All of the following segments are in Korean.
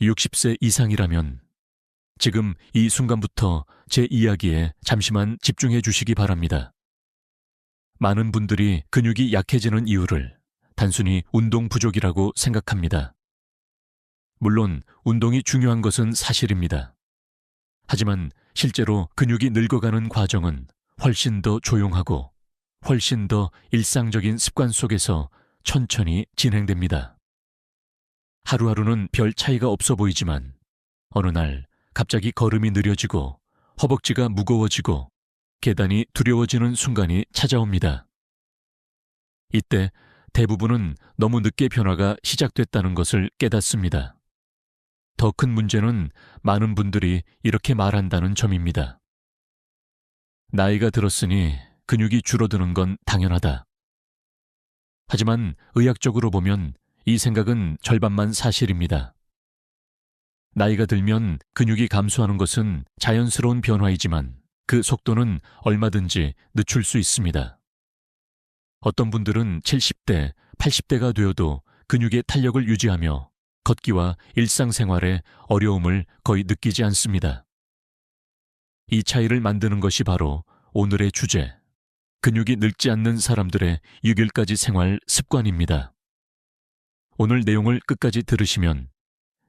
60세 이상이라면 지금 이 순간부터 제 이야기에 잠시만 집중해 주시기 바랍니다. 많은 분들이 근육이 약해지는 이유를 단순히 운동 부족이라고 생각합니다. 물론 운동이 중요한 것은 사실입니다. 하지만 실제로 근육이 늙어가는 과정은 훨씬 더 조용하고 훨씬 더 일상적인 습관 속에서 천천히 진행됩니다. 하루하루는 별 차이가 없어 보이지만 어느 날 갑자기 걸음이 느려지고 허벅지가 무거워지고 계단이 두려워지는 순간이 찾아옵니다. 이때 대부분은 너무 늦게 변화가 시작됐다는 것을 깨닫습니다. 더 큰 문제는 많은 분들이 이렇게 말한다는 점입니다. 나이가 들었으니 근육이 줄어드는 건 당연하다. 하지만 의학적으로 보면 이 생각은 절반만 사실입니다. 나이가 들면 근육이 감소하는 것은 자연스러운 변화이지만 그 속도는 얼마든지 늦출 수 있습니다. 어떤 분들은 70대, 80대가 되어도 근육의 탄력을 유지하며 걷기와 일상생활에 어려움을 거의 느끼지 않습니다. 이 차이를 만드는 것이 바로 오늘의 주제, 근육이 늙지 않는 사람들의 6일까지 생활 습관입니다. 오늘 내용을 끝까지 들으시면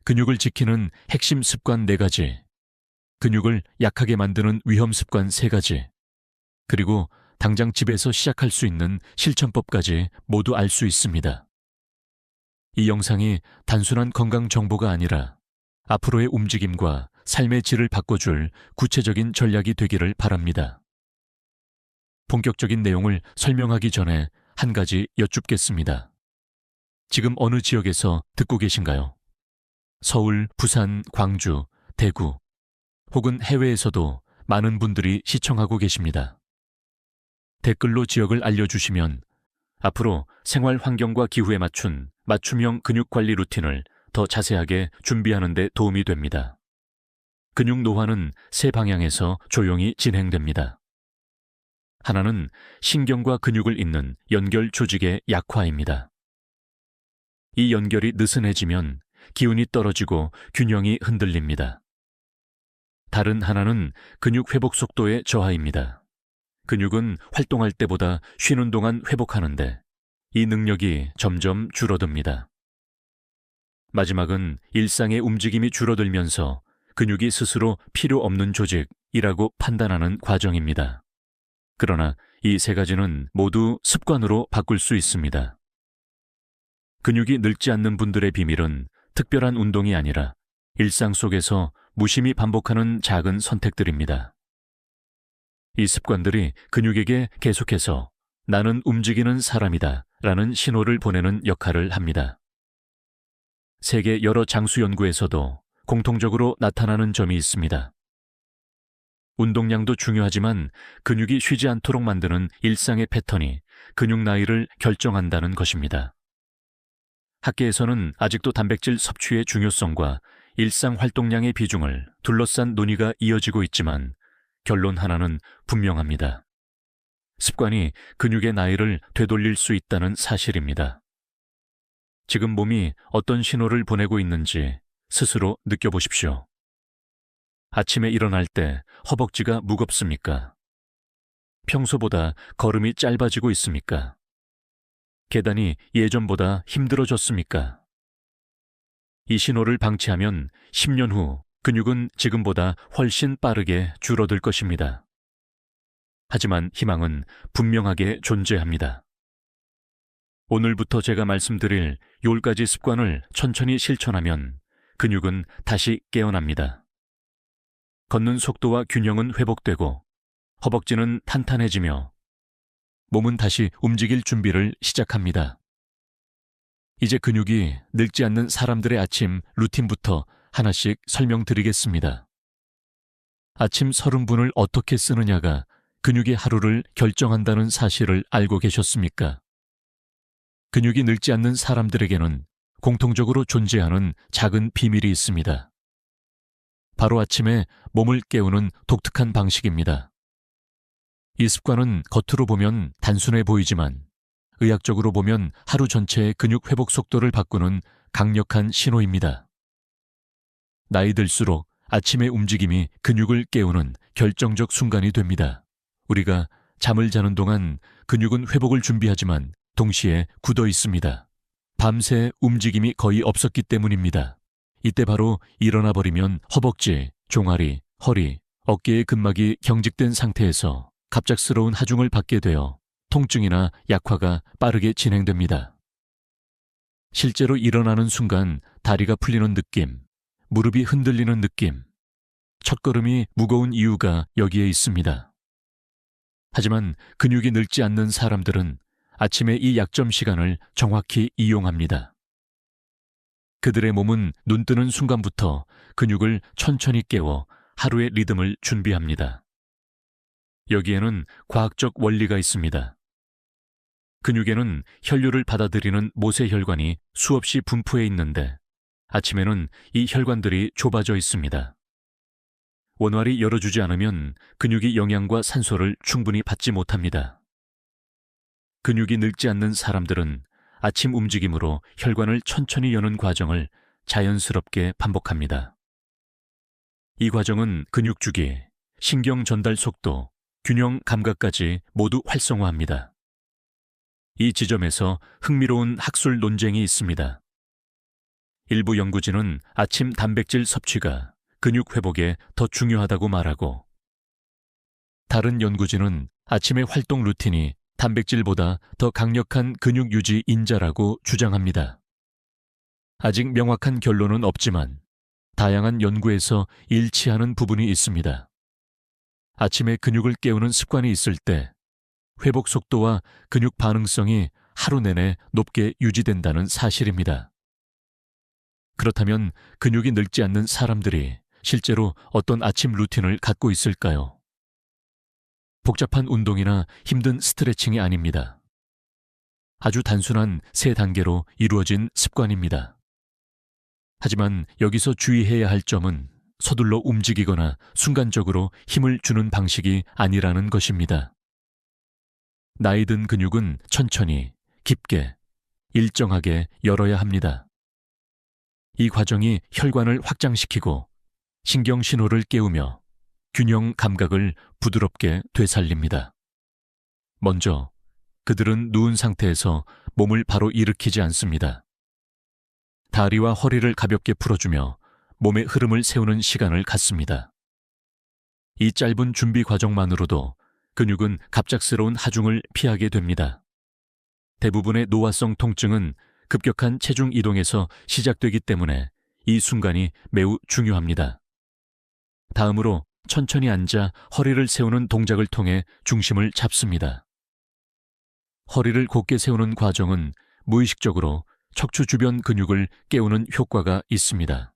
근육을 지키는 핵심 습관 4가지, 근육을 약하게 만드는 위험 습관 3가지, 그리고 당장 집에서 시작할 수 있는 실천법까지 모두 알 수 있습니다. 이 영상이 단순한 건강 정보가 아니라 앞으로의 움직임과 삶의 질을 바꿔줄 구체적인 전략이 되기를 바랍니다. 본격적인 내용을 설명하기 전에 한 가지 여쭙겠습니다. 지금 어느 지역에서 듣고 계신가요? 서울, 부산, 광주, 대구, 혹은 해외에서도 많은 분들이 시청하고 계십니다. 댓글로 지역을 알려주시면 앞으로 생활 환경과 기후에 맞춘 맞춤형 근육 관리 루틴을 더 자세하게 준비하는 데 도움이 됩니다. 근육 노화는 3방향에서 조용히 진행됩니다. 하나는 신경과 근육을 잇는 연결 조직의 약화입니다. 이 연결이 느슨해지면 기운이 떨어지고 균형이 흔들립니다. 다른 하나는 근육 회복 속도의 저하입니다. 근육은 활동할 때보다 쉬는 동안 회복하는데 이 능력이 점점 줄어듭니다. 마지막은 일상의 움직임이 줄어들면서 근육이 스스로 필요 없는 조직이라고 판단하는 과정입니다. 그러나 이 3가지는 모두 습관으로 바꿀 수 있습니다. 근육이 늙지 않는 분들의 비밀은 특별한 운동이 아니라 일상 속에서 무심히 반복하는 작은 선택들입니다. 이 습관들이 근육에게 계속해서 나는 움직이는 사람이다 라는 신호를 보내는 역할을 합니다. 세계 여러 장수 연구에서도 공통적으로 나타나는 점이 있습니다. 운동량도 중요하지만 근육이 쉬지 않도록 만드는 일상의 패턴이 근육 나이를 결정한다는 것입니다. 학계에서는 아직도 단백질 섭취의 중요성과 일상 활동량의 비중을 둘러싼 논의가 이어지고 있지만 결론 하나는 분명합니다. 습관이 근육의 나이를 되돌릴 수 있다는 사실입니다. 지금 몸이 어떤 신호를 보내고 있는지 스스로 느껴보십시오. 아침에 일어날 때 허벅지가 무겁습니까? 평소보다 걸음이 짧아지고 있습니까? 계단이 예전보다 힘들어졌습니까? 이 신호를 방치하면 10년 후 근육은 지금보다 훨씬 빠르게 줄어들 것입니다. 하지만 희망은 분명하게 존재합니다. 오늘부터 제가 말씀드릴 10가지 습관을 천천히 실천하면 근육은 다시 깨어납니다. 걷는 속도와 균형은 회복되고 허벅지는 탄탄해지며 몸은 다시 움직일 준비를 시작합니다. 이제 근육이 늙지 않는 사람들의 아침 루틴부터 하나씩 설명드리겠습니다. 아침 30분을 어떻게 쓰느냐가 근육의 하루를 결정한다는 사실을 알고 계셨습니까? 근육이 늙지 않는 사람들에게는 공통적으로 존재하는 작은 비밀이 있습니다. 바로 아침에 몸을 깨우는 독특한 방식입니다. 이 습관은 겉으로 보면 단순해 보이지만 의학적으로 보면 하루 전체의 근육 회복 속도를 바꾸는 강력한 신호입니다. 나이 들수록 아침의 움직임이 근육을 깨우는 결정적 순간이 됩니다. 우리가 잠을 자는 동안 근육은 회복을 준비하지만 동시에 굳어 있습니다. 밤새 움직임이 거의 없었기 때문입니다. 이때 바로 일어나 버리면 허벅지, 종아리, 허리, 어깨의 근막이 경직된 상태에서 갑작스러운 하중을 받게 되어 통증이나 약화가 빠르게 진행됩니다. 실제로 일어나는 순간 다리가 풀리는 느낌, 무릎이 흔들리는 느낌, 첫걸음이 무거운 이유가 여기에 있습니다. 하지만 근육이 늙지 않는 사람들은 아침의 이 약점 시간을 정확히 이용합니다. 그들의 몸은 눈 뜨는 순간부터 근육을 천천히 깨워 하루의 리듬을 준비합니다. 여기에는 과학적 원리가 있습니다. 근육에는 혈류를 받아들이는 모세혈관이 수없이 분포해 있는데 아침에는 이 혈관들이 좁아져 있습니다. 원활히 열어주지 않으면 근육이 영양과 산소를 충분히 받지 못합니다. 근육이 늙지 않는 사람들은 아침 움직임으로 혈관을 천천히 여는 과정을 자연스럽게 반복합니다. 이 과정은 근육주기, 신경 전달 속도, 균형 감각까지 모두 활성화합니다. 이 지점에서 흥미로운 학술 논쟁이 있습니다. 일부 연구진은 아침 단백질 섭취가 근육 회복에 더 중요하다고 말하고, 다른 연구진은 아침의 활동 루틴이 단백질보다 더 강력한 근육 유지 인자라고 주장합니다. 아직 명확한 결론은 없지만 다양한 연구에서 일치하는 부분이 있습니다. 아침에 근육을 깨우는 습관이 있을 때 회복 속도와 근육 반응성이 하루 내내 높게 유지된다는 사실입니다. 그렇다면 근육이 늙지 않는 사람들이 실제로 어떤 아침 루틴을 갖고 있을까요? 복잡한 운동이나 힘든 스트레칭이 아닙니다. 아주 단순한 3단계로 이루어진 습관입니다. 하지만 여기서 주의해야 할 점은 서둘러 움직이거나 순간적으로 힘을 주는 방식이 아니라는 것입니다. 나이 든 근육은 천천히, 깊게, 일정하게 열어야 합니다. 이 과정이 혈관을 확장시키고 신경 신호를 깨우며 균형 감각을 부드럽게 되살립니다. 먼저 그들은 누운 상태에서 몸을 바로 일으키지 않습니다. 다리와 허리를 가볍게 풀어주며 몸의 흐름을 세우는 시간을 갖습니다. 이 짧은 준비 과정만으로도 근육은 갑작스러운 하중을 피하게 됩니다. 대부분의 노화성 통증은 급격한 체중 이동에서 시작되기 때문에 이 순간이 매우 중요합니다. 다음으로 천천히 앉아 허리를 세우는 동작을 통해 중심을 잡습니다. 허리를 곧게 세우는 과정은 무의식적으로 척추 주변 근육을 깨우는 효과가 있습니다.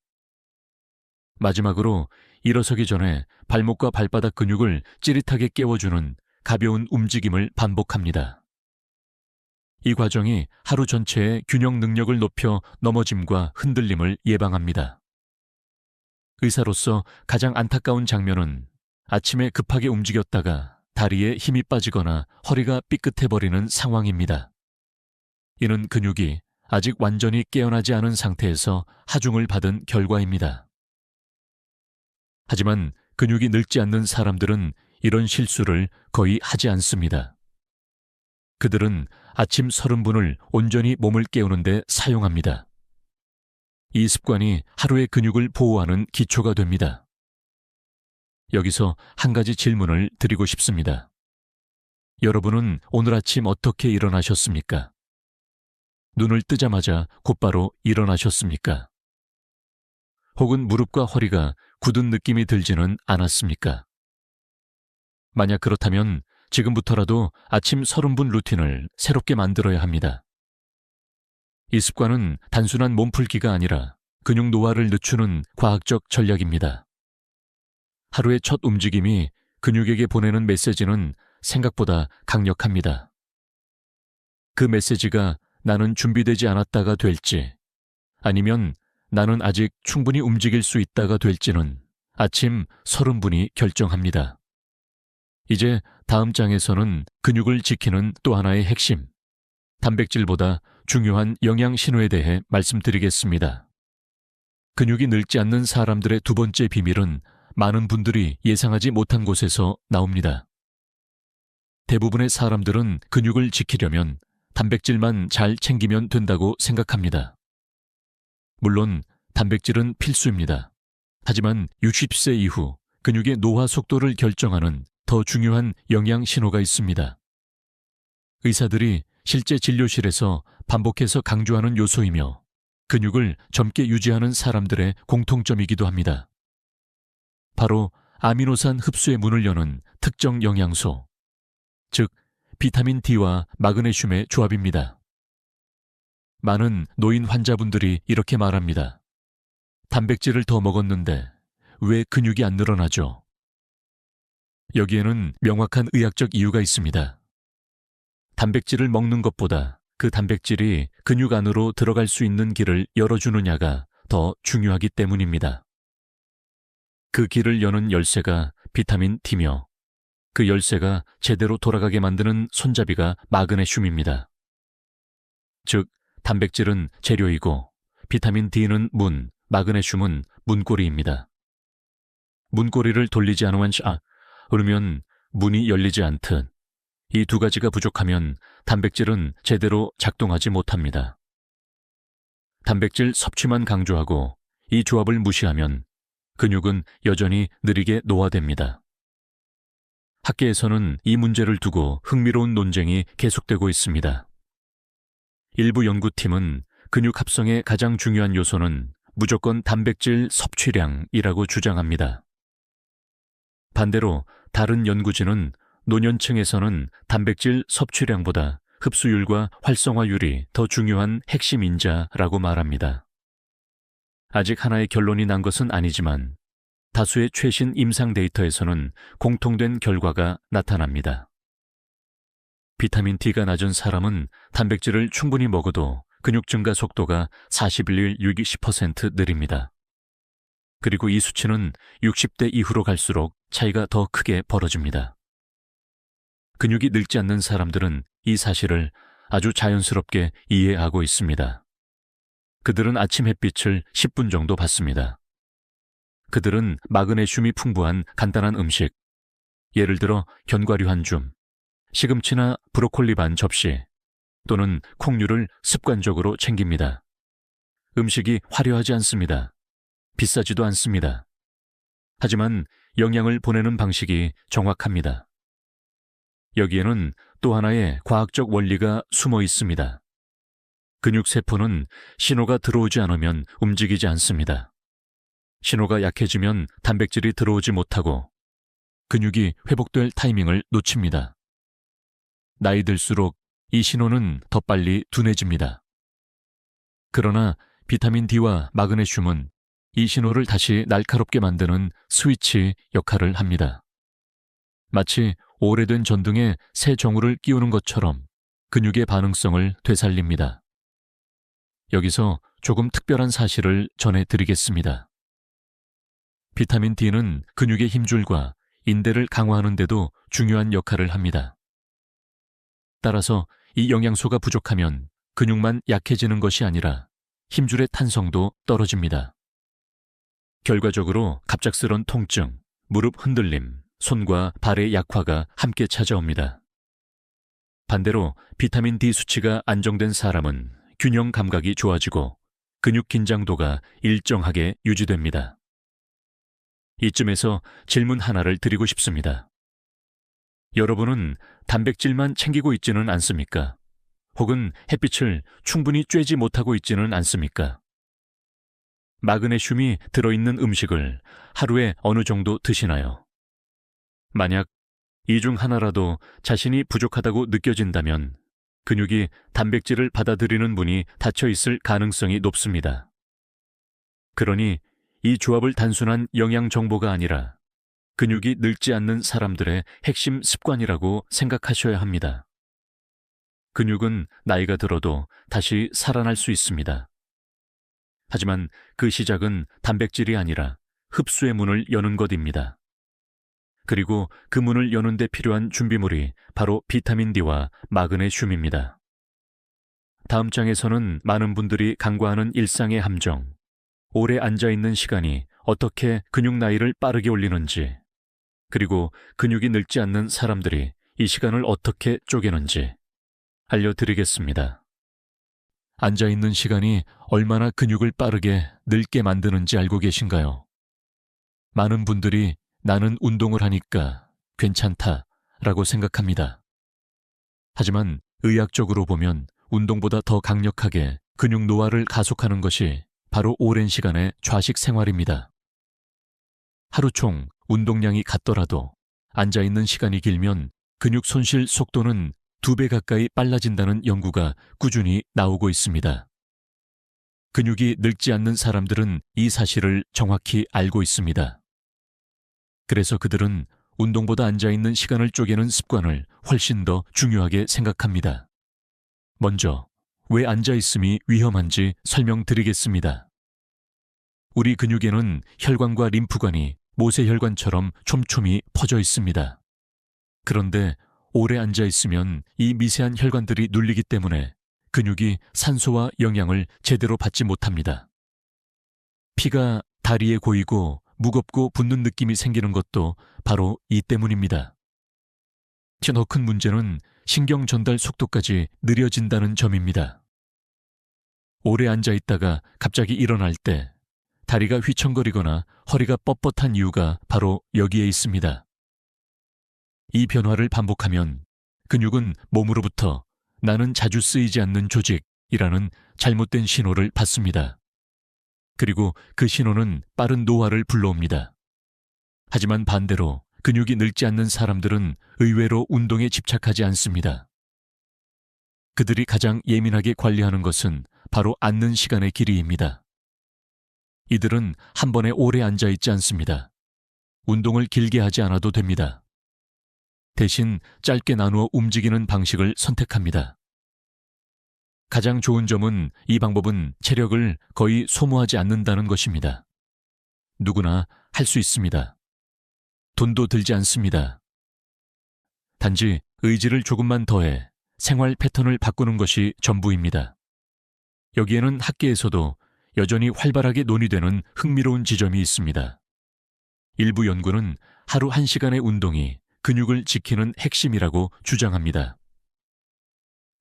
마지막으로 일어서기 전에 발목과 발바닥 근육을 찌릿하게 깨워주는 가벼운 움직임을 반복합니다. 이 과정이 하루 전체의 균형 능력을 높여 넘어짐과 흔들림을 예방합니다. 의사로서 가장 안타까운 장면은 아침에 급하게 움직였다가 다리에 힘이 빠지거나 허리가 삐끗해버리는 상황입니다. 이는 근육이 아직 완전히 깨어나지 않은 상태에서 하중을 받은 결과입니다. 하지만 근육이 늙지 않는 사람들은 이런 실수를 거의 하지 않습니다. 그들은 아침 30분을 온전히 몸을 깨우는 데 사용합니다. 이 습관이 하루의 근육을 보호하는 기초가 됩니다. 여기서 한 가지 질문을 드리고 싶습니다. 여러분은 오늘 아침 어떻게 일어나셨습니까? 눈을 뜨자마자 곧바로 일어나셨습니까? 혹은 무릎과 허리가 굳은 느낌이 들지는 않았습니까? 만약 그렇다면 지금부터라도 아침 30분 루틴을 새롭게 만들어야 합니다. 이 습관은 단순한 몸풀기가 아니라 근육 노화를 늦추는 과학적 전략입니다. 하루의 첫 움직임이 근육에게 보내는 메시지는 생각보다 강력합니다. 그 메시지가 나는 준비되지 않았다가 될지, 아니면 나는 아직 충분히 움직일 수 있다가 될지는 아침 30분이 결정합니다. 이제 다음 장에서는 근육을 지키는 또 하나의 핵심, 단백질보다 중요한 영양 신호에 대해 말씀드리겠습니다. 근육이 늙지 않는 사람들의 두 번째 비밀은 많은 분들이 예상하지 못한 곳에서 나옵니다. 대부분의 사람들은 근육을 지키려면 단백질만 잘 챙기면 된다고 생각합니다. 물론 단백질은 필수입니다. 하지만 60세 이후 근육의 노화 속도를 결정하는 더 중요한 영양 신호가 있습니다. 의사들이 실제 진료실에서 반복해서 강조하는 요소이며 근육을 젊게 유지하는 사람들의 공통점이기도 합니다. 바로 아미노산 흡수의 문을 여는 특정 영양소, 즉 비타민 D와 마그네슘의 조합입니다. 많은 노인 환자분들이 이렇게 말합니다. 단백질을 더 먹었는데 왜 근육이 안 늘어나죠? 여기에는 명확한 의학적 이유가 있습니다. 단백질을 먹는 것보다 그 단백질이 근육 안으로 들어갈 수 있는 길을 열어주느냐가 더 중요하기 때문입니다. 그 길을 여는 열쇠가 비타민 D며 그 열쇠가 제대로 돌아가게 만드는 손잡이가 마그네슘입니다. 즉, 단백질은 재료이고 비타민 D는 문, 마그네슘은 문고리입니다. 문고리를 돌리지 않으면 문이 열리지 않듯 이 두 가지가 부족하면 단백질은 제대로 작동하지 못합니다. 단백질 섭취만 강조하고 이 조합을 무시하면 근육은 여전히 느리게 노화됩니다. 학계에서는 이 문제를 두고 흥미로운 논쟁이 계속되고 있습니다. 일부 연구팀은 근육 합성의 가장 중요한 요소는 무조건 단백질 섭취량이라고 주장합니다. 반대로 다른 연구진은 노년층에서는 단백질 섭취량보다 흡수율과 활성화율이 더 중요한 핵심 인자라고 말합니다. 아직 하나의 결론이 난 것은 아니지만 다수의 최신 임상 데이터에서는 공통된 결과가 나타납니다. 비타민 D가 낮은 사람은 단백질을 충분히 먹어도 근육 증가 속도가 41일 60% 느립니다. 그리고 이 수치는 60대 이후로 갈수록 차이가 더 크게 벌어집니다. 근육이 늙지 않는 사람들은 이 사실을 아주 자연스럽게 이해하고 있습니다. 그들은 아침 햇빛을 10분 정도 받습니다. 그들은 마그네슘이 풍부한 간단한 음식, 예를 들어 견과류 한 줌, 시금치나 브로콜리 반 접시 또는 콩류를 습관적으로 챙깁니다. 음식이 화려하지 않습니다. 비싸지도 않습니다. 하지만 영양을 보내는 방식이 정확합니다. 여기에는 또 하나의 과학적 원리가 숨어 있습니다. 근육세포는 신호가 들어오지 않으면 움직이지 않습니다. 신호가 약해지면 단백질이 들어오지 못하고 근육이 회복될 타이밍을 놓칩니다. 나이 들수록 이 신호는 더 빨리 둔해집니다. 그러나 비타민 D와 마그네슘은 이 신호를 다시 날카롭게 만드는 스위치 역할을 합니다. 마치 오래된 전등에 새 정우를 끼우는 것처럼 근육의 반응성을 되살립니다. 여기서 조금 특별한 사실을 전해드리겠습니다. 비타민 D는 근육의 힘줄과 인대를 강화하는 데도 중요한 역할을 합니다. 따라서 이 영양소가 부족하면 근육만 약해지는 것이 아니라 힘줄의 탄성도 떨어집니다. 결과적으로 갑작스런 통증, 무릎 흔들림, 손과 발의 약화가 함께 찾아옵니다. 반대로 비타민 D 수치가 안정된 사람은 균형 감각이 좋아지고 근육 긴장도가 일정하게 유지됩니다. 이쯤에서 질문 하나를 드리고 싶습니다. 여러분은 단백질만 챙기고 있지는 않습니까? 혹은 햇빛을 충분히 쬐지 못하고 있지는 않습니까? 마그네슘이 들어있는 음식을 하루에 어느 정도 드시나요? 만약 이 중 하나라도 자신이 부족하다고 느껴진다면 근육이 단백질을 받아들이는 문이 닫혀 있을 가능성이 높습니다. 그러니 이 조합을 단순한 영양 정보가 아니라 근육이 늙지 않는 사람들의 핵심 습관이라고 생각하셔야 합니다. 근육은 나이가 들어도 다시 살아날 수 있습니다. 하지만 그 시작은 단백질이 아니라 흡수의 문을 여는 것입니다. 그리고 그 문을 여는 데 필요한 준비물이 바로 비타민 D와 마그네슘입니다. 다음 장에서는 많은 분들이 간과하는 일상의 함정, 오래 앉아있는 시간이 어떻게 근육 나이를 빠르게 올리는지, 그리고 근육이 늙지 않는 사람들이 이 시간을 어떻게 쪼개는지 알려드리겠습니다. 앉아있는 시간이 얼마나 근육을 빠르게 늙게 만드는지 알고 계신가요? 많은 분들이 나는 운동을 하니까 괜찮다라고 생각합니다. 하지만 의학적으로 보면 운동보다 더 강력하게 근육 노화를 가속하는 것이 바로 오랜 시간의 좌식 생활입니다. 하루 총 운동량이 같더라도 앉아있는 시간이 길면 근육 손실 속도는 2배 가까이 빨라진다는 연구가 꾸준히 나오고 있습니다. 근육이 늙지 않는 사람들은 이 사실을 정확히 알고 있습니다. 그래서 그들은 운동보다 앉아있는 시간을 쪼개는 습관을 훨씬 더 중요하게 생각합니다. 먼저, 왜 앉아있음이 위험한지 설명드리겠습니다. 우리 근육에는 혈관과 림프관이 모세혈관처럼 촘촘히 퍼져 있습니다. 그런데 오래 앉아있으면 이 미세한 혈관들이 눌리기 때문에 근육이 산소와 영양을 제대로 받지 못합니다. 피가 다리에 고이고 무겁고 붓는 느낌이 생기는 것도 바로 이 때문입니다. 더 큰 문제는 신경 전달 속도까지 느려진다는 점입니다. 오래 앉아있다가 갑자기 일어날 때 다리가 휘청거리거나 허리가 뻣뻣한 이유가 바로 여기에 있습니다. 이 변화를 반복하면 근육은 몸으로부터 나는 자주 쓰이지 않는 조직이라는 잘못된 신호를 받습니다. 그리고 그 신호는 빠른 노화를 불러옵니다. 하지만 반대로 근육이 늙지 않는 사람들은 의외로 운동에 집착하지 않습니다. 그들이 가장 예민하게 관리하는 것은 바로 앉는 시간의 길이입니다. 이들은 한 번에 오래 앉아있지 않습니다. 운동을 길게 하지 않아도 됩니다. 대신 짧게 나누어 움직이는 방식을 선택합니다. 가장 좋은 점은 이 방법은 체력을 거의 소모하지 않는다는 것입니다. 누구나 할 수 있습니다. 돈도 들지 않습니다. 단지 의지를 조금만 더해 생활 패턴을 바꾸는 것이 전부입니다. 여기에는 학계에서도 여전히 활발하게 논의되는 흥미로운 지점이 있습니다. 일부 연구는 하루 1시간의 운동이 근육을 지키는 핵심이라고 주장합니다.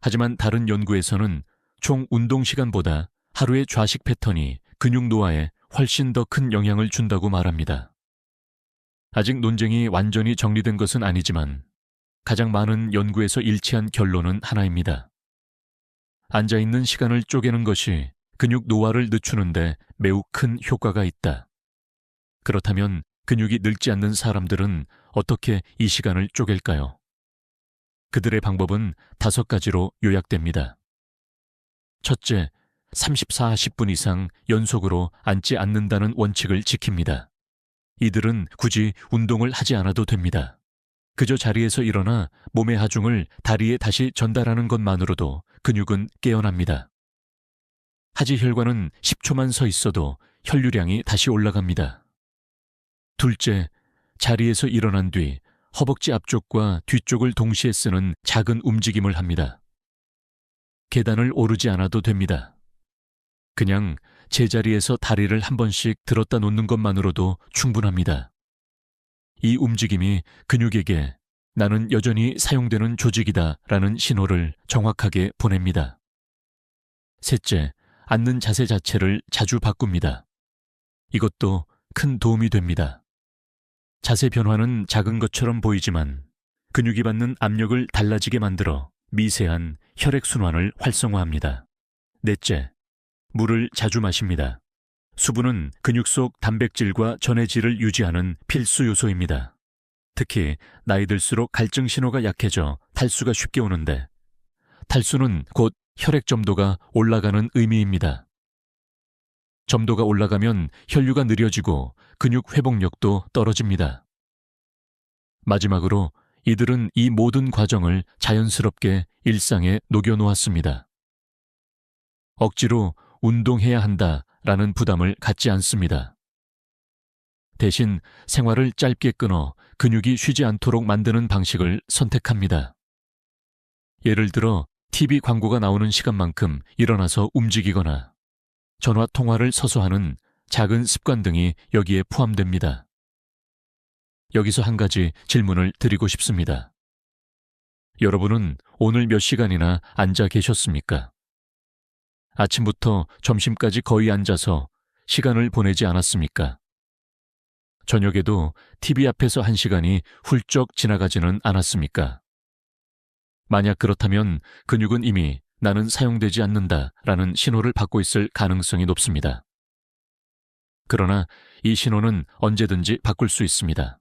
하지만 다른 연구에서는 총 운동 시간보다 하루의 좌식 패턴이 근육 노화에 훨씬 더 큰 영향을 준다고 말합니다. 아직 논쟁이 완전히 정리된 것은 아니지만 가장 많은 연구에서 일치한 결론은 하나입니다. 앉아있는 시간을 쪼개는 것이 근육 노화를 늦추는데 매우 큰 효과가 있다. 그렇다면 근육이 늙지 않는 사람들은 어떻게 이 시간을 쪼갤까요? 그들의 방법은 5가지로 요약됩니다. 첫째, 30-40분 이상 연속으로 앉지 않는다는 원칙을 지킵니다. 이들은 굳이 운동을 하지 않아도 됩니다. 그저 자리에서 일어나 몸의 하중을 다리에 다시 전달하는 것만으로도 근육은 깨어납니다. 하지 혈관은 10초만 서 있어도 혈류량이 다시 올라갑니다. 둘째, 자리에서 일어난 뒤 허벅지 앞쪽과 뒤쪽을 동시에 쓰는 작은 움직임을 합니다. 계단을 오르지 않아도 됩니다. 그냥 제자리에서 다리를 한 번씩 들었다 놓는 것만으로도 충분합니다. 이 움직임이 근육에게 나는 여전히 사용되는 조직이다 라는 신호를 정확하게 보냅니다. 셋째, 앉는 자세 자체를 자주 바꿉니다. 이것도 큰 도움이 됩니다. 자세 변화는 작은 것처럼 보이지만 근육이 받는 압력을 달라지게 만들어 미세한 혈액순환을 활성화합니다. 넷째, 물을 자주 마십니다. 수분은 근육 속 단백질과 전해질을 유지하는 필수 요소입니다. 특히 나이 들수록 갈증 신호가 약해져 탈수가 쉽게 오는데 탈수는 곧 혈액 점도가 올라가는 의미입니다. 점도가 올라가면 혈류가 느려지고 근육 회복력도 떨어집니다. 마지막으로 이들은 이 모든 과정을 자연스럽게 일상에 녹여놓았습니다. 억지로 운동해야 한다라는 부담을 갖지 않습니다. 대신 생활을 짧게 끊어 근육이 쉬지 않도록 만드는 방식을 선택합니다. 예를 들어 TV 광고가 나오는 시간만큼 일어나서 움직이거나 전화 통화를 서서 하는 작은 습관 등이 여기에 포함됩니다. 여기서 한 가지 질문을 드리고 싶습니다. 여러분은 오늘 몇 시간이나 앉아 계셨습니까? 아침부터 점심까지 거의 앉아서 시간을 보내지 않았습니까? 저녁에도 TV 앞에서 1시간이 훌쩍 지나가지는 않았습니까? 만약 그렇다면 근육은 이미 나는 사용되지 않는다라는 신호를 받고 있을 가능성이 높습니다. 그러나 이 신호는 언제든지 바꿀 수 있습니다.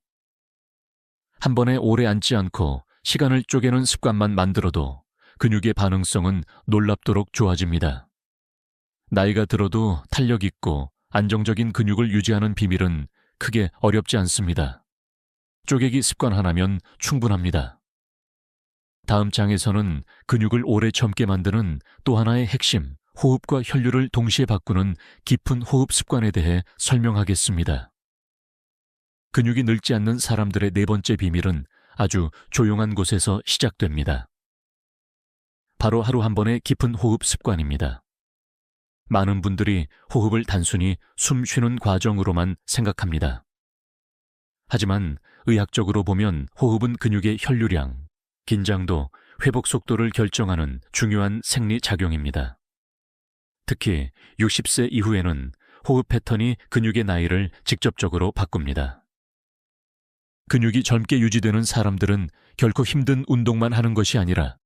한 번에 오래 앉지 않고 시간을 쪼개는 습관만 만들어도 근육의 반응성은 놀랍도록 좋아집니다. 나이가 들어도 탄력 있고 안정적인 근육을 유지하는 비밀은 크게 어렵지 않습니다. 쪼개기 습관 하나면 충분합니다. 다음 장에서는 근육을 오래 젊게 만드는 또 하나의 핵심, 호흡과 혈류를 동시에 바꾸는 깊은 호흡 습관에 대해 설명하겠습니다. 근육이 늙지 않는 사람들의 네 번째 비밀은 아주 조용한 곳에서 시작됩니다. 바로 하루 한 번의 깊은 호흡 습관입니다. 많은 분들이 호흡을 단순히 숨 쉬는 과정으로만 생각합니다. 하지만 의학적으로 보면 호흡은 근육의 혈류량, 긴장도, 회복 속도를 결정하는 중요한 생리작용입니다. 특히 60세 이후에는 호흡 패턴이 근육의 나이를 직접적으로 바꿉니다. 근육이 젊게 유지되는 사람들은 결코 힘든 운동만 하는 것이 아니라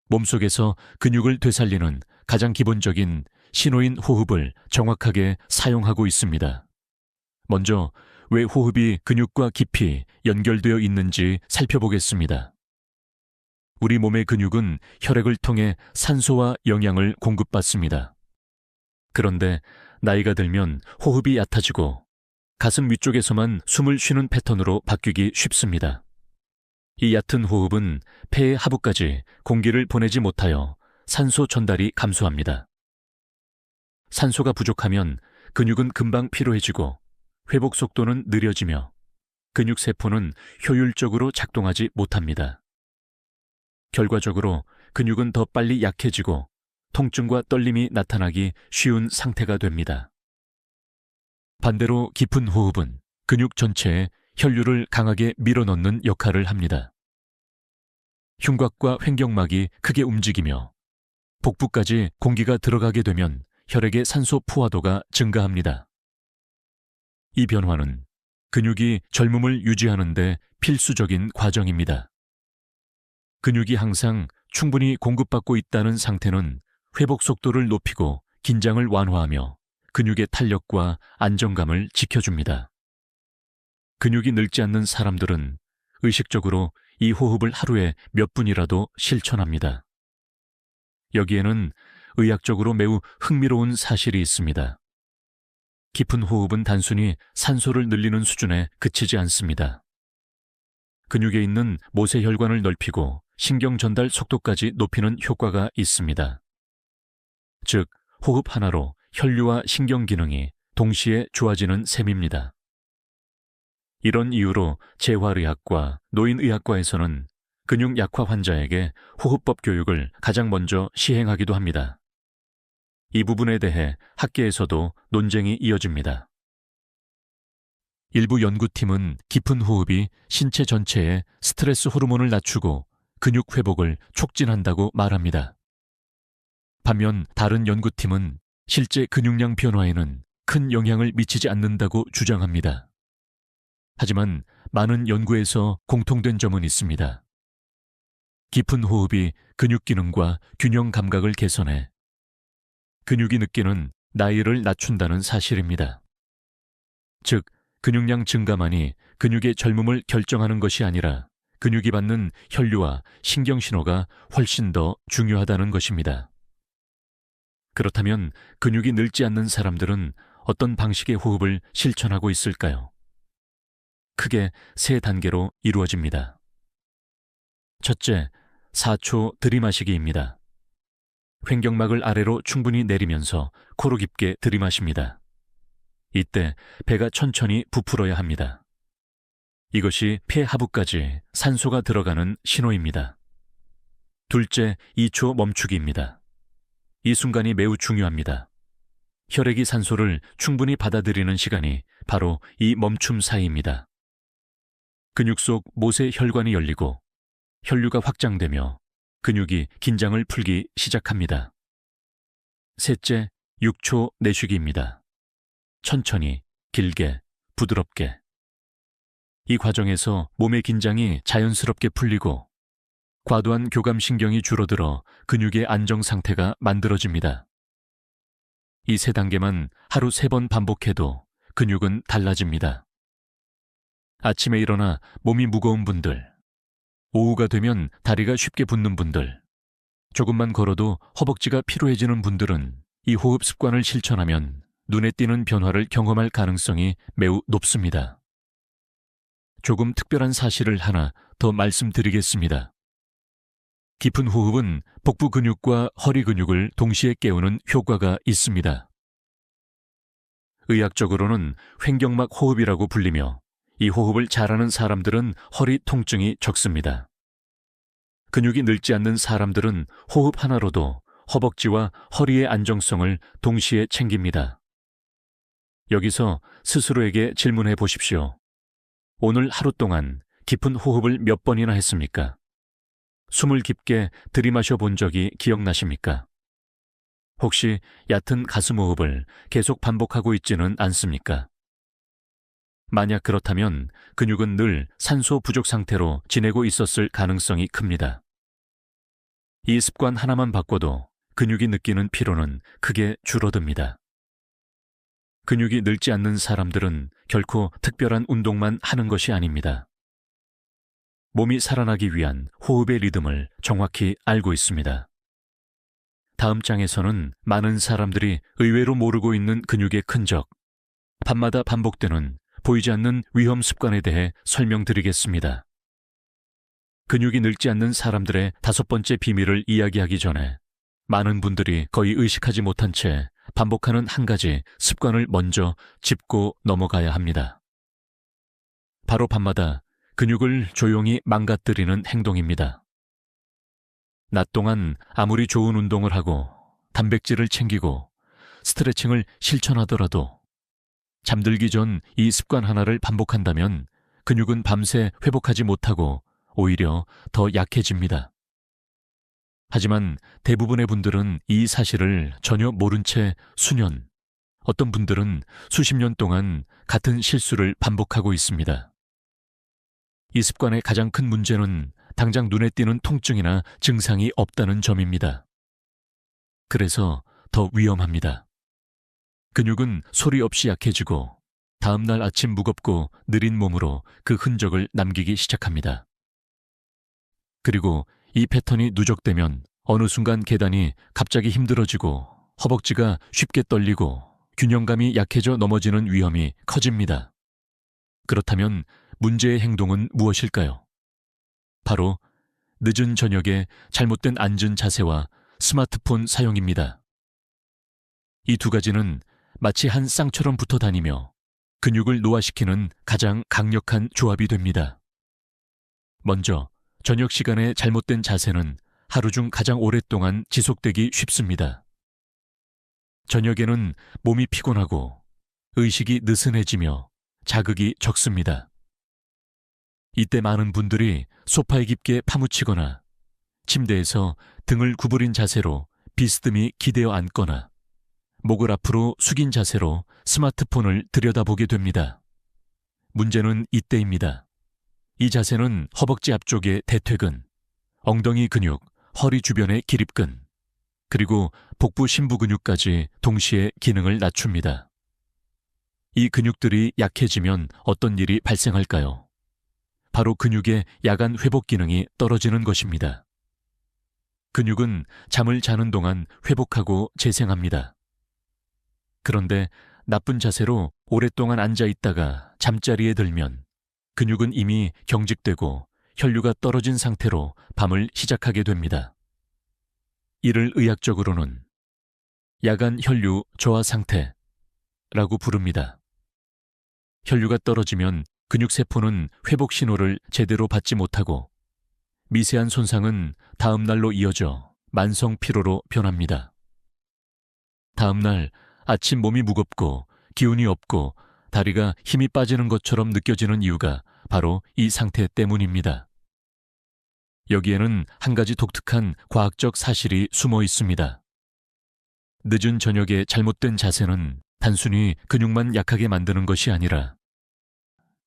몸속에서 근육을 되살리는 가장 기본적인 신호인 호흡을 정확하게 사용하고 있습니다. 먼저 왜 호흡이 근육과 깊이 연결되어 있는지 살펴보겠습니다. 우리 몸의 근육은 혈액을 통해 산소와 영양을 공급받습니다. 그런데 나이가 들면 호흡이 얕아지고 가슴 위쪽에서만 숨을 쉬는 패턴으로 바뀌기 쉽습니다. 이 얕은 호흡은 폐의 하부까지 공기를 보내지 못하여 산소 전달이 감소합니다. 산소가 부족하면 근육은 금방 피로해지고 회복 속도는 느려지며 근육 세포는 효율적으로 작동하지 못합니다. 결과적으로 근육은 더 빨리 약해지고 통증과 떨림이 나타나기 쉬운 상태가 됩니다. 반대로 깊은 호흡은 근육 전체에 혈류를 강하게 밀어넣는 역할을 합니다. 흉곽과 횡격막이 크게 움직이며 복부까지 공기가 들어가게 되면 혈액의 산소 포화도가 증가합니다. 이 변화는 근육이 젊음을 유지하는 데 필수적인 과정입니다. 근육이 항상 충분히 공급받고 있다는 상태는 회복 속도를 높이고 긴장을 완화하며 근육의 탄력과 안정감을 지켜줍니다. 근육이 늙지 않는 사람들은 의식적으로 이 호흡을 하루에 몇 분이라도 실천합니다. 여기에는 의학적으로 매우 흥미로운 사실이 있습니다. 깊은 호흡은 단순히 산소를 늘리는 수준에 그치지 않습니다. 근육에 있는 모세혈관을 넓히고 신경 전달 속도까지 높이는 효과가 있습니다. 즉, 호흡 하나로 혈류와 신경 기능이 동시에 좋아지는 셈입니다. 이런 이유로 재활의학과 노인의학과에서는 근육 약화 환자에게 호흡법 교육을 가장 먼저 시행하기도 합니다. 이 부분에 대해 학계에서도 논쟁이 이어집니다. 일부 연구팀은 깊은 호흡이 신체 전체에 스트레스 호르몬을 낮추고 근육 회복을 촉진한다고 말합니다. 반면 다른 연구팀은 실제 근육량 변화에는 큰 영향을 미치지 않는다고 주장합니다. 하지만 많은 연구에서 공통된 점은 있습니다. 깊은 호흡이 근육 기능과 균형 감각을 개선해 근육이 느끼는 나이를 낮춘다는 사실입니다. 즉, 근육량 증가만이 근육의 젊음을 결정하는 것이 아니라 근육이 받는 혈류와 신경신호가 훨씬 더 중요하다는 것입니다. 그렇다면 근육이 늙지 않는 사람들은 어떤 방식의 호흡을 실천하고 있을까요? 크게 세 단계로 이루어집니다. 첫째, 4초 들이마시기입니다. 횡격막을 아래로 충분히 내리면서 코로 깊게 들이마십니다. 이때 배가 천천히 부풀어야 합니다. 이것이 폐 하부까지 산소가 들어가는 신호입니다. 둘째, 2초 멈추기입니다. 이 순간이 매우 중요합니다. 혈액이 산소를 충분히 받아들이는 시간이 바로 이 멈춤 사이입니다. 근육 속 모세 혈관이 열리고 혈류가 확장되며 근육이 긴장을 풀기 시작합니다. 셋째, 6초 내쉬기입니다. 천천히, 길게, 부드럽게. 이 과정에서 몸의 긴장이 자연스럽게 풀리고 과도한 교감신경이 줄어들어 근육의 안정 상태가 만들어집니다. 이 세 단계만 하루 3번 반복해도 근육은 달라집니다. 아침에 일어나 몸이 무거운 분들, 오후가 되면 다리가 쉽게 붓는 분들, 조금만 걸어도 허벅지가 피로해지는 분들은 이 호흡 습관을 실천하면 눈에 띄는 변화를 경험할 가능성이 매우 높습니다. 조금 특별한 사실을 하나 더 말씀드리겠습니다. 깊은 호흡은 복부 근육과 허리 근육을 동시에 깨우는 효과가 있습니다. 의학적으로는 횡격막 호흡이라고 불리며 이 호흡을 잘하는 사람들은 허리 통증이 적습니다. 근육이 늙지 않는 사람들은 호흡 하나로도 허벅지와 허리의 안정성을 동시에 챙깁니다. 여기서 스스로에게 질문해 보십시오. 오늘 하루 동안 깊은 호흡을 몇 번이나 했습니까? 숨을 깊게 들이마셔 본 적이 기억나십니까? 혹시 얕은 가슴 호흡을 계속 반복하고 있지는 않습니까? 만약 그렇다면 근육은 늘 산소 부족 상태로 지내고 있었을 가능성이 큽니다. 이 습관 하나만 바꿔도 근육이 느끼는 피로는 크게 줄어듭니다. 근육이 늙지 않는 사람들은 결코 특별한 운동만 하는 것이 아닙니다. 몸이 살아나기 위한 호흡의 리듬을 정확히 알고 있습니다. 다음 장에서는 많은 사람들이 의외로 모르고 있는 근육의 흔적, 밤마다 반복되는 보이지 않는 위험 습관에 대해 설명드리겠습니다. 근육이 늙지 않는 사람들의 5번째 비밀을 이야기하기 전에 많은 분들이 거의 의식하지 못한 채 반복하는 한 가지 습관을 먼저 짚고 넘어가야 합니다. 바로 밤마다 근육을 조용히 망가뜨리는 행동입니다. 낮 동안 아무리 좋은 운동을 하고 단백질을 챙기고 스트레칭을 실천하더라도 잠들기 전 이 습관 하나를 반복한다면 근육은 밤새 회복하지 못하고 오히려 더 약해집니다. 하지만 대부분의 분들은 이 사실을 전혀 모른 채 수년, 어떤 분들은 수십 년 동안 같은 실수를 반복하고 있습니다. 이 습관의 가장 큰 문제는 당장 눈에 띄는 통증이나 증상이 없다는 점입니다. 그래서 더 위험합니다. 근육은 소리 없이 약해지고 다음 날 아침 무겁고 느린 몸으로 그 흔적을 남기기 시작합니다. 그리고 이 패턴이 누적되면 어느 순간 계단이 갑자기 힘들어지고 허벅지가 쉽게 떨리고 균형감이 약해져 넘어지는 위험이 커집니다. 그렇다면 문제의 행동은 무엇일까요? 바로 늦은 저녁에 잘못된 앉은 자세와 스마트폰 사용입니다. 이 두 가지는 마치 한 쌍처럼 붙어 다니며 근육을 노화시키는 가장 강력한 조합이 됩니다. 먼저 저녁 시간에 잘못된 자세는 하루 중 가장 오랫동안 지속되기 쉽습니다. 저녁에는 몸이 피곤하고 의식이 느슨해지며 자극이 적습니다. 이때 많은 분들이 소파에 깊게 파묻히거나 침대에서 등을 구부린 자세로 비스듬히 기대어 앉거나 목을 앞으로 숙인 자세로 스마트폰을 들여다보게 됩니다. 문제는 이때입니다. 이 자세는 허벅지 앞쪽의 대퇴근, 엉덩이 근육, 허리 주변의 기립근, 그리고 복부 심부 근육까지 동시에 기능을 낮춥니다. 이 근육들이 약해지면 어떤 일이 발생할까요? 바로 근육의 야간 회복 기능이 떨어지는 것입니다. 근육은 잠을 자는 동안 회복하고 재생합니다. 그런데 나쁜 자세로 오랫동안 앉아 있다가 잠자리에 들면 근육은 이미 경직되고 혈류가 떨어진 상태로 밤을 시작하게 됩니다. 이를 의학적으로는 야간 혈류 저하 상태라고 부릅니다. 혈류가 떨어지면 근육세포는 회복 신호를 제대로 받지 못하고 미세한 손상은 다음 날로 이어져 만성 피로로 변합니다. 다음 날 아침 몸이 무겁고 기운이 없고 다리가 힘이 빠지는 것처럼 느껴지는 이유가 바로 이 상태 때문입니다. 여기에는 한 가지 독특한 과학적 사실이 숨어 있습니다. 늦은 저녁에 잘못된 자세는 단순히 근육만 약하게 만드는 것이 아니라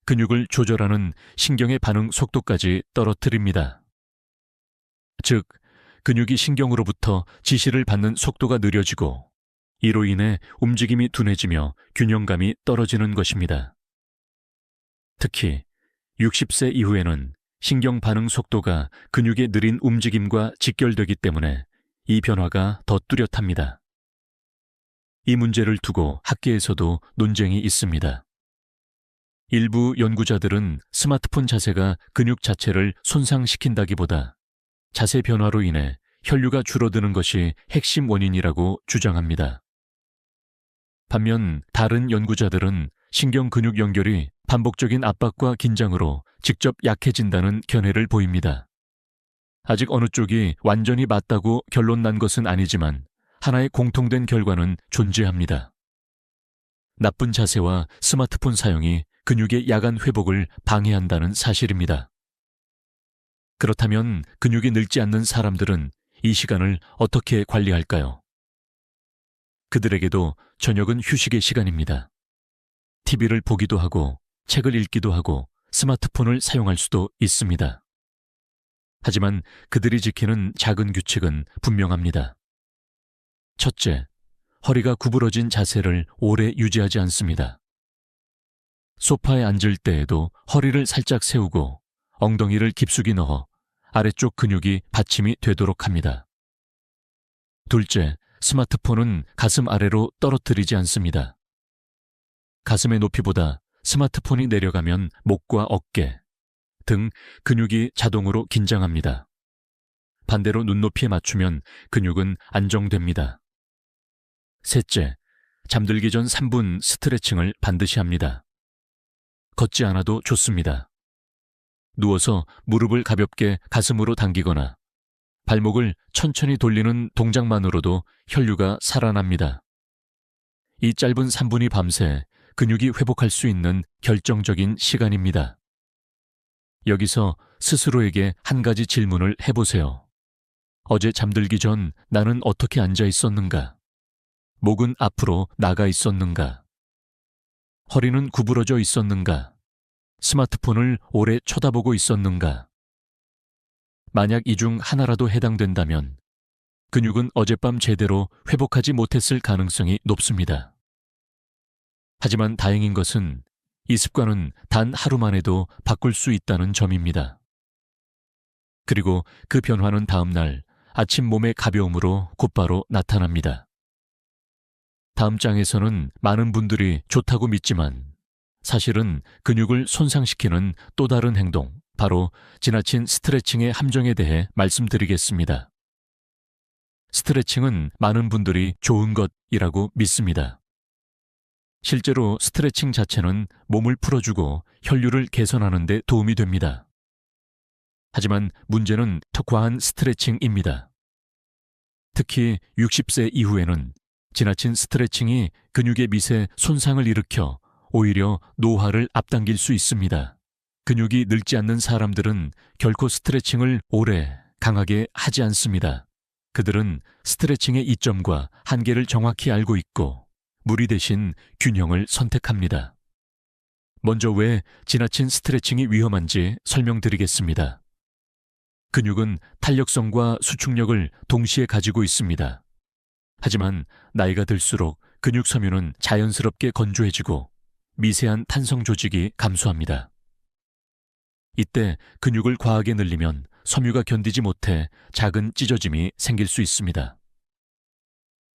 근육을 조절하는 신경의 반응 속도까지 떨어뜨립니다. 즉, 근육이 신경으로부터 지시를 받는 속도가 느려지고 이로 인해 움직임이 둔해지며 균형감이 떨어지는 것입니다. 특히 60세 이후에는 신경 반응 속도가 근육의 느린 움직임과 직결되기 때문에 이 변화가 더 뚜렷합니다. 이 문제를 두고 학계에서도 논쟁이 있습니다. 일부 연구자들은 스마트폰 자세가 근육 자체를 손상시킨다기보다 자세 변화로 인해 혈류가 줄어드는 것이 핵심 원인이라고 주장합니다. 반면 다른 연구자들은 신경 근육 연결이 반복적인 압박과 긴장으로 직접 약해진다는 견해를 보입니다. 아직 어느 쪽이 완전히 맞다고 결론 난 것은 아니지만 하나의 공통된 결과는 존재합니다. 나쁜 자세와 스마트폰 사용이 근육의 야간 회복을 방해한다는 사실입니다. 그렇다면 근육이 늙지 않는 사람들은 이 시간을 어떻게 관리할까요? 그들에게도 저녁은 휴식의 시간입니다. TV를 보기도 하고 책을 읽기도 하고 스마트폰을 사용할 수도 있습니다. 하지만 그들이 지키는 작은 규칙은 분명합니다. 첫째, 허리가 구부러진 자세를 오래 유지하지 않습니다. 소파에 앉을 때에도 허리를 살짝 세우고 엉덩이를 깊숙이 넣어 아래쪽 근육이 받침이 되도록 합니다. 둘째, 스마트폰은 가슴 아래로 떨어뜨리지 않습니다. 가슴의 높이보다 스마트폰이 내려가면 목과 어깨, 등 근육이 자동으로 긴장합니다. 반대로 눈높이에 맞추면 근육은 안정됩니다. 셋째, 잠들기 전 3분 스트레칭을 반드시 합니다. 걷지 않아도 좋습니다. 누워서 무릎을 가볍게 가슴으로 당기거나 발목을 천천히 돌리는 동작만으로도 혈류가 살아납니다. 이 짧은 3분이 밤새 근육이 회복할 수 있는 결정적인 시간입니다. 여기서 스스로에게 한 가지 질문을 해보세요. 어제 잠들기 전 나는 어떻게 앉아 있었는가? 목은 앞으로 나가 있었는가? 허리는 구부러져 있었는가? 스마트폰을 오래 쳐다보고 있었는가? 만약 이 중 하나라도 해당된다면 근육은 어젯밤 제대로 회복하지 못했을 가능성이 높습니다. 하지만 다행인 것은 이 습관은 단 하루 만에도 바꿀 수 있다는 점입니다. 그리고 그 변화는 다음 날 아침 몸의 가벼움으로 곧바로 나타납니다. 다음 장에서는 많은 분들이 좋다고 믿지만 사실은 근육을 손상시키는 또 다른 행동, 바로 지나친 스트레칭의 함정에 대해 말씀드리겠습니다. 스트레칭은 많은 분들이 좋은 것이라고 믿습니다. 실제로 스트레칭 자체는 몸을 풀어주고 혈류를 개선하는 데 도움이 됩니다. 하지만 문제는 더 과한 스트레칭입니다. 특히 60세 이후에는 지나친 스트레칭이 근육의 밑에 손상을 일으켜 오히려 노화를 앞당길 수 있습니다. 근육이 늙지 않는 사람들은 결코 스트레칭을 오래 강하게 하지 않습니다. 그들은 스트레칭의 이점과 한계를 정확히 알고 있고 무리 대신 균형을 선택합니다. 먼저 왜 지나친 스트레칭이 위험한지 설명드리겠습니다. 근육은 탄력성과 수축력을 동시에 가지고 있습니다. 하지만 나이가 들수록 근육 섬유는 자연스럽게 건조해지고 미세한 탄성 조직이 감소합니다. 이때 근육을 과하게 늘리면 섬유가 견디지 못해 작은 찢어짐이 생길 수 있습니다.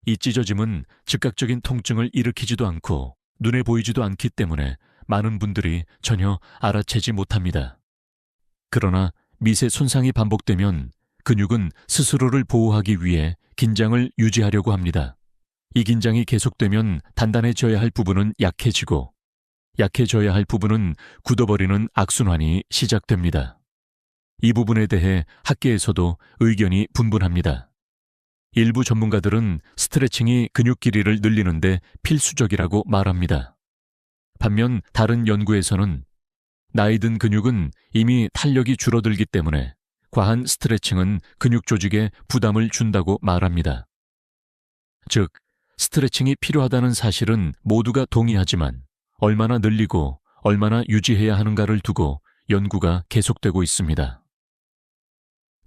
이 찢어짐은 즉각적인 통증을 일으키지도 않고 눈에 보이지도 않기 때문에 많은 분들이 전혀 알아채지 못합니다. 그러나 미세 손상이 반복되면 근육은 스스로를 보호하기 위해 긴장을 유지하려고 합니다. 이 긴장이 계속되면 단단해져야 할 부분은 약해지고 약해져야 할 부분은 굳어버리는 악순환이 시작됩니다. 이 부분에 대해 학계에서도 의견이 분분합니다. 일부 전문가들은 스트레칭이 근육 길이를 늘리는데 필수적이라고 말합니다. 반면 다른 연구에서는 나이 든 근육은 이미 탄력이 줄어들기 때문에 과한 스트레칭은 근육 조직에 부담을 준다고 말합니다. 즉, 스트레칭이 필요하다는 사실은 모두가 동의하지만 얼마나 늘리고 얼마나 유지해야 하는가를 두고 연구가 계속되고 있습니다.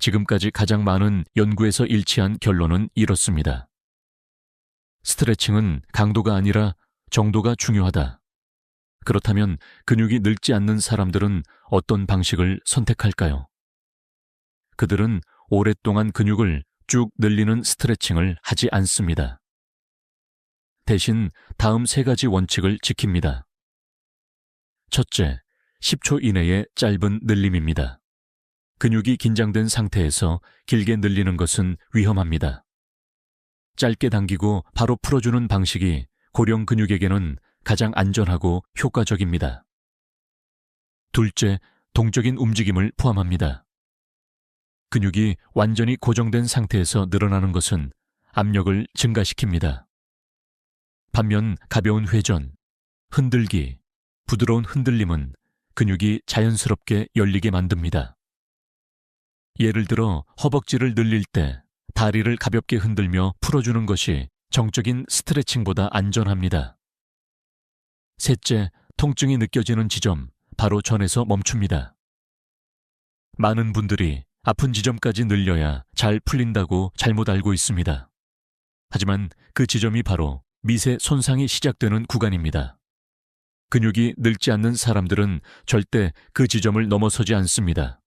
지금까지 가장 많은 연구에서 일치한 결론은 이렇습니다. 스트레칭은 강도가 아니라 정도가 중요하다. 그렇다면 근육이 늙지 않는 사람들은 어떤 방식을 선택할까요? 그들은 오랫동안 근육을 쭉 늘리는 스트레칭을 하지 않습니다. 대신 다음 3가지 원칙을 지킵니다. 첫째, 10초 이내의 짧은 늘림입니다. 근육이 긴장된 상태에서 길게 늘리는 것은 위험합니다. 짧게 당기고 바로 풀어주는 방식이 고령 근육에게는 가장 안전하고 효과적입니다. 둘째, 동적인 움직임을 포함합니다. 근육이 완전히 고정된 상태에서 늘어나는 것은 압력을 증가시킵니다. 반면 가벼운 회전, 흔들기, 부드러운 흔들림은 근육이 자연스럽게 열리게 만듭니다. 예를 들어 허벅지를 늘릴 때 다리를 가볍게 흔들며 풀어주는 것이 정적인 스트레칭보다 안전합니다. 셋째, 통증이 느껴지는 지점 바로 전에서 멈춥니다. 많은 분들이 아픈 지점까지 늘려야 잘 풀린다고 잘못 알고 있습니다. 하지만 그 지점이 바로 미세 손상이 시작되는 구간입니다. 근육이 늙지 않는 사람들은 절대 그 지점을 넘어서지 않습니다.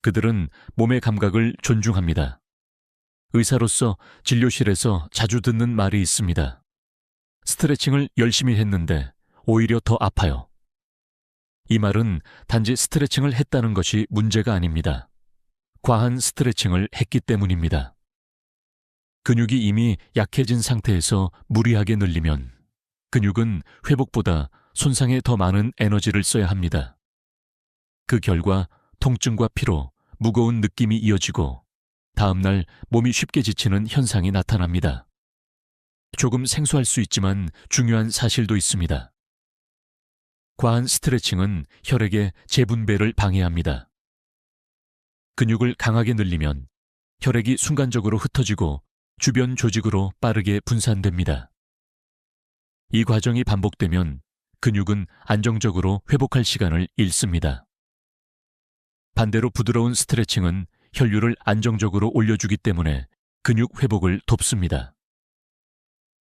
그들은 몸의 감각을 존중합니다. 의사로서 진료실에서 자주 듣는 말이 있습니다. 스트레칭을 열심히 했는데 오히려 더 아파요. 이 말은 단지 스트레칭을 했다는 것이 문제가 아닙니다. 과한 스트레칭을 했기 때문입니다. 근육이 이미 약해진 상태에서 무리하게 늘리면 근육은 회복보다 손상에 더 많은 에너지를 써야 합니다. 그 결과 통증과 피로, 무거운 느낌이 이어지고 다음날 몸이 쉽게 지치는 현상이 나타납니다. 조금 생소할 수 있지만 중요한 사실도 있습니다. 과한 스트레칭은 혈액의 재분배를 방해합니다. 근육을 강하게 늘리면 혈액이 순간적으로 흩어지고 주변 조직으로 빠르게 분산됩니다. 이 과정이 반복되면 근육은 안정적으로 회복할 시간을 잃습니다. 반대로 부드러운 스트레칭은 혈류를 안정적으로 올려주기 때문에 근육 회복을 돕습니다.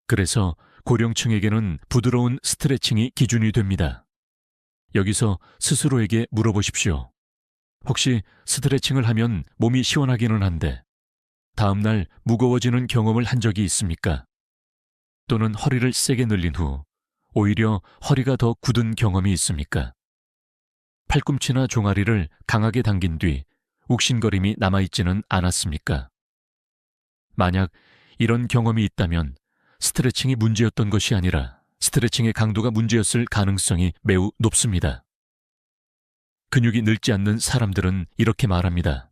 그래서 고령층에게는 부드러운 스트레칭이 기준이 됩니다. 여기서 스스로에게 물어보십시오. 혹시 스트레칭을 하면 몸이 시원하기는 한데 다음날 무거워지는 경험을 한 적이 있습니까? 또는 허리를 세게 늘린 후 오히려 허리가 더 굳은 경험이 있습니까? 팔꿈치나 종아리를 강하게 당긴 뒤 욱신거림이 남아있지는 않았습니까? 만약 이런 경험이 있다면 스트레칭이 문제였던 것이 아니라 스트레칭의 강도가 문제였을 가능성이 매우 높습니다. 근육이 늙지 않는 사람들은 이렇게 말합니다.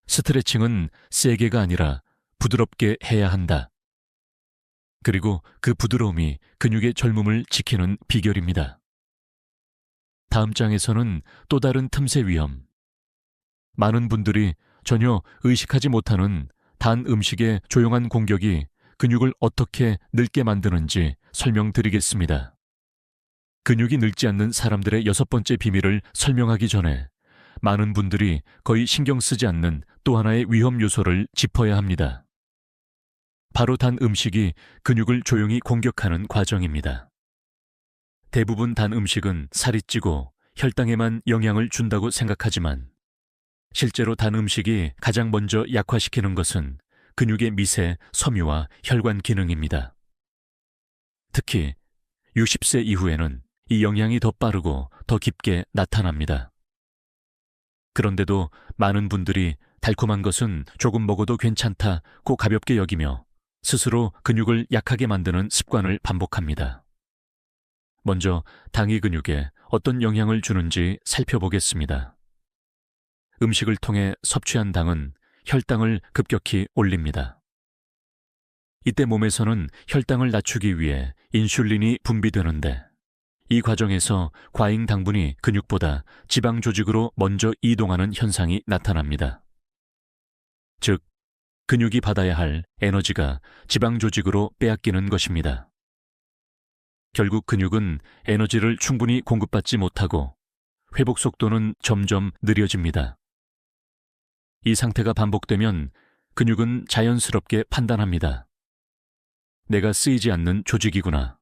스트레칭은 세게가 아니라 부드럽게 해야 한다. 그리고 그 부드러움이 근육의 젊음을 지키는 비결입니다. 다음 장에서는 또 다른 틈새 위험. 많은 분들이 전혀 의식하지 못하는 단 음식의 조용한 공격이 근육을 어떻게 늙게 만드는지 설명드리겠습니다. 근육이 늙지 않는 사람들의 6번째 비밀을 설명하기 전에 많은 분들이 거의 신경 쓰지 않는 또 하나의 위험 요소를 짚어야 합니다. 바로 단 음식이 근육을 조용히 공격하는 과정입니다. 대부분 단 음식은 살이 찌고 혈당에만 영향을 준다고 생각하지만 실제로 단 음식이 가장 먼저 약화시키는 것은 근육의 미세, 섬유와 혈관 기능입니다. 특히 60세 이후에는 이 영향이 더 빠르고 더 깊게 나타납니다. 그런데도 많은 분들이 달콤한 것은 조금 먹어도 괜찮다고 가볍게 여기며 스스로 근육을 약하게 만드는 습관을 반복합니다. 먼저 당이 근육에 어떤 영향을 주는지 살펴보겠습니다. 음식을 통해 섭취한 당은 혈당을 급격히 올립니다. 이때 몸에서는 혈당을 낮추기 위해 인슐린이 분비되는데 이 과정에서 과잉 당분이 근육보다 지방 조직으로 먼저 이동하는 현상이 나타납니다. 즉, 근육이 받아야 할 에너지가 지방 조직으로 빼앗기는 것입니다. 결국 근육은 에너지를 충분히 공급받지 못하고 회복 속도는 점점 느려집니다. 이 상태가 반복되면 근육은 자연스럽게 판단합니다. 내가 쓰이지 않는 조직이구나.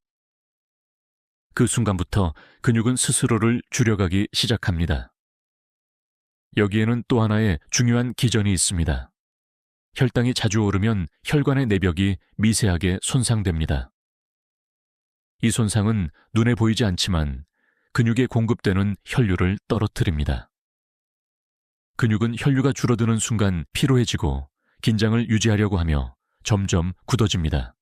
그 순간부터 근육은 스스로를 줄여가기 시작합니다. 여기에는 또 하나의 중요한 기전이 있습니다. 혈당이 자주 오르면 혈관의 내벽이 미세하게 손상됩니다. 이 손상은 눈에 보이지 않지만 근육에 공급되는 혈류를 떨어뜨립니다. 근육은 혈류가 줄어드는 순간 피로해지고 긴장을 유지하려고 하며 점점 굳어집니다.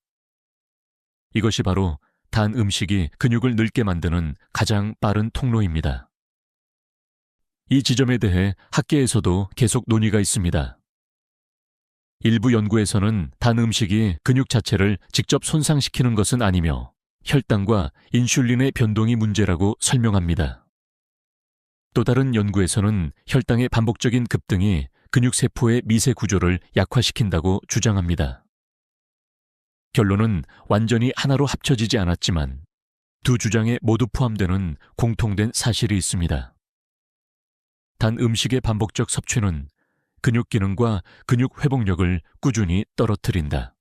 이것이 바로 단 음식이 근육을 늙게 만드는 가장 빠른 통로입니다. 이 지점에 대해 학계에서도 계속 논의가 있습니다. 일부 연구에서는 단 음식이 근육 자체를 직접 손상시키는 것은 아니며 혈당과 인슐린의 변동이 문제라고 설명합니다. 또 다른 연구에서는 혈당의 반복적인 급등이 근육세포의 미세 구조를 약화시킨다고 주장합니다. 결론은 완전히 하나로 합쳐지지 않았지만 두 주장에 모두 포함되는 공통된 사실이 있습니다. 단 음식의 반복적 섭취는 근육 기능과 근육 회복력을 꾸준히 떨어뜨린다.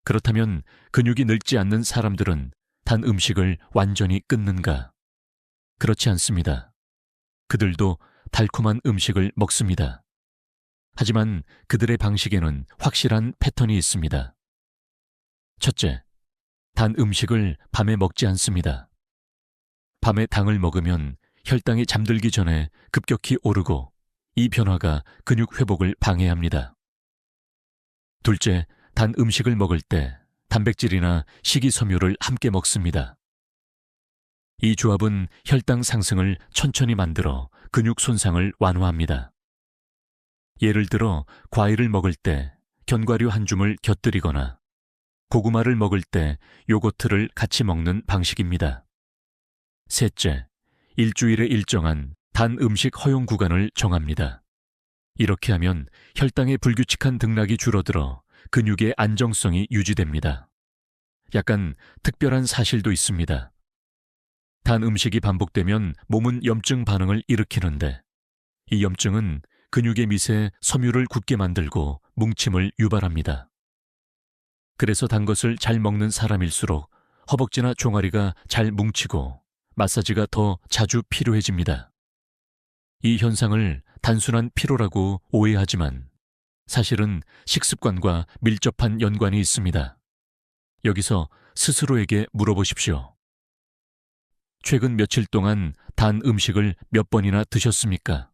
그렇다면 근육이 늙지 않는 사람들은 단 음식을 완전히 끊는가? 그렇지 않습니다. 그들도 달콤한 음식을 먹습니다. 하지만 그들의 방식에는 확실한 패턴이 있습니다. 첫째, 단 음식을 밤에 먹지 않습니다. 밤에 당을 먹으면 혈당이 잠들기 전에 급격히 오르고 이 변화가 근육 회복을 방해합니다. 둘째, 단 음식을 먹을 때 단백질이나 식이섬유를 함께 먹습니다. 이 조합은 혈당 상승을 천천히 만들어 근육 손상을 완화합니다. 예를 들어 과일을 먹을 때 견과류 한 줌을 곁들이거나 고구마를 먹을 때 요거트를 같이 먹는 방식입니다. 셋째, 일주일에 일정한 단 음식 허용 구간을 정합니다. 이렇게 하면 혈당의 불규칙한 등락이 줄어들어 근육의 안정성이 유지됩니다. 약간 특별한 사실도 있습니다. 단 음식이 반복되면 몸은 염증 반응을 일으키는데 이 염증은 근육의 밑에 섬유를 굳게 만들고 뭉침을 유발합니다. 그래서 단 것을 잘 먹는 사람일수록 허벅지나 종아리가 잘 뭉치고 마사지가 더 자주 필요해집니다. 이 현상을 단순한 피로라고 오해하지만 사실은 식습관과 밀접한 연관이 있습니다. 여기서 스스로에게 물어보십시오. 최근 며칠 동안 단 음식을 몇 번이나 드셨습니까?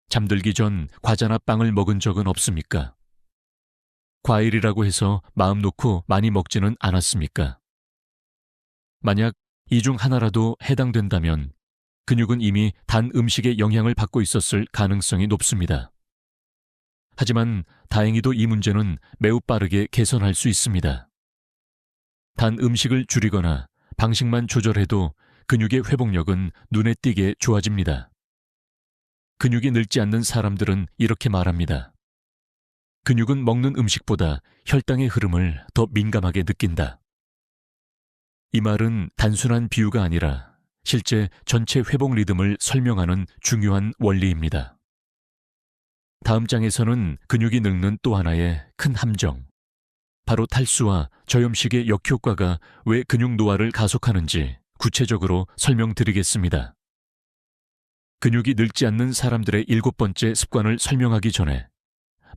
잠들기 전 과자나 빵을 먹은 적은 없습니까? 과일이라고 해서 마음 놓고 많이 먹지는 않았습니까? 만약 이 중 하나라도 해당된다면 근육은 이미 단 음식의 영향을 받고 있었을 가능성이 높습니다. 하지만 다행히도 이 문제는 매우 빠르게 개선할 수 있습니다. 단 음식을 줄이거나 방식만 조절해도 근육의 회복력은 눈에 띄게 좋아집니다. 근육이 늙지 않는 사람들은 이렇게 말합니다. 근육은 먹는 음식보다 혈당의 흐름을 더 민감하게 느낀다. 이 말은 단순한 비유가 아니라 실제 전체 회복 리듬을 설명하는 중요한 원리입니다. 다음 장에서는 근육이 늙는 또 하나의 큰 함정, 바로 탈수와 저염식의 역효과가 왜 근육 노화를 가속하는지 구체적으로 설명드리겠습니다. 근육이 늙지 않는 사람들의 7번째 습관을 설명하기 전에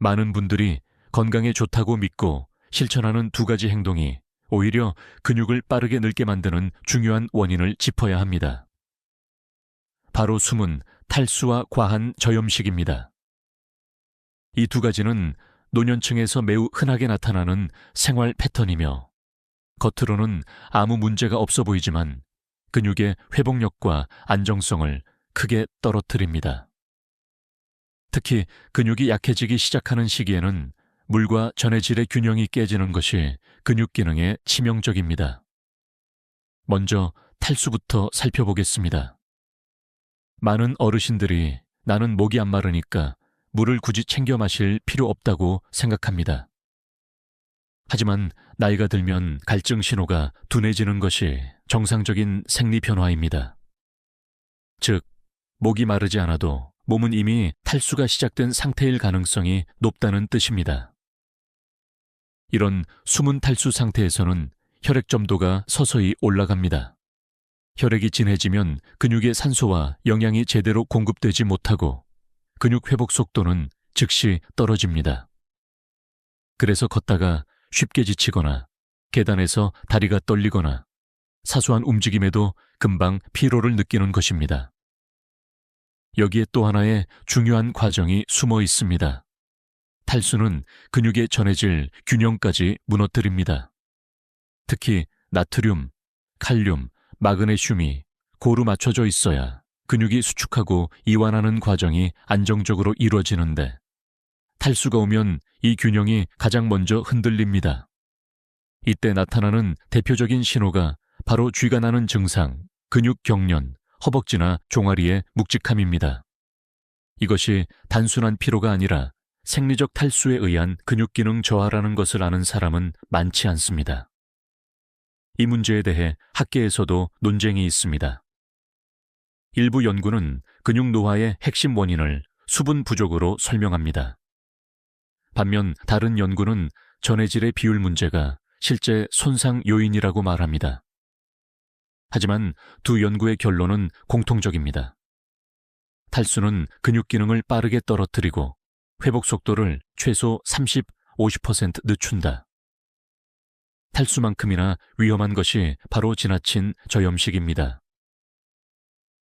많은 분들이 건강에 좋다고 믿고 실천하는 두 가지 행동이 오히려 근육을 빠르게 늙게 만드는 중요한 원인을 짚어야 합니다. 바로 숨은 탈수와 과한 저염식입니다. 이 두 가지는 노년층에서 매우 흔하게 나타나는 생활 패턴이며 겉으로는 아무 문제가 없어 보이지만 근육의 회복력과 안정성을 크게 떨어뜨립니다. 특히 근육이 약해지기 시작하는 시기에는 물과 전해질의 균형이 깨지는 것이 근육 기능에 치명적입니다. 먼저 탈수부터 살펴보겠습니다. 많은 어르신들이 나는 목이 안 마르니까 물을 굳이 챙겨 마실 필요 없다고 생각합니다. 하지만 나이가 들면 갈증 신호가 둔해지는 것이 정상적인 생리 변화입니다. 즉, 목이 마르지 않아도 몸은 이미 탈수가 시작된 상태일 가능성이 높다는 뜻입니다. 이런 숨은 탈수 상태에서는 혈액 점도가 서서히 올라갑니다. 혈액이 진해지면 근육에 산소와 영양이 제대로 공급되지 못하고 근육 회복 속도는 즉시 떨어집니다. 그래서 걷다가 쉽게 지치거나 계단에서 다리가 떨리거나 사소한 움직임에도 금방 피로를 느끼는 것입니다. 여기에 또 하나의 중요한 과정이 숨어 있습니다. 탈수는 근육의 전해질 균형까지 무너뜨립니다. 특히 나트륨, 칼륨, 마그네슘이 고루 맞춰져 있어야 근육이 수축하고 이완하는 과정이 안정적으로 이루어지는데 탈수가 오면 이 균형이 가장 먼저 흔들립니다. 이때 나타나는 대표적인 신호가 바로 쥐가 나는 증상, 근육 경련, 허벅지나 종아리의 묵직함입니다. 이것이 단순한 피로가 아니라 생리적 탈수에 의한 근육 기능 저하라는 것을 아는 사람은 많지 않습니다. 이 문제에 대해 학계에서도 논쟁이 있습니다. 일부 연구는 근육 노화의 핵심 원인을 수분 부족으로 설명합니다. 반면 다른 연구는 전해질의 비율 문제가 실제 손상 요인이라고 말합니다. 하지만 두 연구의 결론은 공통적입니다. 탈수는 근육 기능을 빠르게 떨어뜨리고 회복 속도를 최소 30, 50% 늦춘다. 탈수만큼이나 위험한 것이 바로 지나친 저염식입니다.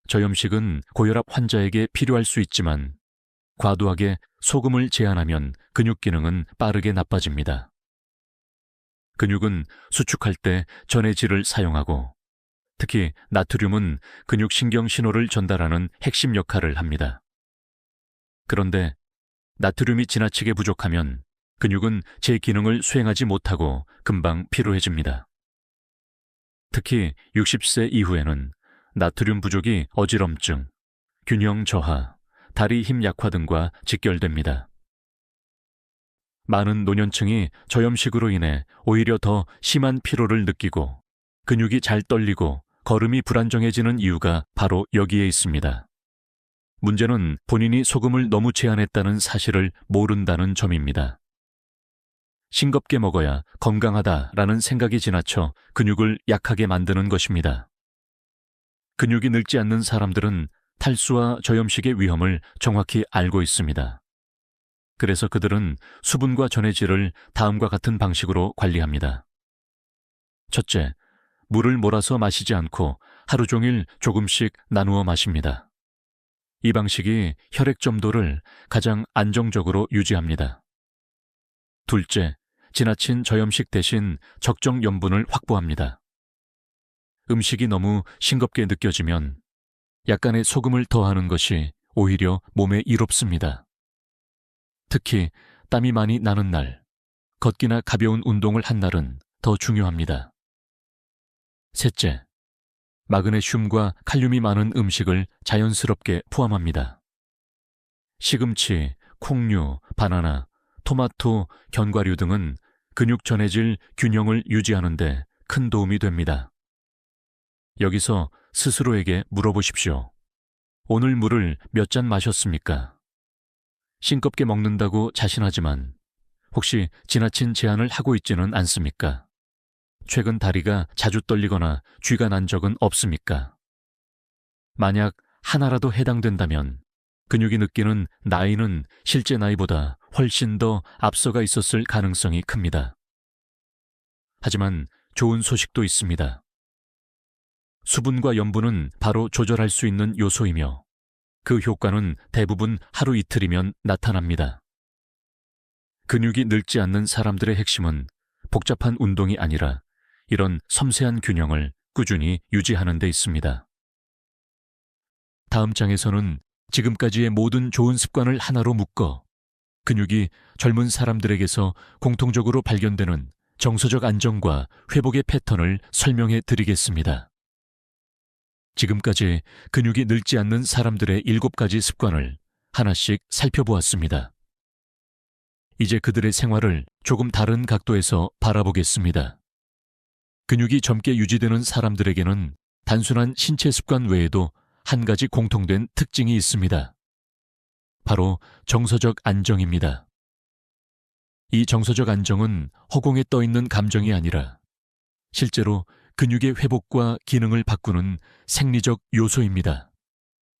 저염식은 고혈압 환자에게 필요할 수 있지만 과도하게 소금을 제한하면 근육 기능은 빠르게 나빠집니다. 근육은 수축할 때 전해질을 사용하고 특히 나트륨은 근육신경 신호를 전달하는 핵심 역할을 합니다. 그런데 나트륨이 지나치게 부족하면 근육은 제 기능을 수행하지 못하고 금방 피로해집니다. 특히 60세 이후에는 나트륨 부족이 어지럼증, 균형 저하, 다리 힘 약화 등과 직결됩니다. 많은 노년층이 저염식으로 인해 오히려 더 심한 피로를 느끼고 근육이 잘 떨리고 걸음이 불안정해지는 이유가 바로 여기에 있습니다. 문제는 본인이 소금을 너무 제한했다는 사실을 모른다는 점입니다. 싱겁게 먹어야 건강하다라는 생각이 지나쳐 근육을 약하게 만드는 것입니다. 근육이 늙지 않는 사람들은 탈수와 저염식의 위험을 정확히 알고 있습니다. 그래서 그들은 수분과 전해질을 다음과 같은 방식으로 관리합니다. 첫째, 물을 몰아서 마시지 않고 하루 종일 조금씩 나누어 마십니다. 이 방식이 혈액 점도를 가장 안정적으로 유지합니다. 둘째, 지나친 저염식 대신 적정 염분을 확보합니다. 음식이 너무 싱겁게 느껴지면 약간의 소금을 더하는 것이 오히려 몸에 이롭습니다. 특히 땀이 많이 나는 날, 걷기나 가벼운 운동을 한 날은 더 중요합니다. 셋째, 마그네슘과 칼륨이 많은 음식을 자연스럽게 포함합니다. 시금치, 콩류, 바나나, 토마토, 견과류 등은 근육 전해질 균형을 유지하는 데 큰 도움이 됩니다. 여기서 스스로에게 물어보십시오. 오늘 물을 몇 잔 마셨습니까? 싱겁게 먹는다고 자신하지만 혹시 지나친 제한을 하고 있지는 않습니까? 최근 다리가 자주 떨리거나 쥐가 난 적은 없습니까? 만약 하나라도 해당된다면 근육이 느끼는 나이는 실제 나이보다 훨씬 더 앞서가 있었을 가능성이 큽니다. 하지만 좋은 소식도 있습니다. 수분과 염분은 바로 조절할 수 있는 요소이며 그 효과는 대부분 하루 이틀이면 나타납니다. 근육이 늙지 않는 사람들의 핵심은 복잡한 운동이 아니라 이런 섬세한 균형을 꾸준히 유지하는 데 있습니다. 다음 장에서는 지금까지의 모든 좋은 습관을 하나로 묶어 근육이 젊은 사람들에게서 공통적으로 발견되는 정서적 안정과 회복의 패턴을 설명해 드리겠습니다. 지금까지 근육이 늙지 않는 사람들의 7가지 습관을 하나씩 살펴보았습니다. 이제 그들의 생활을 조금 다른 각도에서 바라보겠습니다. 근육이 젊게 유지되는 사람들에게는 단순한 신체 습관 외에도 한 가지 공통된 특징이 있습니다. 바로 정서적 안정입니다. 이 정서적 안정은 허공에 떠 있는 감정이 아니라 실제로 근육의 회복과 기능을 바꾸는 생리적 요소입니다.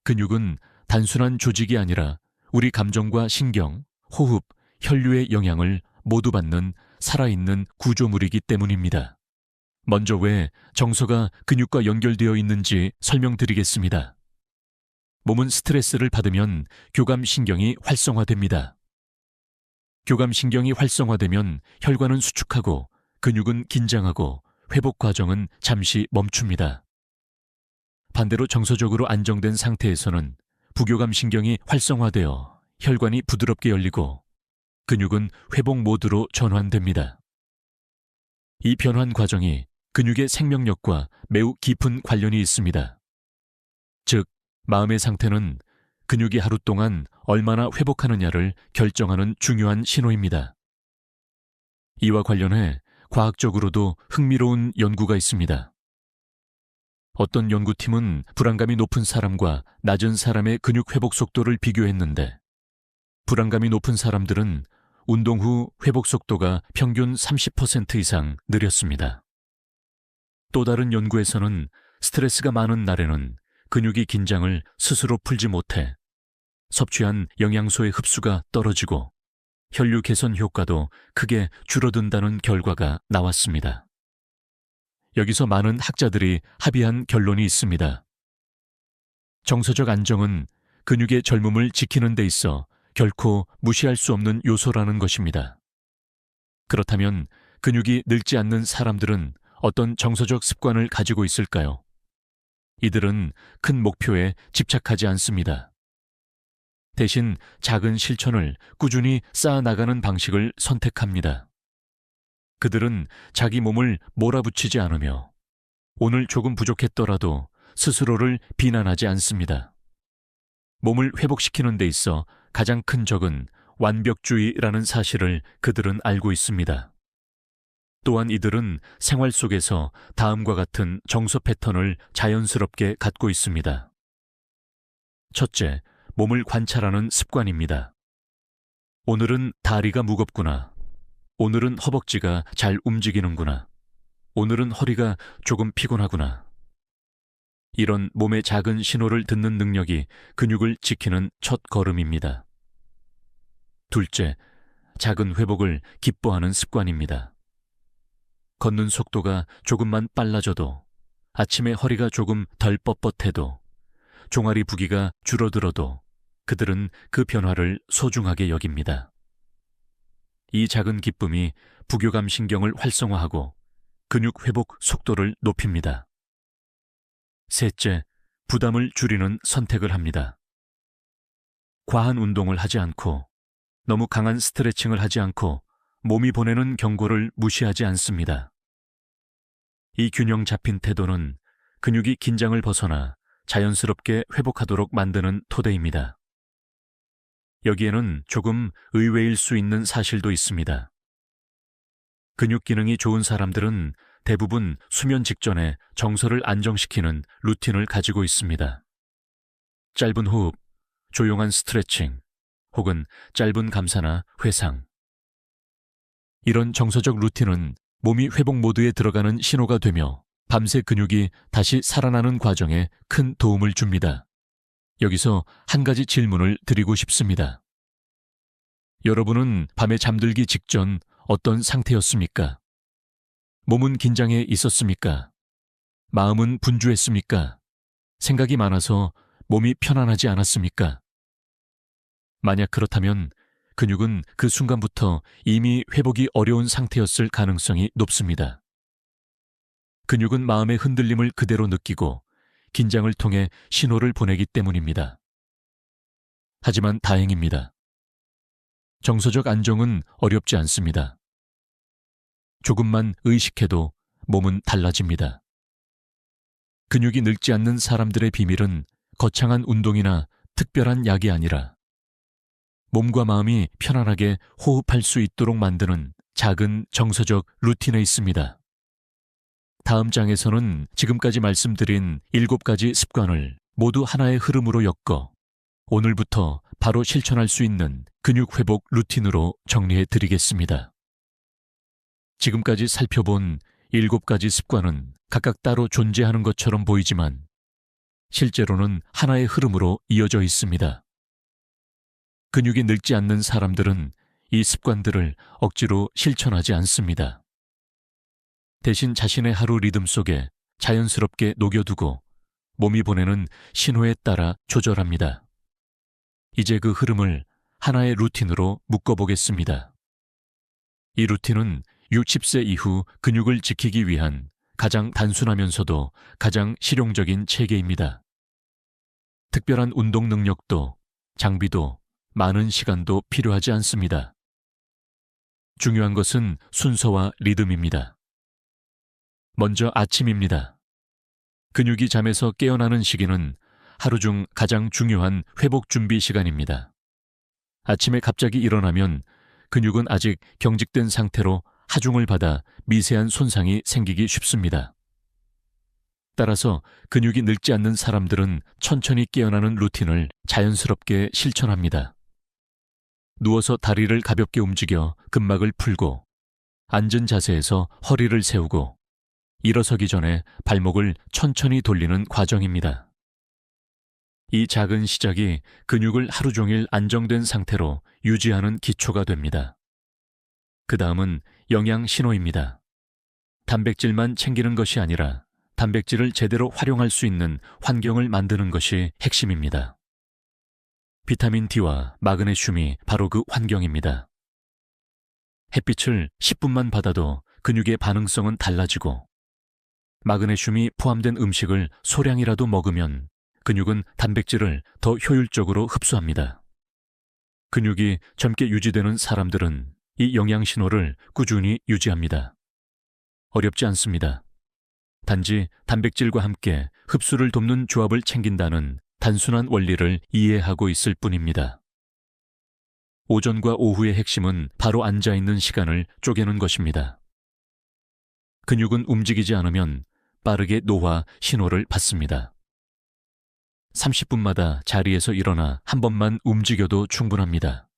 근육은 단순한 조직이 아니라 우리 감정과 신경, 호흡, 혈류의 영향을 모두 받는 살아있는 구조물이기 때문입니다. 먼저 왜 정서가 근육과 연결되어 있는지 설명드리겠습니다. 몸은 스트레스를 받으면 교감신경이 활성화됩니다. 교감신경이 활성화되면 혈관은 수축하고 근육은 긴장하고 회복 과정은 잠시 멈춥니다. 반대로 정서적으로 안정된 상태에서는 부교감신경이 활성화되어 혈관이 부드럽게 열리고 근육은 회복 모드로 전환됩니다. 이 변환 과정이 근육의 생명력과 매우 깊은 관련이 있습니다. 즉, 마음의 상태는 근육이 하루 동안 얼마나 회복하느냐를 결정하는 중요한 신호입니다. 이와 관련해 과학적으로도 흥미로운 연구가 있습니다. 어떤 연구팀은 불안감이 높은 사람과 낮은 사람의 근육 회복 속도를 비교했는데 불안감이 높은 사람들은 운동 후 회복 속도가 평균 30% 이상 느렸습니다. 또 다른 연구에서는 스트레스가 많은 날에는 근육이 긴장을 스스로 풀지 못해 섭취한 영양소의 흡수가 떨어지고 혈류 개선 효과도 크게 줄어든다는 결과가 나왔습니다. 여기서 많은 학자들이 합의한 결론이 있습니다. 정서적 안정은 근육의 젊음을 지키는 데 있어 결코 무시할 수 없는 요소라는 것입니다. 그렇다면 근육이 늙지 않는 사람들은 어떤 정서적 습관을 가지고 있을까요? 이들은 큰 목표에 집착하지 않습니다. 대신 작은 실천을 꾸준히 쌓아나가는 방식을 선택합니다. 그들은 자기 몸을 몰아붙이지 않으며 오늘 조금 부족했더라도 스스로를 비난하지 않습니다. 몸을 회복시키는 데 있어 가장 큰 적은 완벽주의라는 사실을 그들은 알고 있습니다. 또한 이들은 생활 속에서 다음과 같은 정서 패턴을 자연스럽게 갖고 있습니다. 첫째, 몸을 관찰하는 습관입니다. 오늘은 다리가 무겁구나. 오늘은 허벅지가 잘 움직이는구나. 오늘은 허리가 조금 피곤하구나. 이런 몸의 작은 신호를 듣는 능력이 근육을 지키는 첫 걸음입니다. 둘째, 작은 회복을 기뻐하는 습관입니다. 걷는 속도가 조금만 빨라져도, 아침에 허리가 조금 덜 뻣뻣해도, 종아리 부기가 줄어들어도 그들은 그 변화를 소중하게 여깁니다. 이 작은 기쁨이 부교감 신경을 활성화하고 근육 회복 속도를 높입니다. 셋째, 부담을 줄이는 선택을 합니다. 과한 운동을 하지 않고 너무 강한 스트레칭을 하지 않고 몸이 보내는 경고를 무시하지 않습니다. 이 균형 잡힌 태도는 근육이 긴장을 벗어나 자연스럽게 회복하도록 만드는 토대입니다. 여기에는 조금 의외일 수 있는 사실도 있습니다. 근육 기능이 좋은 사람들은 대부분 수면 직전에 정서를 안정시키는 루틴을 가지고 있습니다. 짧은 호흡, 조용한 스트레칭, 혹은 짧은 감사나 회상. 이런 정서적 루틴은 몸이 회복 모드에 들어가는 신호가 되며 밤새 근육이 다시 살아나는 과정에 큰 도움을 줍니다. 여기서 한 가지 질문을 드리고 싶습니다. 여러분은 밤에 잠들기 직전 어떤 상태였습니까? 몸은 긴장해 있었습니까? 마음은 분주했습니까? 생각이 많아서 몸이 편안하지 않았습니까? 만약 그렇다면 근육은 그 순간부터 이미 회복이 어려운 상태였을 가능성이 높습니다. 근육은 마음의 흔들림을 그대로 느끼고 긴장을 통해 신호를 보내기 때문입니다. 하지만 다행입니다. 정서적 안정은 어렵지 않습니다. 조금만 의식해도 몸은 달라집니다. 근육이 늙지 않는 사람들의 비밀은 거창한 운동이나 특별한 약이 아니라 몸과 마음이 편안하게 호흡할 수 있도록 만드는 작은 정서적 루틴에 있습니다. 다음 장에서는 지금까지 말씀드린 7가지 습관을 모두 하나의 흐름으로 엮어 오늘부터 바로 실천할 수 있는 근육 회복 루틴으로 정리해 드리겠습니다. 지금까지 살펴본 7가지 습관은 각각 따로 존재하는 것처럼 보이지만 실제로는 하나의 흐름으로 이어져 있습니다. 근육이 늙지 않는 사람들은 이 습관들을 억지로 실천하지 않습니다. 대신 자신의 하루 리듬 속에 자연스럽게 녹여두고 몸이 보내는 신호에 따라 조절합니다. 이제 그 흐름을 하나의 루틴으로 묶어보겠습니다. 이 루틴은 60세 이후 근육을 지키기 위한 가장 단순하면서도 가장 실용적인 체계입니다. 특별한 운동 능력도 장비도 많은 시간도 필요하지 않습니다. 중요한 것은 순서와 리듬입니다. 먼저 아침입니다. 근육이 잠에서 깨어나는 시기는 하루 중 가장 중요한 회복 준비 시간입니다. 아침에 갑자기 일어나면 근육은 아직 경직된 상태로 하중을 받아 미세한 손상이 생기기 쉽습니다. 따라서 근육이 늙지 않는 사람들은 천천히 깨어나는 루틴을 자연스럽게 실천합니다. 누워서 다리를 가볍게 움직여 근막을 풀고 앉은 자세에서 허리를 세우고 일어서기 전에 발목을 천천히 돌리는 과정입니다. 이 작은 시작이 근육을 하루 종일 안정된 상태로 유지하는 기초가 됩니다. 그 다음은 영양 신호입니다. 단백질만 챙기는 것이 아니라 단백질을 제대로 활용할 수 있는 환경을 만드는 것이 핵심입니다. 비타민 D와 마그네슘이 바로 그 환경입니다. 햇빛을 10분만 받아도 근육의 반응성은 달라지고 마그네슘이 포함된 음식을 소량이라도 먹으면 근육은 단백질을 더 효율적으로 흡수합니다. 근육이 젊게 유지되는 사람들은 이 영양 신호를 꾸준히 유지합니다. 어렵지 않습니다. 단지 단백질과 함께 흡수를 돕는 조합을 챙긴다는 단순한 원리를 이해하고 있을 뿐입니다. 오전과 오후의 핵심은 바로 앉아있는 시간을 쪼개는 것입니다. 근육은 움직이지 않으면 빠르게 노화 신호를 받습니다. 30분마다 자리에서 일어나 한 번만 움직여도 충분합니다.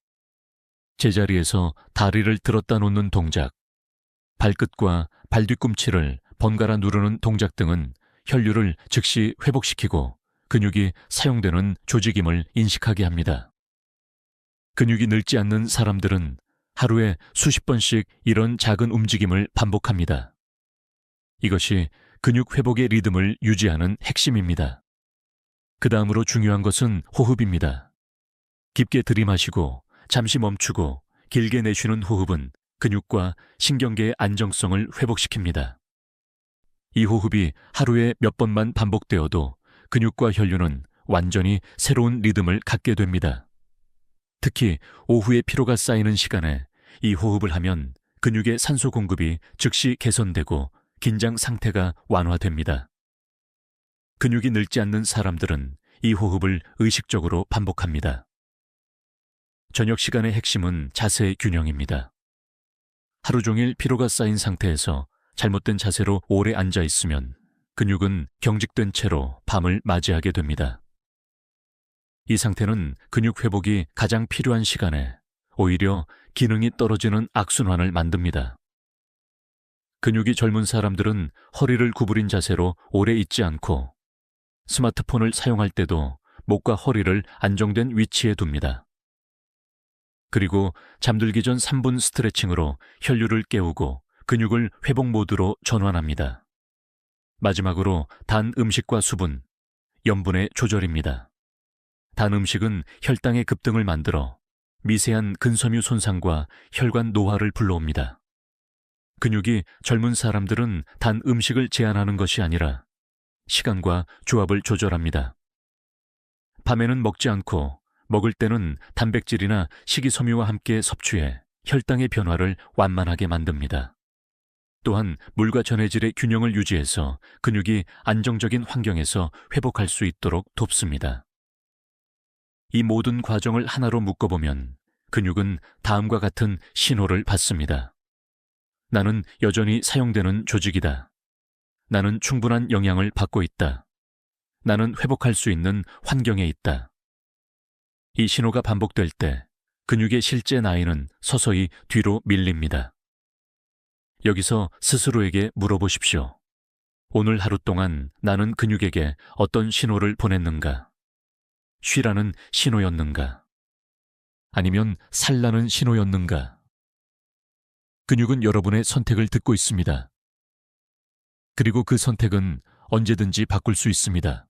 제자리에서 다리를 들었다 놓는 동작, 발끝과 발뒤꿈치를 번갈아 누르는 동작 등은 혈류를 즉시 회복시키고 근육이 사용되는 조직임을 인식하게 합니다. 근육이 늙지 않는 사람들은 하루에 수십 번씩 이런 작은 움직임을 반복합니다. 이것이 근육 회복의 리듬을 유지하는 핵심입니다. 그 다음으로 중요한 것은 호흡입니다. 깊게 들이마시고 잠시 멈추고 길게 내쉬는 호흡은 근육과 신경계의 안정성을 회복시킵니다. 이 호흡이 하루에 몇 번만 반복되어도 근육과 혈류는 완전히 새로운 리듬을 갖게 됩니다. 특히 오후에 피로가 쌓이는 시간에 이 호흡을 하면 근육의 산소 공급이 즉시 개선되고 긴장 상태가 완화됩니다. 근육이 늙지 않는 사람들은 이 호흡을 의식적으로 반복합니다. 저녁 시간의 핵심은 자세의 균형입니다. 하루 종일 피로가 쌓인 상태에서 잘못된 자세로 오래 앉아 있으면 근육은 경직된 채로 밤을 맞이하게 됩니다. 이 상태는 근육 회복이 가장 필요한 시간에 오히려 기능이 떨어지는 악순환을 만듭니다. 근육이 젊은 사람들은 허리를 구부린 자세로 오래 있지 않고 스마트폰을 사용할 때도 목과 허리를 안정된 위치에 둡니다. 그리고 잠들기 전 3분 스트레칭으로 혈류를 깨우고 근육을 회복 모드로 전환합니다. 마지막으로 단 음식과 수분, 염분의 조절입니다. 단 음식은 혈당의 급등을 만들어 미세한 근섬유 손상과 혈관 노화를 불러옵니다. 근육이 젊은 사람들은 단 음식을 제한하는 것이 아니라 시간과 조합을 조절합니다. 밤에는 먹지 않고 먹을 때는 단백질이나 식이섬유와 함께 섭취해 혈당의 변화를 완만하게 만듭니다. 또한 물과 전해질의 균형을 유지해서 근육이 안정적인 환경에서 회복할 수 있도록 돕습니다. 이 모든 과정을 하나로 묶어보면 근육은 다음과 같은 신호를 받습니다. 나는 여전히 사용되는 조직이다. 나는 충분한 영양을 받고 있다. 나는 회복할 수 있는 환경에 있다. 이 신호가 반복될 때 근육의 실제 나이는 서서히 뒤로 밀립니다. 여기서 스스로에게 물어보십시오. 오늘 하루 동안 나는 근육에게 어떤 신호를 보냈는가? 쉬라는 신호였는가? 아니면 살라는 신호였는가? 근육은 여러분의 선택을 듣고 있습니다. 그리고 그 선택은 언제든지 바꿀 수 있습니다.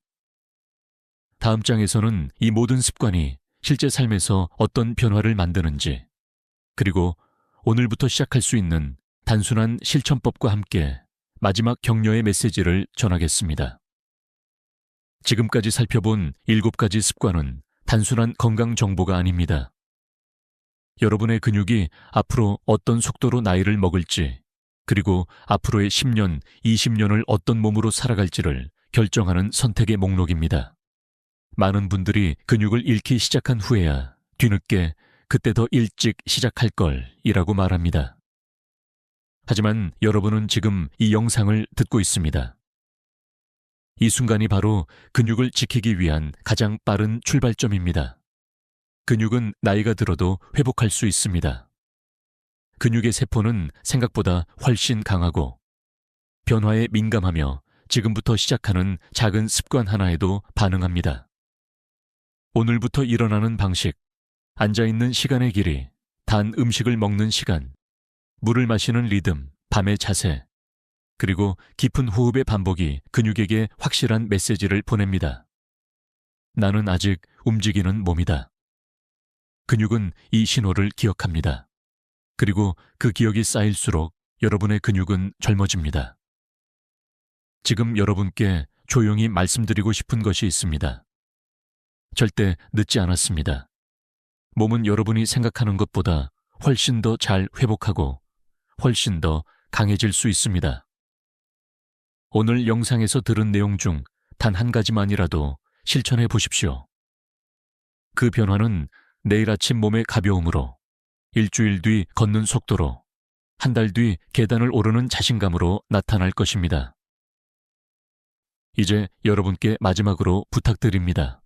다음 장에서는 이 모든 습관이 실제 삶에서 어떤 변화를 만드는지, 그리고 오늘부터 시작할 수 있는 단순한 실천법과 함께 마지막 격려의 메시지를 전하겠습니다. 지금까지 살펴본 7가지 습관은 단순한 건강 정보가 아닙니다. 여러분의 근육이 앞으로 어떤 속도로 나이를 먹을지, 그리고 앞으로의 10년, 20년을 어떤 몸으로 살아갈지를 결정하는 선택의 목록입니다. 많은 분들이 근육을 잃기 시작한 후에야 뒤늦게 그때 더 일찍 시작할 걸이라고 말합니다. 하지만 여러분은 지금 이 영상을 듣고 있습니다. 이 순간이 바로 근육을 지키기 위한 가장 빠른 출발점입니다. 근육은 나이가 들어도 회복할 수 있습니다. 근육의 세포는 생각보다 훨씬 강하고 변화에 민감하며 지금부터 시작하는 작은 습관 하나에도 반응합니다. 오늘부터 일어나는 방식, 앉아있는 시간의 길이, 단 음식을 먹는 시간, 물을 마시는 리듬, 밤의 자세, 그리고 깊은 호흡의 반복이 근육에게 확실한 메시지를 보냅니다. 나는 아직 움직이는 몸이다. 근육은 이 신호를 기억합니다. 그리고 그 기억이 쌓일수록 여러분의 근육은 젊어집니다. 지금 여러분께 조용히 말씀드리고 싶은 것이 있습니다. 절대 늦지 않았습니다. 몸은 여러분이 생각하는 것보다 훨씬 더 잘 회복하고 훨씬 더 강해질 수 있습니다. 오늘 영상에서 들은 내용 중 단 한 가지만이라도 실천해 보십시오. 그 변화는 내일 아침 몸의 가벼움으로, 일주일 뒤 걷는 속도로, 한 달 뒤 계단을 오르는 자신감으로 나타날 것입니다. 이제 여러분께 마지막으로 부탁드립니다.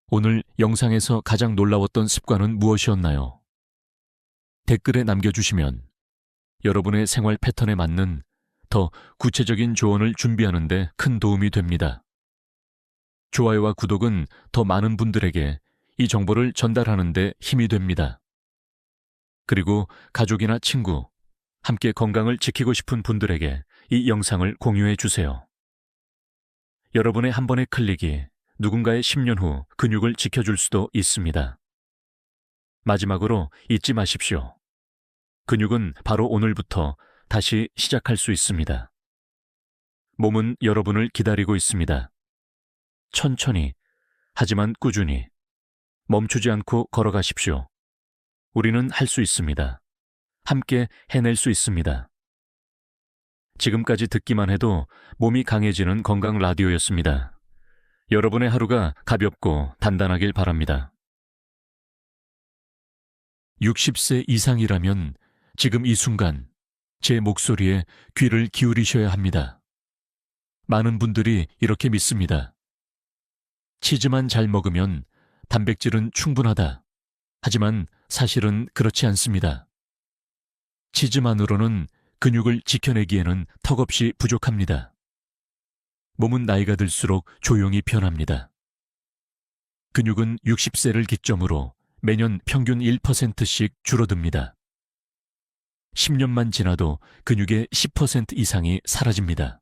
오늘 영상에서 가장 놀라웠던 습관은 무엇이었나요? 댓글에 남겨주시면 여러분의 생활 패턴에 맞는 더 구체적인 조언을 준비하는 데 큰 도움이 됩니다. 좋아요와 구독은 더 많은 분들에게 이 정보를 전달하는 데 힘이 됩니다. 그리고 가족이나 친구, 함께 건강을 지키고 싶은 분들에게 이 영상을 공유해 주세요. 여러분의 한 번의 클릭이 누군가의 10년 후 근육을 지켜줄 수도 있습니다. 마지막으로 잊지 마십시오. 근육은 바로 오늘부터 다시 시작할 수 있습니다. 몸은 여러분을 기다리고 있습니다. 천천히, 하지만 꾸준히, 멈추지 않고 걸어가십시오. 우리는 할 수 있습니다. 함께 해낼 수 있습니다. 지금까지 듣기만 해도 몸이 강해지는 건강 라디오였습니다. 여러분의 하루가 가볍고 단단하길 바랍니다. 60세 이상이라면 지금 이 순간 제 목소리에 귀를 기울이셔야 합니다. 많은 분들이 이렇게 믿습니다. 치즈만 잘 먹으면 단백질은 충분하다. 하지만 사실은 그렇지 않습니다. 치즈만으로는 근육을 지켜내기에는 턱없이 부족합니다. 몸은 나이가 들수록 조용히 변합니다. 근육은 60세를 기점으로 매년 평균 1%씩 줄어듭니다. 10년만 지나도 근육의 10% 이상이 사라집니다.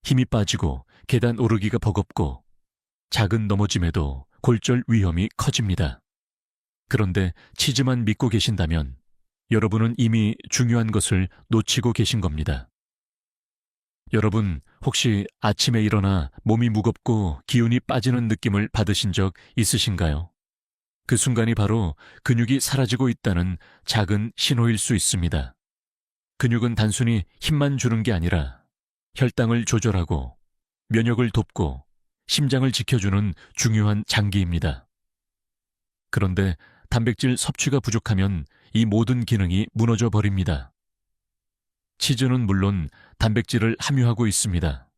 힘이 빠지고 계단 오르기가 버겁고 작은 넘어짐에도 골절 위험이 커집니다. 그런데 치즈만 믿고 계신다면 여러분은 이미 중요한 것을 놓치고 계신 겁니다. 여러분, 혹시 아침에 일어나 몸이 무겁고 기운이 빠지는 느낌을 받으신 적 있으신가요? 그 순간이 바로 근육이 사라지고 있다는 작은 신호일 수 있습니다. 근육은 단순히 힘만 주는 게 아니라 혈당을 조절하고 면역을 돕고 심장을 지켜주는 중요한 장기입니다. 그런데 단백질 섭취가 부족하면 이 모든 기능이 무너져 버립니다. 치즈는 물론 단백질을 함유하고 있습니다.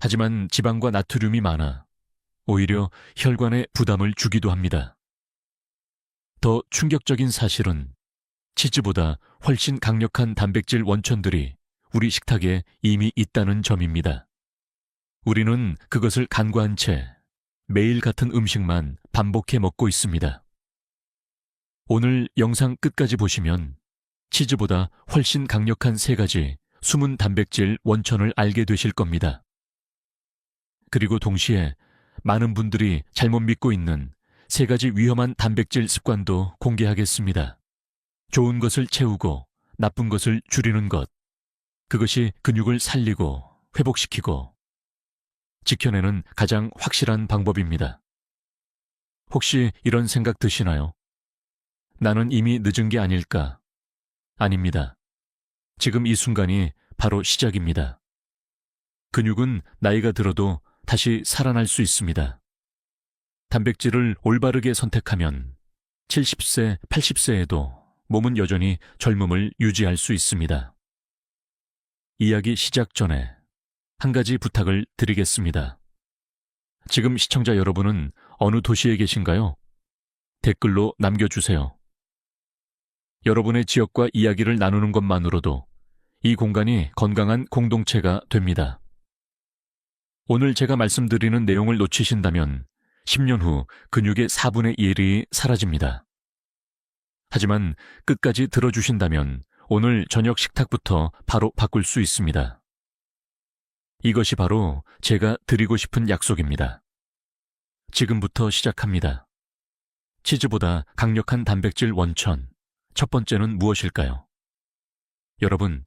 하지만 지방과 나트륨이 많아 오히려 혈관에 부담을 주기도 합니다. 더 충격적인 사실은 치즈보다 훨씬 강력한 단백질 원천들이 우리 식탁에 이미 있다는 점입니다. 우리는 그것을 간과한 채 매일 같은 음식만 반복해 먹고 있습니다. 오늘 영상 끝까지 보시면 치즈보다 훨씬 강력한 3가지 숨은 단백질 원천을 알게 되실 겁니다. 그리고 동시에 많은 분들이 잘못 믿고 있는 3가지 위험한 단백질 습관도 공개하겠습니다. 좋은 것을 채우고 나쁜 것을 줄이는 것. 그것이 근육을 살리고 회복시키고 지켜내는 가장 확실한 방법입니다. 혹시 이런 생각 드시나요? 나는 이미 늦은 게 아닐까? 아닙니다. 지금 이 순간이 바로 시작입니다. 근육은 나이가 들어도 다시 살아날 수 있습니다. 단백질을 올바르게 선택하면 70세, 80세에도 몸은 여전히 젊음을 유지할 수 있습니다. 이야기 시작 전에 한 가지 부탁을 드리겠습니다. 지금 시청자 여러분은 어느 도시에 계신가요? 댓글로 남겨주세요. 여러분의 지역과 이야기를 나누는 것만으로도 이 공간이 건강한 공동체가 됩니다. 오늘 제가 말씀드리는 내용을 놓치신다면 10년 후 근육의 4분의 1이 사라집니다. 하지만 끝까지 들어주신다면 오늘 저녁 식탁부터 바로 바꿀 수 있습니다. 이것이 바로 제가 드리고 싶은 약속입니다. 지금부터 시작합니다. 치즈보다 강력한 단백질 원천, 첫 번째는 무엇일까요? 여러분,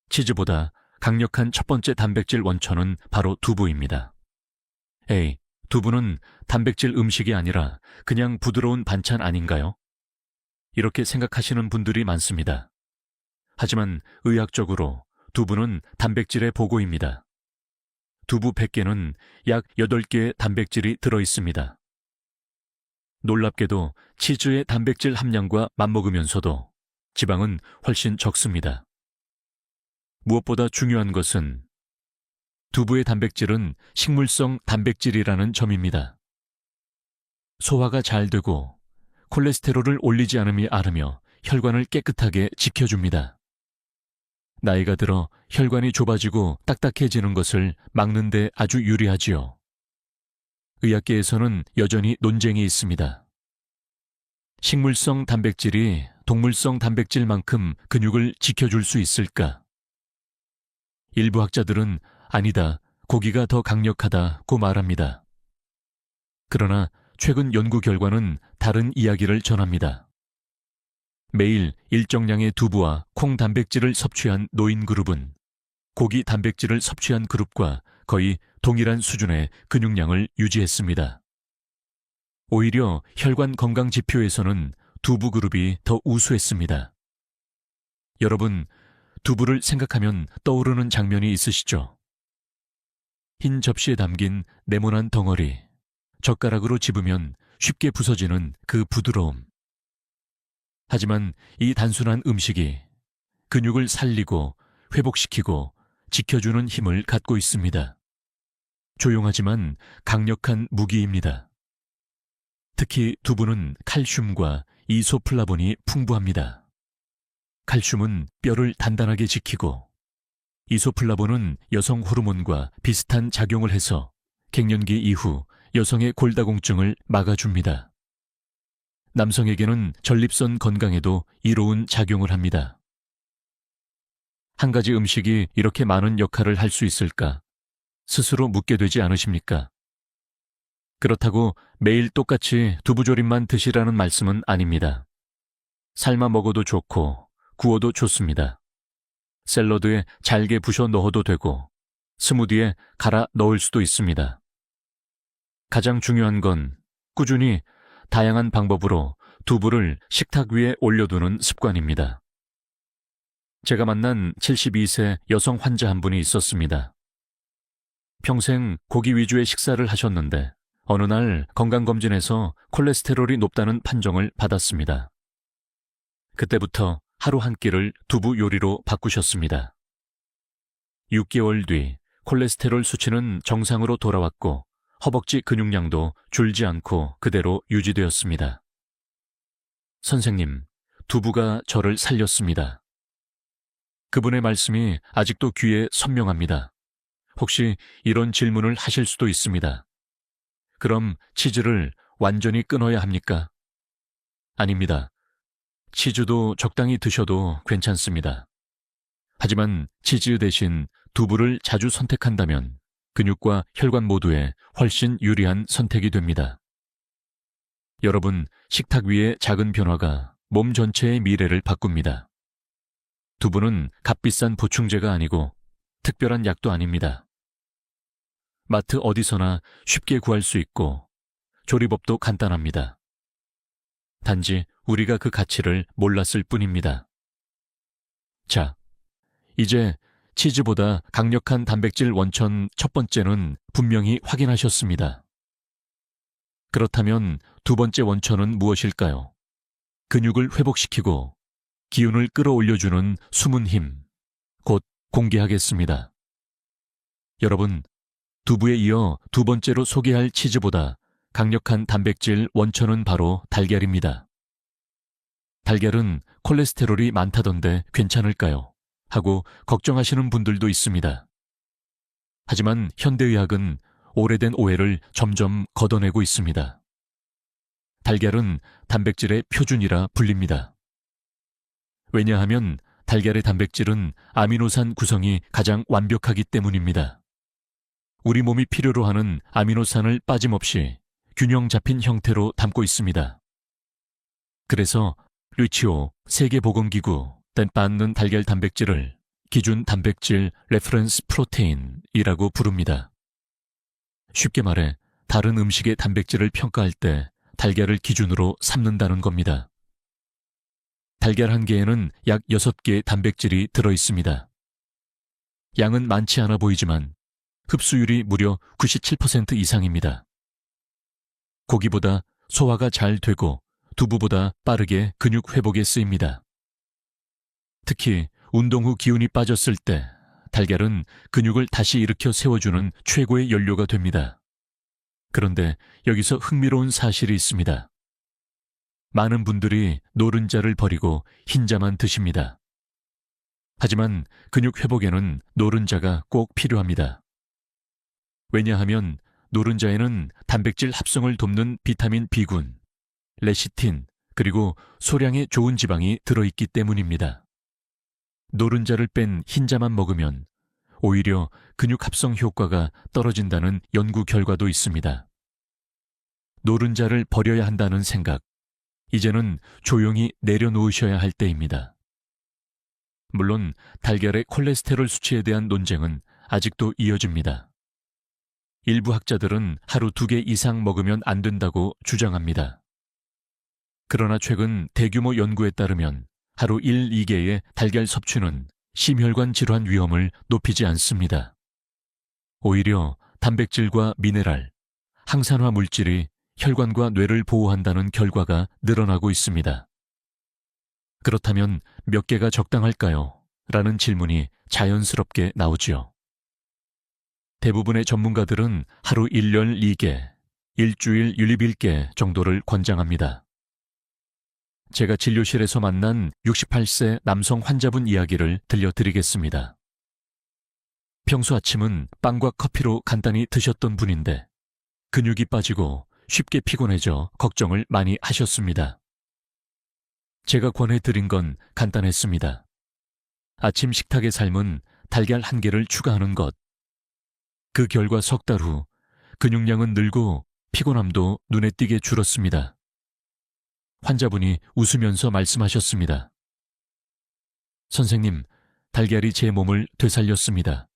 치즈보다 강력한 첫 번째 단백질 원천은 바로 두부입니다. 에이, 두부는 단백질 음식이 아니라 그냥 부드러운 반찬 아닌가요? 이렇게 생각하시는 분들이 많습니다. 하지만 의학적으로 두부는 단백질의 보고입니다. 두부 100개는 약 8개의 단백질이 들어있습니다. 놀랍게도 치즈의 단백질 함량과 맞먹으면서도 지방은 훨씬 적습니다. 무엇보다 중요한 것은 두부의 단백질은 식물성 단백질이라는 점입니다. 소화가 잘 되고 콜레스테롤을 올리지 않음이 앓으며 혈관을 깨끗하게 지켜줍니다. 나이가 들어 혈관이 좁아지고 딱딱해지는 것을 막는 데 아주 유리하지요. 의학계에서는 여전히 논쟁이 있습니다. 식물성 단백질이 동물성 단백질만큼 근육을 지켜줄 수 있을까? 일부 학자들은 아니다, 고기가 더 강력하다고 말합니다. 그러나 최근 연구 결과는 다른 이야기를 전합니다. 매일 일정량의 두부와 콩 단백질을 섭취한 노인 그룹은 고기 단백질을 섭취한 그룹과 거의 동일한 수준의 근육량을 유지했습니다. 오히려 혈관 건강 지표에서는 두부 그룹이 더 우수했습니다. 여러분, 두부를 생각하면 떠오르는 장면이 있으시죠? 흰 접시에 담긴 네모난 덩어리, 젓가락으로 집으면 쉽게 부서지는 그 부드러움. 하지만 이 단순한 음식이 근육을 살리고 회복시키고 지켜주는 힘을 갖고 있습니다. 조용하지만 강력한 무기입니다. 특히 두부는 칼슘과 이소플라본이 풍부합니다. 칼슘은 뼈를 단단하게 지키고 이소플라본은 여성 호르몬과 비슷한 작용을 해서 갱년기 이후 여성의 골다공증을 막아줍니다. 남성에게는 전립선 건강에도 이로운 작용을 합니다. 한 가지 음식이 이렇게 많은 역할을 할 수 있을까? 스스로 묻게 되지 않으십니까? 그렇다고 매일 똑같이 두부조림만 드시라는 말씀은 아닙니다. 삶아 먹어도 좋고 구워도 좋습니다. 샐러드에 잘게 부셔 넣어도 되고 스무디에 갈아 넣을 수도 있습니다. 가장 중요한 건 꾸준히 다양한 방법으로 두부를 식탁 위에 올려두는 습관입니다. 제가 만난 72세 여성 환자 한 분이 있었습니다. 평생 고기 위주의 식사를 하셨는데 어느 날 건강검진에서 콜레스테롤이 높다는 판정을 받았습니다. 그때부터 하루 한 끼를 두부 요리로 바꾸셨습니다. 6개월 뒤 콜레스테롤 수치는 정상으로 돌아왔고 허벅지 근육량도 줄지 않고 그대로 유지되었습니다. 선생님, 두부가 저를 살렸습니다. 그분의 말씀이 아직도 귀에 선명합니다. 혹시 이런 질문을 하실 수도 있습니다. 그럼 치즈를 완전히 끊어야 합니까? 아닙니다. 치즈도 적당히 드셔도 괜찮습니다. 하지만 치즈 대신 두부를 자주 선택한다면 근육과 혈관 모두에 훨씬 유리한 선택이 됩니다. 여러분, 식탁 위의 작은 변화가 몸 전체의 미래를 바꿉니다. 두부는 값비싼 보충제가 아니고 특별한 약도 아닙니다. 마트 어디서나 쉽게 구할 수 있고 조리법도 간단합니다. 단지 우리가 그 가치를 몰랐을 뿐입니다. 자, 이제 치즈보다 강력한 단백질 원천 첫 번째는 분명히 확인하셨습니다. 그렇다면 두 번째 원천은 무엇일까요? 근육을 회복시키고 기운을 끌어올려주는 숨은 힘, 곧 공개하겠습니다. 여러분, 두부에 이어 두 번째로 소개할 치즈보다 강력한 단백질 원천은 바로 달걀입니다. 달걀은 콜레스테롤이 많다던데 괜찮을까요? 하고 걱정하시는 분들도 있습니다. 하지만 현대의학은 오래된 오해를 점점 걷어내고 있습니다. 달걀은 단백질의 표준이라 불립니다. 왜냐하면 달걀의 단백질은 아미노산 구성이 가장 완벽하기 때문입니다. 우리 몸이 필요로 하는 아미노산을 빠짐없이 균형 잡힌 형태로 담고 있습니다. 그래서 WHO 세계보건기구 뗀똠는 달걀 단백질을 기준 단백질 레퍼런스 프로테인이라고 부릅니다. 쉽게 말해 다른 음식의 단백질을 평가할 때 달걀을 기준으로 삼는다는 겁니다. 달걀 한 개에는 약 6개의 단백질이 들어있습니다. 양은 많지 않아 보이지만 흡수율이 무려 97% 이상입니다. 고기보다 소화가 잘 되고 두부보다 빠르게 근육 회복에 쓰입니다. 특히 운동 후 기운이 빠졌을 때 달걀은 근육을 다시 일으켜 세워주는 최고의 연료가 됩니다. 그런데 여기서 흥미로운 사실이 있습니다. 많은 분들이 노른자를 버리고 흰자만 드십니다. 하지만 근육 회복에는 노른자가 꼭 필요합니다. 왜냐하면 노른자에는 단백질 합성을 돕는 비타민 B군, 레시틴, 그리고 소량의 좋은 지방이 들어있기 때문입니다. 노른자를 뺀 흰자만 먹으면 오히려 근육 합성 효과가 떨어진다는 연구 결과도 있습니다. 노른자를 버려야 한다는 생각, 이제는 조용히 내려놓으셔야 할 때입니다. 물론 달걀의 콜레스테롤 수치에 대한 논쟁은 아직도 이어집니다. 일부 학자들은 하루 2개 이상 먹으면 안 된다고 주장합니다. 그러나 최근 대규모 연구에 따르면 하루 1, 2개의 달걀 섭취는 심혈관 질환 위험을 높이지 않습니다. 오히려 단백질과 미네랄, 항산화 물질이 혈관과 뇌를 보호한다는 결과가 늘어나고 있습니다. 그렇다면 몇 개가 적당할까요? 라는 질문이 자연스럽게 나오지요. 대부분의 전문가들은 하루 1열 2개, 일주일 유립 1개 정도를 권장합니다. 제가 진료실에서 만난 68세 남성 환자분 이야기를 들려드리겠습니다. 평소 아침은 빵과 커피로 간단히 드셨던 분인데 근육이 빠지고 쉽게 피곤해져 걱정을 많이 하셨습니다. 제가 권해드린 건 간단했습니다. 아침 식탁의 삶은 달걀 1개를 추가하는 것. 그 결과 석 달 후 근육량은 늘고 피곤함도 눈에 띄게 줄었습니다. 환자분이 웃으면서 말씀하셨습니다. 선생님, 달걀이 제 몸을 되살렸습니다.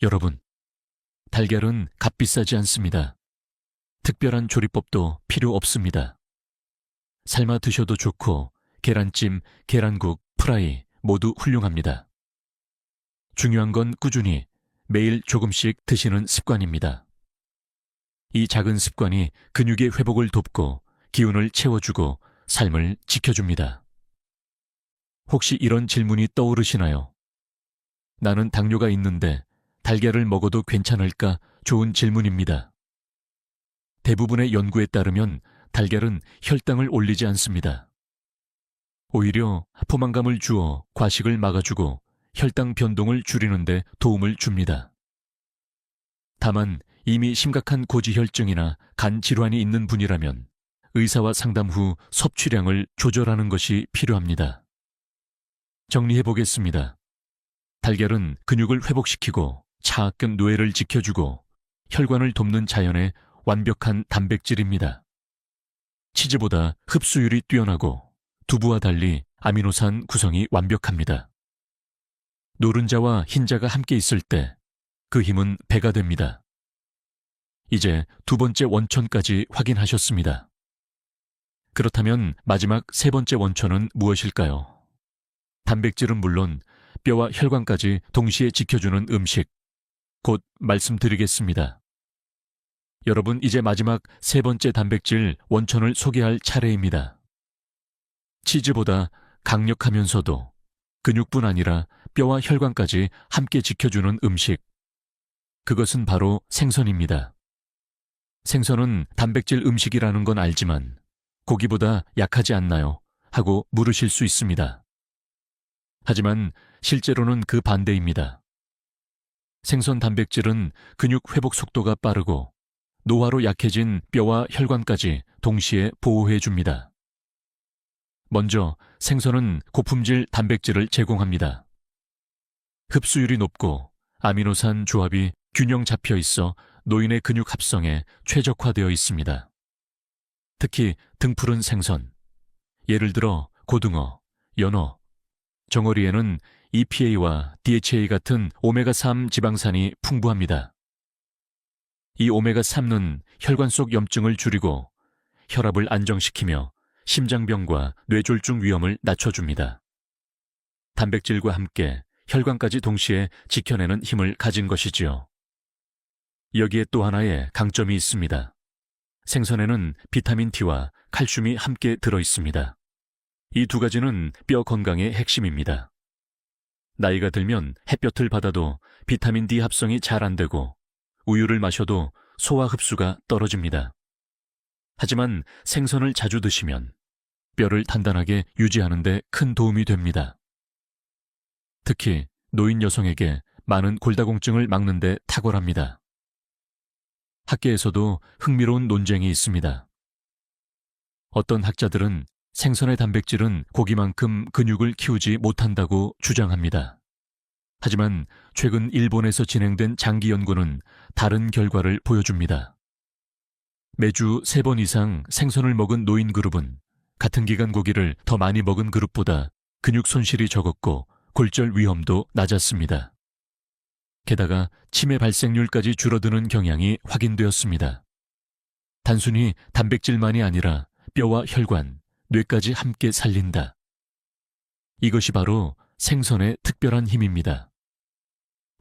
여러분, 달걀은 값비싸지 않습니다. 특별한 조리법도 필요 없습니다. 삶아 드셔도 좋고 계란찜, 계란국, 프라이 모두 훌륭합니다. 중요한 건 꾸준히 매일 조금씩 드시는 습관입니다. 이 작은 습관이 근육의 회복을 돕고 기운을 채워주고 삶을 지켜줍니다. 혹시 이런 질문이 떠오르시나요? 나는 당뇨가 있는데 달걀을 먹어도 괜찮을까? 좋은 질문입니다. 대부분의 연구에 따르면 달걀은 혈당을 올리지 않습니다. 오히려 포만감을 주어 과식을 막아주고 혈당 변동을 줄이는 데 도움을 줍니다. 다만 이미 심각한 고지혈증이나 간 질환이 있는 분이라면 의사와 상담 후 섭취량을 조절하는 것이 필요합니다. 정리해 보겠습니다. 달걀은 근육을 회복시키고 차악근 뇌를 지켜주고 혈관을 돕는 자연의 완벽한 단백질입니다. 치즈보다 흡수율이 뛰어나고 두부와 달리 아미노산 구성이 완벽합니다. 노른자와 흰자가 함께 있을 때 그 힘은 배가 됩니다. 이제 두 번째 원천까지 확인하셨습니다. 그렇다면 마지막 세 번째 원천은 무엇일까요? 단백질은 물론 뼈와 혈관까지 동시에 지켜주는 음식, 곧 말씀드리겠습니다. 여러분, 이제 마지막 세 번째 단백질 원천을 소개할 차례입니다. 치즈보다 강력하면서도 근육뿐 아니라 뼈와 혈관까지 함께 지켜주는 음식, 그것은 바로 생선입니다. 생선은 단백질 음식이라는 건 알지만 고기보다 약하지 않나요? 하고 물으실 수 있습니다. 하지만 실제로는 그 반대입니다. 생선 단백질은 근육 회복 속도가 빠르고 노화로 약해진 뼈와 혈관까지 동시에 보호해 줍니다. 먼저 생선은 고품질 단백질을 제공합니다. 흡수율이 높고 아미노산 조합이 균형 잡혀 있어 노인의 근육 합성에 최적화되어 있습니다. 특히 등푸른 생선, 예를 들어 고등어, 연어, 정어리에는 EPA와 DHA 같은 오메가3 지방산이 풍부합니다. 이 오메가3는 혈관 속 염증을 줄이고 혈압을 안정시키며 심장병과 뇌졸중 위험을 낮춰줍니다. 단백질과 함께 혈관까지 동시에 지켜내는 힘을 가진 것이지요. 여기에 또 하나의 강점이 있습니다. 생선에는 비타민 D와 칼슘이 함께 들어 있습니다. 이 두 가지는 뼈 건강의 핵심입니다. 나이가 들면 햇볕을 받아도 비타민 D 합성이 잘 안 되고 우유를 마셔도 소화 흡수가 떨어집니다. 하지만 생선을 자주 드시면 뼈를 단단하게 유지하는 데 큰 도움이 됩니다. 특히 노인 여성에게 많은 골다공증을 막는 데 탁월합니다. 학계에서도 흥미로운 논쟁이 있습니다. 어떤 학자들은 생선의 단백질은 고기만큼 근육을 키우지 못한다고 주장합니다. 하지만 최근 일본에서 진행된 장기 연구는 다른 결과를 보여줍니다. 매주 3번 이상 생선을 먹은 노인 그룹은 같은 기간 고기를 더 많이 먹은 그룹보다 근육 손실이 적었고 골절 위험도 낮았습니다. 게다가 치매 발생률까지 줄어드는 경향이 확인되었습니다. 단순히 단백질만이 아니라 뼈와 혈관, 뇌까지 함께 살린다. 이것이 바로 생선의 특별한 힘입니다.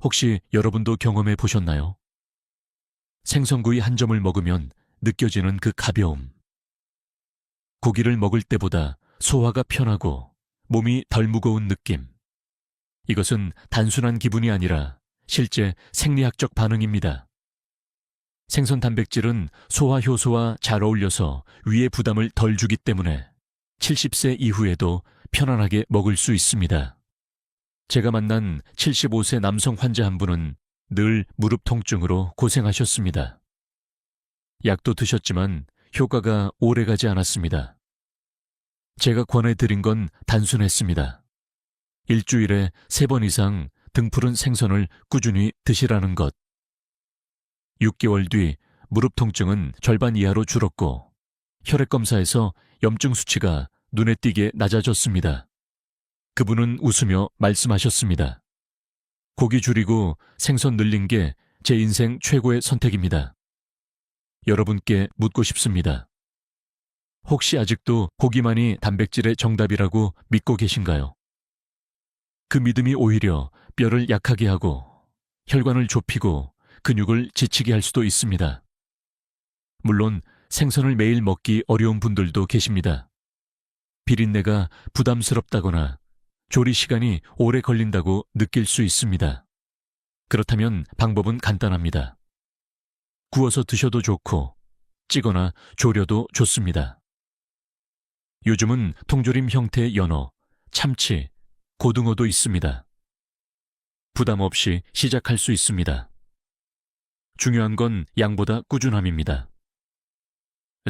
혹시 여러분도 경험해 보셨나요? 생선구이 한 점을 먹으면 느껴지는 그 가벼움. 고기를 먹을 때보다 소화가 편하고 몸이 덜 무거운 느낌. 이것은 단순한 기분이 아니라 실제 생리학적 반응입니다. 생선 단백질은 소화 효소와 잘 어울려서 위의 부담을 덜 주기 때문에 70세 이후에도 편안하게 먹을 수 있습니다. 제가 만난 75세 남성 환자 한 분은 늘 무릎 통증으로 고생하셨습니다. 약도 드셨지만 효과가 오래가지 않았습니다. 제가 권해드린 건 단순했습니다. 일주일에 3번 이상 등푸른 생선을 꾸준히 드시라는 것. 6개월 뒤 무릎 통증은 절반 이하로 줄었고 혈액 검사에서 염증 수치가 눈에 띄게 낮아졌습니다. 그분은 웃으며 말씀하셨습니다. 고기 줄이고 생선 늘린 게 제 인생 최고의 선택입니다. 여러분께 묻고 싶습니다. 혹시 아직도 고기만이 단백질의 정답이라고 믿고 계신가요? 그 믿음이 오히려 뼈를 약하게 하고 혈관을 좁히고 근육을 지치게 할 수도 있습니다. 물론 생선을 매일 먹기 어려운 분들도 계십니다. 비린내가 부담스럽다거나 조리 시간이 오래 걸린다고 느낄 수 있습니다. 그렇다면 방법은 간단합니다. 구워서 드셔도 좋고 찌거나 졸여도 좋습니다. 요즘은 통조림 형태의 연어, 참치, 고등어도 있습니다. 부담 없이 시작할 수 있습니다. 중요한 건 양보다 꾸준함입니다.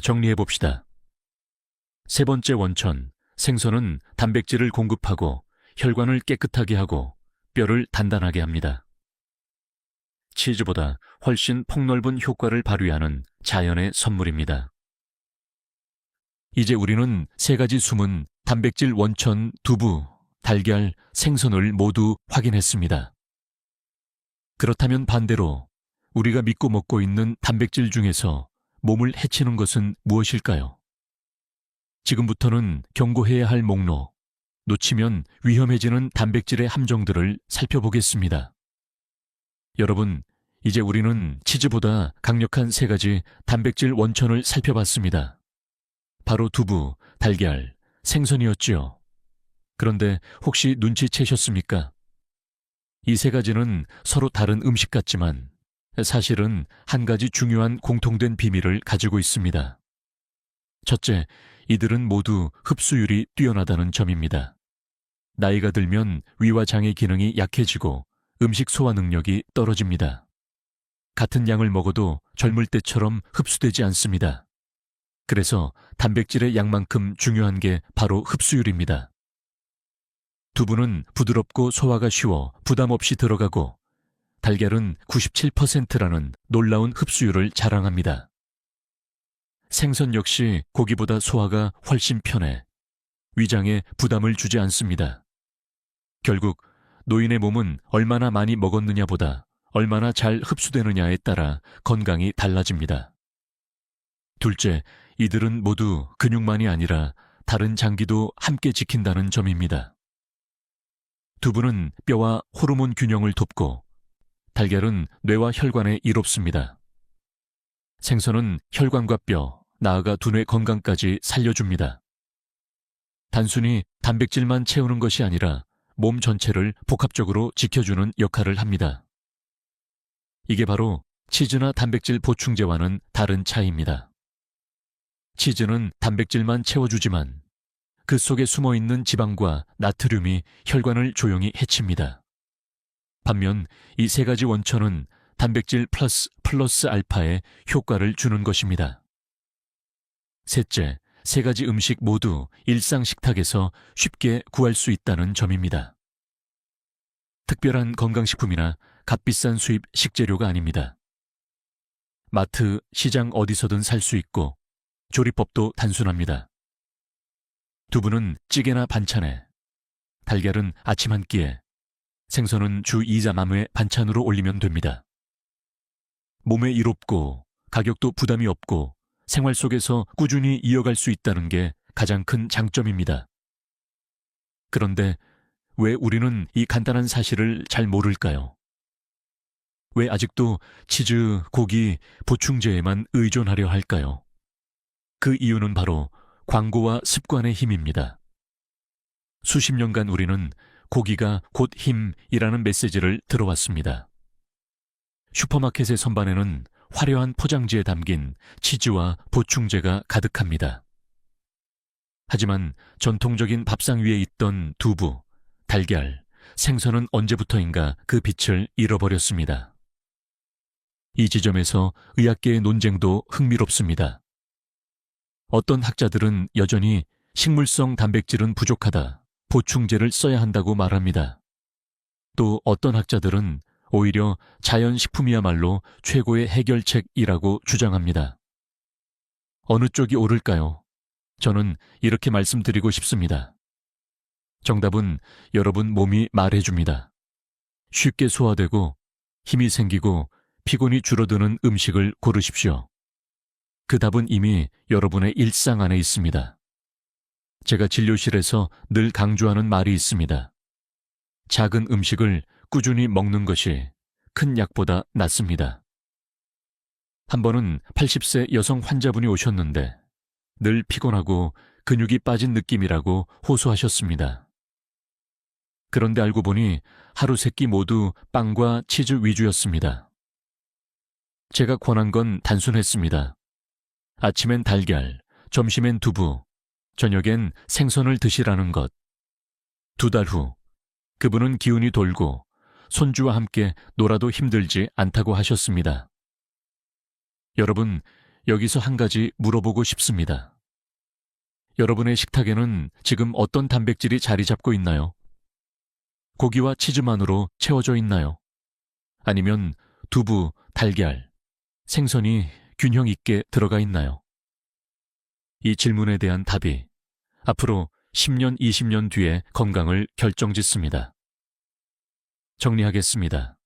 정리해 봅시다. 세 번째 원천, 생선은 단백질을 공급하고 혈관을 깨끗하게 하고 뼈를 단단하게 합니다. 치즈보다 훨씬 폭넓은 효과를 발휘하는 자연의 선물입니다. 이제 우리는 세 가지 숨은 단백질 원천, 두부, 달걀, 생선을 모두 확인했습니다. 그렇다면 반대로 우리가 믿고 먹고 있는 단백질 중에서 몸을 해치는 것은 무엇일까요? 지금부터는 경고해야 할 목록, 놓치면 위험해지는 단백질의 함정들을 살펴보겠습니다. 여러분, 이제 우리는 치즈보다 강력한 세 가지 단백질 원천을 살펴봤습니다. 바로 두부, 달걀, 생선이었지요. 그런데 혹시 눈치채셨습니까? 이 세 가지는 서로 다른 음식 같지만 사실은 한 가지 중요한 공통된 비밀을 가지고 있습니다. 첫째, 이들은 모두 흡수율이 뛰어나다는 점입니다. 나이가 들면 위와 장의 기능이 약해지고 음식 소화 능력이 떨어집니다. 같은 양을 먹어도 젊을 때처럼 흡수되지 않습니다. 그래서 단백질의 양만큼 중요한 게 바로 흡수율입니다. 두부는 부드럽고 소화가 쉬워 부담 없이 들어가고 달걀은 97%라는 놀라운 흡수율을 자랑합니다. 생선 역시 고기보다 소화가 훨씬 편해 위장에 부담을 주지 않습니다. 결국 노인의 몸은 얼마나 많이 먹었느냐보다 얼마나 잘 흡수되느냐에 따라 건강이 달라집니다. 둘째, 이들은 모두 근육만이 아니라 다른 장기도 함께 지킨다는 점입니다. 두부는 뼈와 호르몬 균형을 돕고 달걀은 뇌와 혈관에 이롭습니다. 생선은 혈관과 뼈, 나아가 두뇌 건강까지 살려줍니다. 단순히 단백질만 채우는 것이 아니라 몸 전체를 복합적으로 지켜주는 역할을 합니다. 이게 바로 치즈나 단백질 보충제와는 다른 차이입니다. 치즈는 단백질만 채워주지만 그 속에 숨어있는 지방과 나트륨이 혈관을 조용히 해칩니다. 반면 이 세 가지 원천은 단백질 플러스 알파에 효과를 주는 것입니다. 셋째, 세 가지 음식 모두 일상 식탁에서 쉽게 구할 수 있다는 점입니다. 특별한 건강식품이나 값비싼 수입 식재료가 아닙니다. 마트, 시장 어디서든 살 수 있고 조리법도 단순합니다. 두부는 찌개나 반찬에, 달걀은 아침 한 끼에, 생선은 주 2자맘에 반찬으로 올리면 됩니다. 몸에 이롭고 가격도 부담이 없고 생활 속에서 꾸준히 이어갈 수 있다는 게 가장 큰 장점입니다. 그런데 왜 우리는 이 간단한 사실을 잘 모를까요? 왜 아직도 치즈, 고기, 보충제에만 의존하려 할까요? 그 이유는 바로 광고와 습관의 힘입니다. 수십 년간 우리는 고기가 곧 힘이라는 메시지를 들어왔습니다. 슈퍼마켓의 선반에는 화려한 포장지에 담긴 치즈와 보충제가 가득합니다. 하지만 전통적인 밥상 위에 있던 두부, 달걀, 생선은 언제부터인가 그 빛을 잃어버렸습니다. 이 지점에서 의학계의 논쟁도 흥미롭습니다. 어떤 학자들은 여전히 식물성 단백질은 부족하다, 보충제를 써야 한다고 말합니다. 또 어떤 학자들은 오히려 자연식품이야말로 최고의 해결책이라고 주장합니다. 어느 쪽이 옳을까요? 저는 이렇게 말씀드리고 싶습니다. 정답은 여러분 몸이 말해줍니다. 쉽게 소화되고 힘이 생기고 피곤이 줄어드는 음식을 고르십시오. 그 답은 이미 여러분의 일상 안에 있습니다. 제가 진료실에서 늘 강조하는 말이 있습니다. 작은 음식을 꾸준히 먹는 것이 큰 약보다 낫습니다. 한 번은 80세 여성 환자분이 오셨는데 늘 피곤하고 근육이 빠진 느낌이라고 호소하셨습니다. 그런데 알고 보니 하루 세 끼 모두 빵과 치즈 위주였습니다. 제가 권한 건 단순했습니다. 아침엔 달걀, 점심엔 두부, 저녁엔 생선을 드시라는 것. 2달 후, 그분은 기운이 돌고 손주와 함께 놀아도 힘들지 않다고 하셨습니다. 여러분, 여기서 한 가지 물어보고 싶습니다. 여러분의 식탁에는 지금 어떤 단백질이 자리 잡고 있나요? 고기와 치즈만으로 채워져 있나요? 아니면 두부, 달걀, 생선이 균형 있게 들어가 있나요? 이 질문에 대한 답이 앞으로 10년, 20년 뒤의 건강을 결정짓습니다. 정리하겠습니다.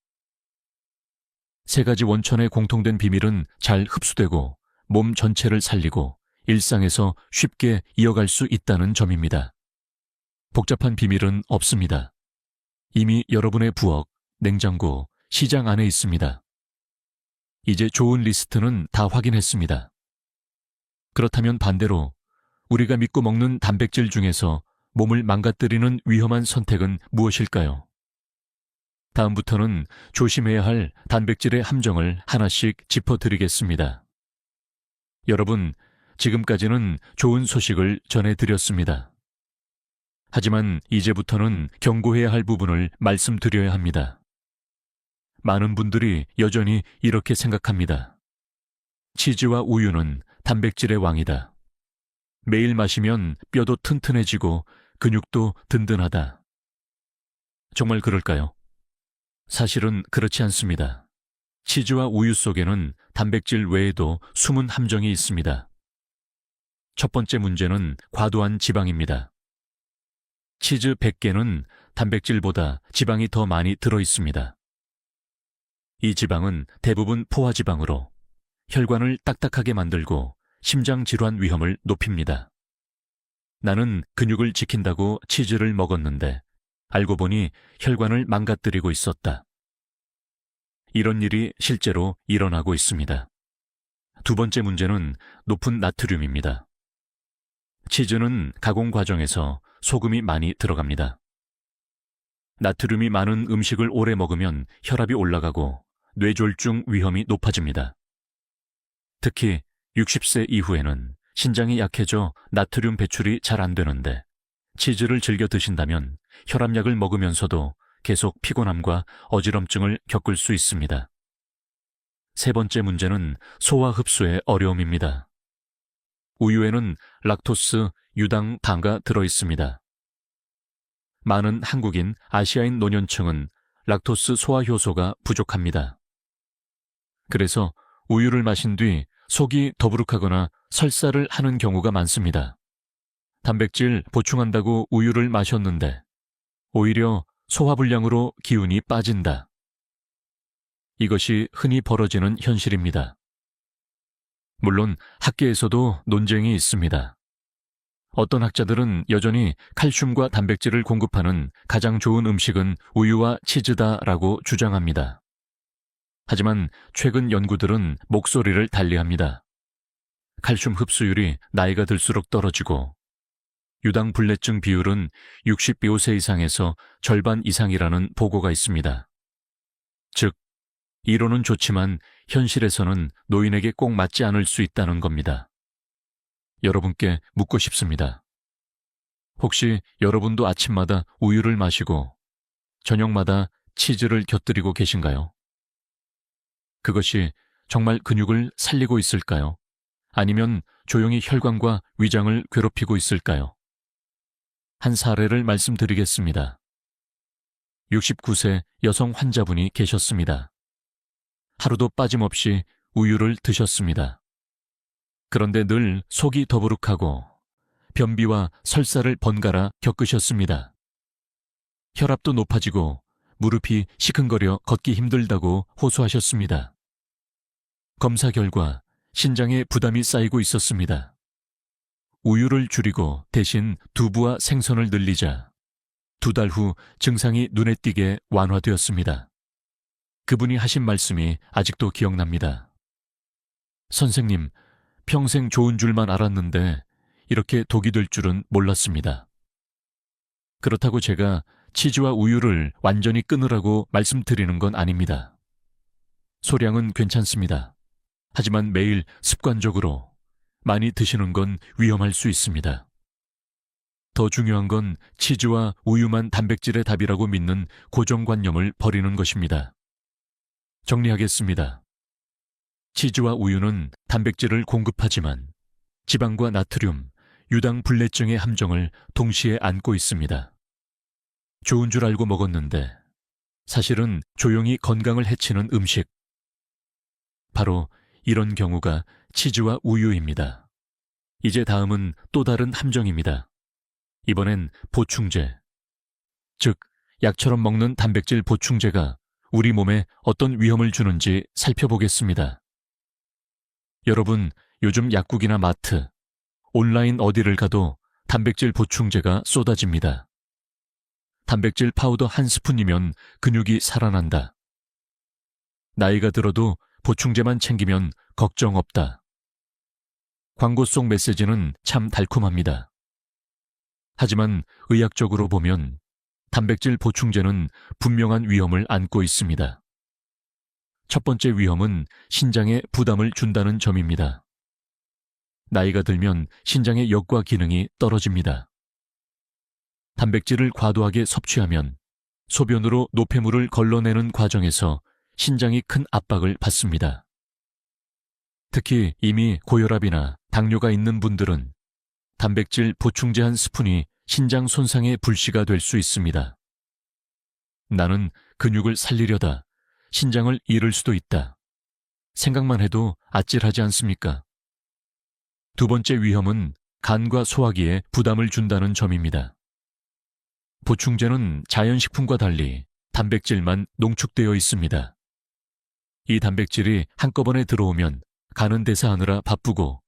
3가지 원천의 공통된 비밀은 잘 흡수되고 몸 전체를 살리고 일상에서 쉽게 이어갈 수 있다는 점입니다. 복잡한 비밀은 없습니다. 이미 여러분의 부엌, 냉장고, 시장 안에 있습니다. 이제 좋은 리스트는 다 확인했습니다. 그렇다면 반대로 우리가 믿고 먹는 단백질 중에서 몸을 망가뜨리는 위험한 선택은 무엇일까요? 다음부터는 조심해야 할 단백질의 함정을 하나씩 짚어드리겠습니다. 여러분, 지금까지는 좋은 소식을 전해드렸습니다. 하지만 이제부터는 경고해야 할 부분을 말씀드려야 합니다. 많은 분들이 여전히 이렇게 생각합니다. 치즈와 우유는 단백질의 왕이다. 매일 마시면 뼈도 튼튼해지고 근육도 든든하다. 정말 그럴까요? 사실은 그렇지 않습니다. 치즈와 우유 속에는 단백질 외에도 숨은 함정이 있습니다. 첫 번째 문제는 과도한 지방입니다. 치즈 100개는 단백질보다 지방이 더 많이 들어 있습니다. 이 지방은 대부분 포화지방으로 혈관을 딱딱하게 만들고 심장 질환 위험을 높입니다. 나는 근육을 지킨다고 치즈를 먹었는데 알고 보니 혈관을 망가뜨리고 있었다. 이런 일이 실제로 일어나고 있습니다. 두 번째 문제는 높은 나트륨입니다. 치즈는 가공 과정에서 소금이 많이 들어갑니다. 나트륨이 많은 음식을 오래 먹으면 혈압이 올라가고 뇌졸중 위험이 높아집니다. 특히 60세 이후에는 신장이 약해져 나트륨 배출이 잘 안 되는데 치즈를 즐겨 드신다면 혈압약을 먹으면서도 계속 피곤함과 어지럼증을 겪을 수 있습니다. 세 번째 문제는 소화 흡수의 어려움입니다. 우유에는 락토스, 유당, 당가 들어 있습니다. 많은 한국인, 아시아인 노년층은 락토스 소화 효소가 부족합니다. 그래서 우유를 마신 뒤 속이 더부룩하거나 설사를 하는 경우가 많습니다. 단백질 보충한다고 우유를 마셨는데 오히려 소화불량으로 기운이 빠진다. 이것이 흔히 벌어지는 현실입니다. 물론 학계에서도 논쟁이 있습니다. 어떤 학자들은 여전히 칼슘과 단백질을 공급하는 가장 좋은 음식은 우유와 치즈다라고 주장합니다. 하지만 최근 연구들은 목소리를 달리합니다. 칼슘 흡수율이 나이가 들수록 떨어지고 유당불내증 비율은 60세 이상에서 절반 이상이라는 보고가 있습니다. 즉, 이론은 좋지만 현실에서는 노인에게 꼭 맞지 않을 수 있다는 겁니다. 여러분께 묻고 싶습니다. 혹시 여러분도 아침마다 우유를 마시고 저녁마다 치즈를 곁들이고 계신가요? 그것이 정말 근육을 살리고 있을까요? 아니면 조용히 혈관과 위장을 괴롭히고 있을까요? 한 사례를 말씀드리겠습니다. 69세 여성 환자분이 계셨습니다. 하루도 빠짐없이 우유를 드셨습니다. 그런데 늘 속이 더부룩하고 변비와 설사를 번갈아 겪으셨습니다. 혈압도 높아지고 무릎이 시큰거려 걷기 힘들다고 호소하셨습니다. 검사 결과 신장에 부담이 쌓이고 있었습니다. 우유를 줄이고 대신 두부와 생선을 늘리자 2달 후 증상이 눈에 띄게 완화되었습니다. 그분이 하신 말씀이 아직도 기억납니다. 선생님, 평생 좋은 줄만 알았는데 이렇게 독이 될 줄은 몰랐습니다. 그렇다고 제가 치즈와 우유를 완전히 끊으라고 말씀드리는 건 아닙니다. 소량은 괜찮습니다. 하지만 매일 습관적으로 많이 드시는 건 위험할 수 있습니다. 더 중요한 건 치즈와 우유만 단백질의 답이라고 믿는 고정관념을 버리는 것입니다. 정리하겠습니다. 치즈와 우유는 단백질을 공급하지만 지방과 나트륨, 유당불내증의 함정을 동시에 안고 있습니다. 좋은 줄 알고 먹었는데 사실은 조용히 건강을 해치는 음식. 바로 이런 경우가 치즈와 우유입니다. 이제 다음은 또 다른 함정입니다. 이번엔 보충제, 즉 약처럼 먹는 단백질 보충제가 우리 몸에 어떤 위험을 주는지 살펴보겠습니다. 여러분, 요즘 약국이나 마트, 온라인 어디를 가도 단백질 보충제가 쏟아집니다. 단백질 파우더 한 스푼이면 근육이 살아난다. 나이가 들어도 보충제만 챙기면 걱정 없다. 광고 속 메시지는 참 달콤합니다. 하지만 의학적으로 보면 단백질 보충제는 분명한 위험을 안고 있습니다. 첫 번째 위험은 신장에 부담을 준다는 점입니다. 나이가 들면 신장의 역과 기능이 떨어집니다. 단백질을 과도하게 섭취하면 소변으로 노폐물을 걸러내는 과정에서 신장이 큰 압박을 받습니다. 특히 이미 고혈압이나 당뇨가 있는 분들은 단백질 보충제 한 스푼이 신장 손상의 불씨가 될 수 있습니다. 나는 근육을 살리려다 신장을 잃을 수도 있다. 생각만 해도 아찔하지 않습니까? 두 번째 위험은 간과 소화기에 부담을 준다는 점입니다. 보충제는 자연식품과 달리 단백질만 농축되어 있습니다. 이 단백질이 한꺼번에 들어오면 간은 대사하느라 바쁘고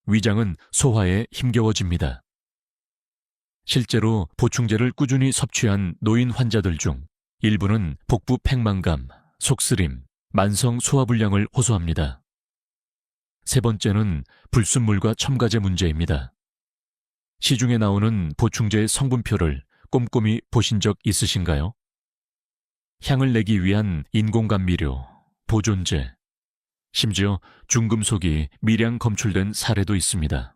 위장은 소화에 힘겨워집니다. 실제로 보충제를 꾸준히 섭취한 노인 환자들 중 일부는 복부 팽만감, 속쓰림, 만성 소화불량을 호소합니다. 세 번째는 불순물과 첨가제 문제입니다. 시중에 나오는 보충제의 성분표를 꼼꼼히 보신 적 있으신가요? 향을 내기 위한 인공감미료, 보존제, 심지어 중금속이 미량 검출된 사례도 있습니다.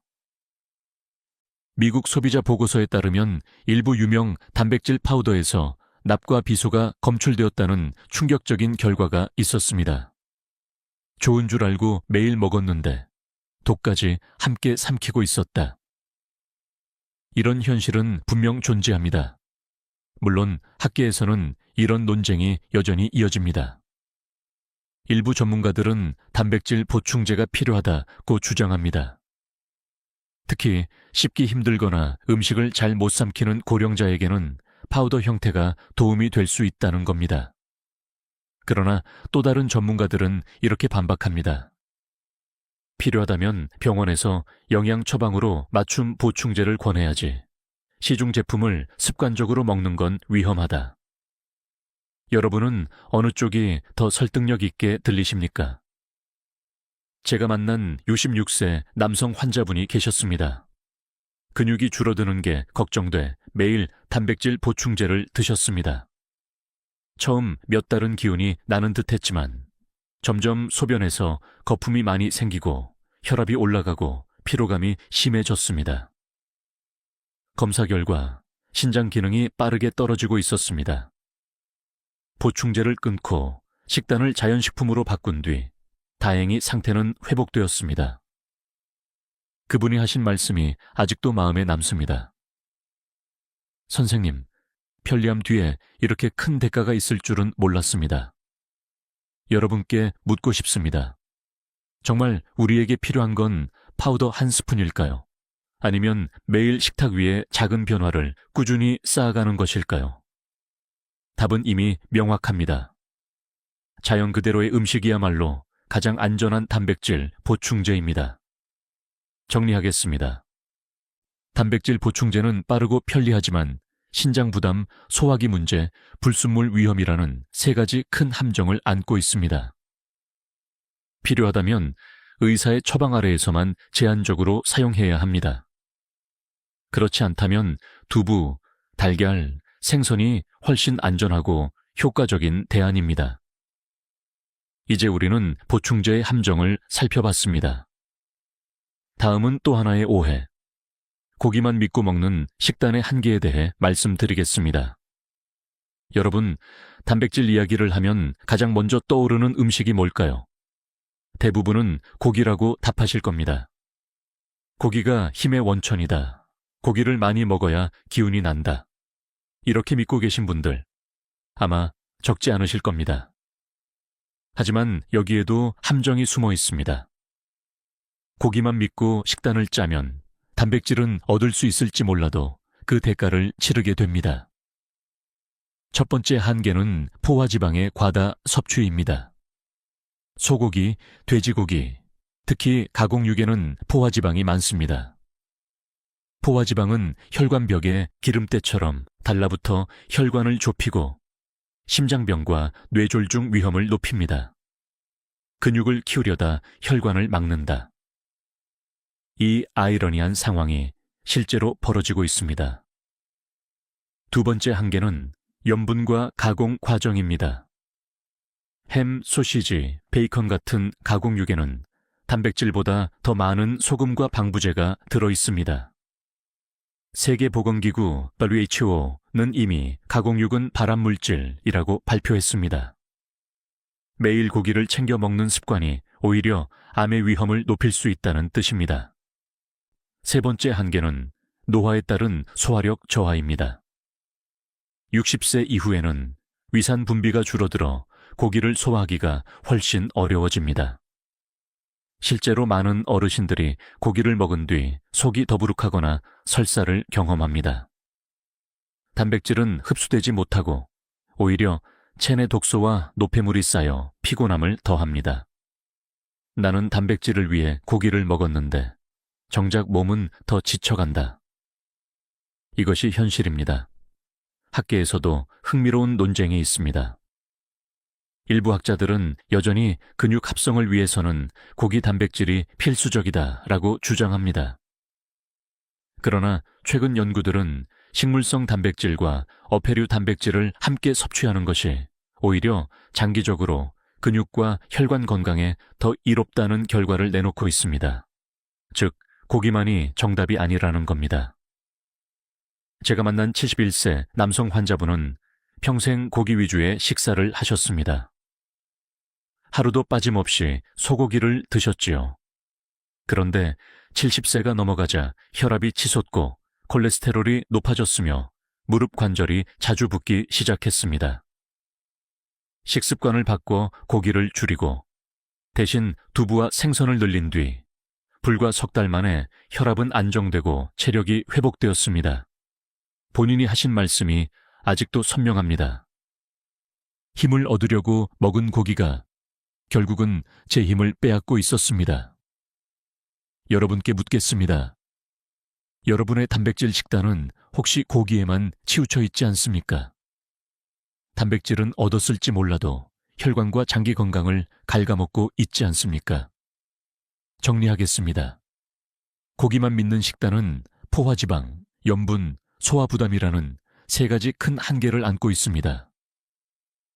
미국 소비자 보고서에 따르면 일부 유명 단백질 파우더에서 납과 비소가 검출되었다는 충격적인 결과가 있었습니다. 좋은 줄 알고 매일 먹었는데 독까지 함께 삼키고 있었다. 이런 현실은 분명 존재합니다. 물론 학계에서는 이런 논쟁이 여전히 이어집니다. 일부 전문가들은 단백질 보충제가 필요하다고 주장합니다. 특히 씹기 힘들거나 음식을 잘 못 삼키는 고령자에게는 파우더 형태가 도움이 될 수 있다는 겁니다. 그러나 또 다른 전문가들은 이렇게 반박합니다. 필요하다면 병원에서 영양 처방으로 맞춤 보충제를 권해야지. 시중 제품을 습관적으로 먹는 건 위험하다. 여러분은 어느 쪽이 더 설득력 있게 들리십니까? 제가 만난 66세 남성 환자분이 계셨습니다. 근육이 줄어드는 게 걱정돼 매일 단백질 보충제를 드셨습니다. 처음 몇 달은 기운이 나는 듯 했지만 점점 소변에서 거품이 많이 생기고 혈압이 올라가고 피로감이 심해졌습니다. 검사 결과 신장 기능이 빠르게 떨어지고 있었습니다. 보충제를 끊고 식단을 자연식품으로 바꾼 뒤 다행히 상태는 회복되었습니다. 그분이 하신 말씀이 아직도 마음에 남습니다. 선생님, 편리함 뒤에 이렇게 큰 대가가 있을 줄은 몰랐습니다. 여러분께 묻고 싶습니다. 정말 우리에게 필요한 건 파우더 한 스푼일까요? 아니면 매일 식탁 위에 작은 변화를 꾸준히 쌓아가는 것일까요? 답은 이미 명확합니다. 자연 그대로의 음식이야말로 가장 안전한 단백질 보충제입니다. 정리하겠습니다. 단백질 보충제는 빠르고 편리하지만 신장 부담, 소화기 문제, 불순물 위험이라는 세 가지 큰 함정을 안고 있습니다. 필요하다면 의사의 처방 아래에서만 제한적으로 사용해야 합니다. 그렇지 않다면 두부, 달걀, 생선이 훨씬 안전하고 효과적인 대안입니다. 이제 우리는 보충제의 함정을 살펴봤습니다. 다음은 또 하나의 오해. 고기만 믿고 먹는 식단의 한계에 대해 말씀드리겠습니다. 여러분, 단백질 이야기를 하면 가장 먼저 떠오르는 음식이 뭘까요? 대부분은 고기라고 답하실 겁니다. 고기가 힘의 원천이다. 고기를 많이 먹어야 기운이 난다. 이렇게 믿고 계신 분들 아마 적지 않으실 겁니다. 하지만 여기에도 함정이 숨어 있습니다. 고기만 믿고 식단을 짜면 단백질은 얻을 수 있을지 몰라도 그 대가를 치르게 됩니다. 첫 번째 한계는 포화지방의 과다 섭취입니다. 소고기, 돼지고기, 특히 가공육에는 포화지방이 많습니다. 포화지방은 혈관벽에 기름때처럼 달라붙어 혈관을 좁히고 심장병과 뇌졸중 위험을 높입니다. 근육을 키우려다 혈관을 막는다. 이 아이러니한 상황이 실제로 벌어지고 있습니다. 두 번째 한계는 염분과 가공 과정입니다. 햄, 소시지, 베이컨 같은 가공육에는 단백질보다 더 많은 소금과 방부제가 들어있습니다. 세계보건기구 WHO는 이미 가공육은 발암물질이라고 발표했습니다. 매일 고기를 챙겨 먹는 습관이 오히려 암의 위험을 높일 수 있다는 뜻입니다. 세 번째 한계는 노화에 따른 소화력 저하입니다. 60세 이후에는 위산 분비가 줄어들어 고기를 소화하기가 훨씬 어려워집니다. 실제로 많은 어르신들이 고기를 먹은 뒤 속이 더부룩하거나 설사를 경험합니다. 단백질은 흡수되지 못하고 오히려 체내 독소와 노폐물이 쌓여 피곤함을 더합니다. 나는 단백질을 위해 고기를 먹었는데 정작 몸은 더 지쳐간다. 이것이 현실입니다. 학계에서도 흥미로운 논쟁이 있습니다. 일부 학자들은 여전히 근육 합성을 위해서는 고기 단백질이 필수적이다라고 주장합니다. 그러나 최근 연구들은 식물성 단백질과 어패류 단백질을 함께 섭취하는 것이 오히려 장기적으로 근육과 혈관 건강에 더 이롭다는 결과를 내놓고 있습니다. 즉, 고기만이 정답이 아니라는 겁니다. 제가 만난 71세 남성 환자분은 평생 고기 위주의 식사를 하셨습니다. 하루도 빠짐없이 소고기를 드셨지요. 그런데 70세가 넘어가자 혈압이 치솟고 콜레스테롤이 높아졌으며 무릎 관절이 자주 붓기 시작했습니다. 식습관을 바꿔 고기를 줄이고 대신 두부와 생선을 늘린 뒤 불과 석 달 만에 혈압은 안정되고 체력이 회복되었습니다. 본인이 하신 말씀이 아직도 선명합니다. 힘을 얻으려고 먹은 고기가 결국은 제 힘을 빼앗고 있었습니다. 여러분께 묻겠습니다. 여러분의 단백질 식단은 혹시 고기에만 치우쳐 있지 않습니까? 단백질은 얻었을지 몰라도 혈관과 장기 건강을 갉아먹고 있지 않습니까? 정리하겠습니다. 고기만 믿는 식단은 포화지방, 염분, 소화부담이라는 세 가지 큰 한계를 안고 있습니다.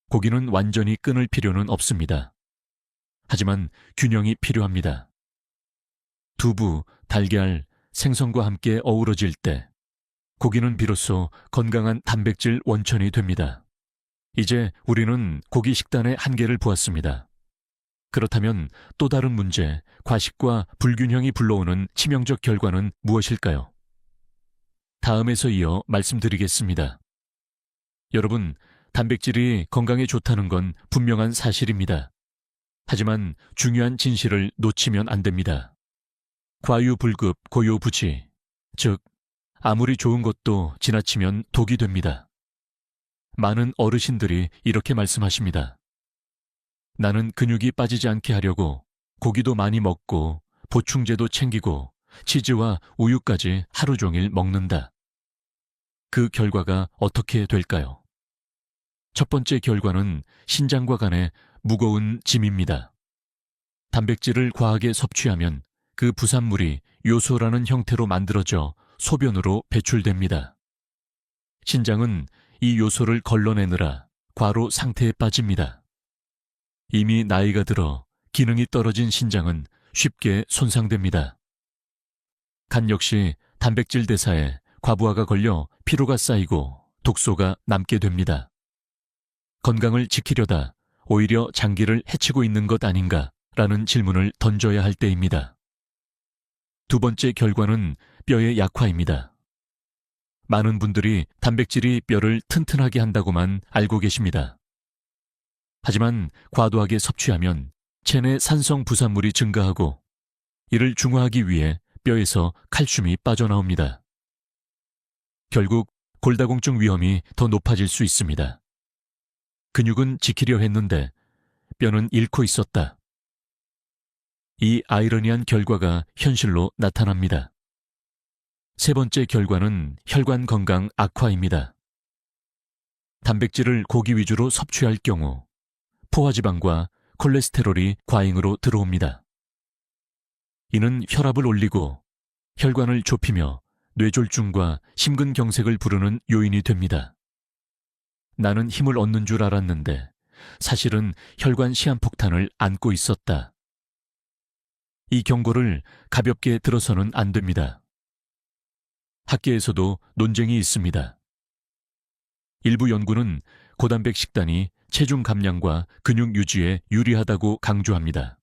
고기는 완전히 끊을 필요는 없습니다. 하지만 균형이 필요합니다. 두부, 달걀, 생선과 함께 어우러질 때 고기는 비로소 건강한 단백질 원천이 됩니다. 이제 우리는 고기 식단의 한계를 보았습니다. 그렇다면 또 다른 문제, 과식과 불균형이 불러오는 치명적 결과는 무엇일까요? 다음에서 이어 말씀드리겠습니다. 여러분, 단백질이 건강에 좋다는 건 분명한 사실입니다. 하지만 중요한 진실을 놓치면 안 됩니다. 과유불급, 고요부지, 즉 아무리 좋은 것도 지나치면 독이 됩니다. 많은 어르신들이 이렇게 말씀하십니다. 나는 근육이 빠지지 않게 하려고 고기도 많이 먹고 보충제도 챙기고 치즈와 우유까지 하루 종일 먹는다. 그 결과가 어떻게 될까요? 첫 번째 결과는 신장과 간에 무거운 짐입니다. 단백질을 과하게 섭취하면 그 부산물이 요소라는 형태로 만들어져 소변으로 배출됩니다. 신장은 이 요소를 걸러내느라 과로 상태에 빠집니다. 이미 나이가 들어 기능이 떨어진 신장은 쉽게 손상됩니다. 간 역시 단백질 대사에 과부하가 걸려 피로가 쌓이고 독소가 남게 됩니다. 건강을 지키려다 오히려 장기를 해치고 있는 것 아닌가라는 질문을 던져야 할 때입니다. 두 번째 결과는 뼈의 약화입니다. 많은 분들이 단백질이 뼈를 튼튼하게 한다고만 알고 계십니다. 하지만 과도하게 섭취하면 체내 산성 부산물이 증가하고 이를 중화하기 위해 뼈에서 칼슘이 빠져나옵니다. 결국 골다공증 위험이 더 높아질 수 있습니다. 근육은 지키려 했는데 뼈는 잃고 있었다. 이 아이러니한 결과가 현실로 나타납니다. 세 번째 결과는 혈관 건강 악화입니다. 단백질을 고기 위주로 섭취할 경우 포화지방과 콜레스테롤이 과잉으로 들어옵니다. 이는 혈압을 올리고 혈관을 좁히며 뇌졸중과 심근경색을 부르는 요인이 됩니다. 나는 힘을 얻는 줄 알았는데 사실은 혈관 시한폭탄을 안고 있었다. 이 경고를 가볍게 들어서는 안 됩니다. 학계에서도 논쟁이 있습니다. 일부 연구는 고단백 식단이 체중 감량과 근육 유지에 유리하다고 강조합니다.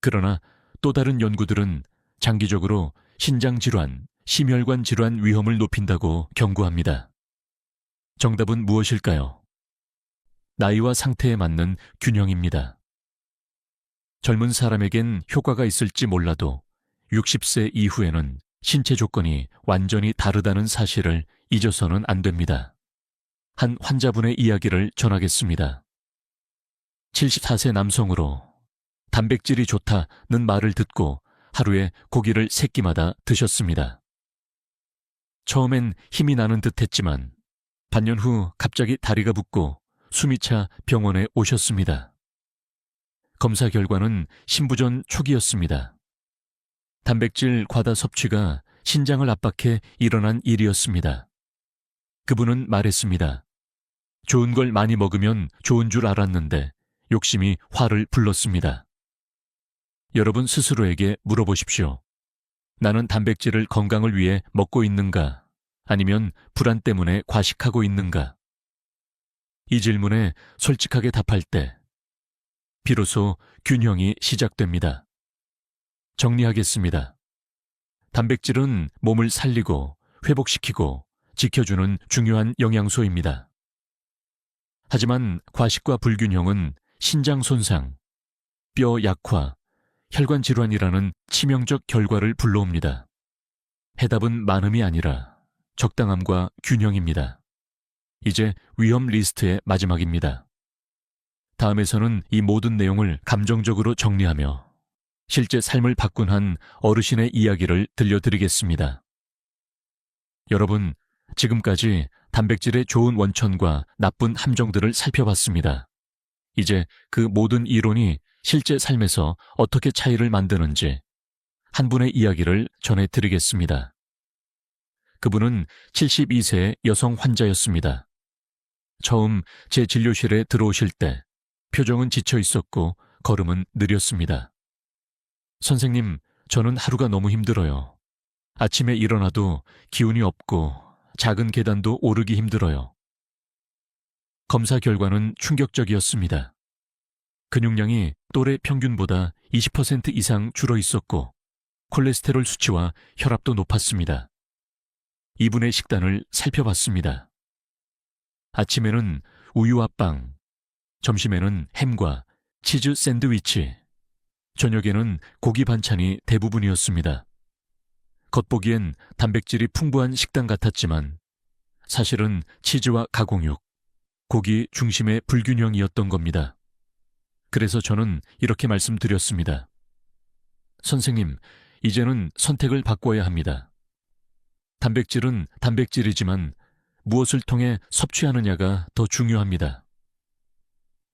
그러나 또 다른 연구들은 장기적으로 신장 질환, 심혈관 질환 위험을 높인다고 경고합니다. 정답은 무엇일까요? 나이와 상태에 맞는 균형입니다. 젊은 사람에겐 효과가 있을지 몰라도 60세 이후에는 신체 조건이 완전히 다르다는 사실을 잊어서는 안 됩니다. 한 환자분의 이야기를 전하겠습니다. 74세 남성으로 단백질이 좋다는 말을 듣고 하루에 고기를 3끼마다 드셨습니다. 처음엔 힘이 나는 듯 했지만 반년 후 갑자기 다리가 붓고 숨이 차 병원에 오셨습니다. 검사 결과는 신부전 초기였습니다. 단백질 과다 섭취가 신장을 압박해 일어난 일이었습니다. 그분은 말했습니다. 좋은 걸 많이 먹으면 좋은 줄 알았는데 욕심이 화를 불렀습니다. 여러분 스스로에게 물어보십시오. 나는 단백질을 건강을 위해 먹고 있는가? 아니면 불안 때문에 과식하고 있는가? 이 질문에 솔직하게 답할 때 비로소 균형이 시작됩니다. 정리하겠습니다. 단백질은 몸을 살리고 회복시키고 지켜주는 중요한 영양소입니다. 하지만 과식과 불균형은 신장 손상, 뼈 약화, 혈관 질환이라는 치명적 결과를 불러옵니다. 해답은 많음이 아니라 적당함과 균형입니다. 이제 위험 리스트의 마지막입니다. 다음에서는 이 모든 내용을 감정적으로 정리하며 실제 삶을 바꾼 한 어르신의 이야기를 들려드리겠습니다. 여러분, 지금까지 단백질의 좋은 원천과 나쁜 함정들을 살펴봤습니다. 이제 그 모든 이론이 실제 삶에서 어떻게 차이를 만드는지 한 분의 이야기를 전해드리겠습니다. 그분은 72세의 여성 환자였습니다. 처음 제 진료실에 들어오실 때 표정은 지쳐 있었고 걸음은 느렸습니다. 선생님, 저는 하루가 너무 힘들어요. 아침에 일어나도 기운이 없고 작은 계단도 오르기 힘들어요. 검사 결과는 충격적이었습니다. 근육량이 또래 평균보다 20% 이상 줄어 있었고 콜레스테롤 수치와 혈압도 높았습니다. 이분의 식단을 살펴봤습니다. 아침에는 우유와 빵, 점심에는 햄과 치즈 샌드위치, 저녁에는 고기 반찬이 대부분이었습니다. 겉보기엔 단백질이 풍부한 식단 같았지만 사실은 치즈와 가공육, 고기 중심의 불균형이었던 겁니다. 그래서 저는 이렇게 말씀드렸습니다. 선생님, 이제는 선택을 바꿔야 합니다. 단백질은 단백질이지만 무엇을 통해 섭취하느냐가 더 중요합니다.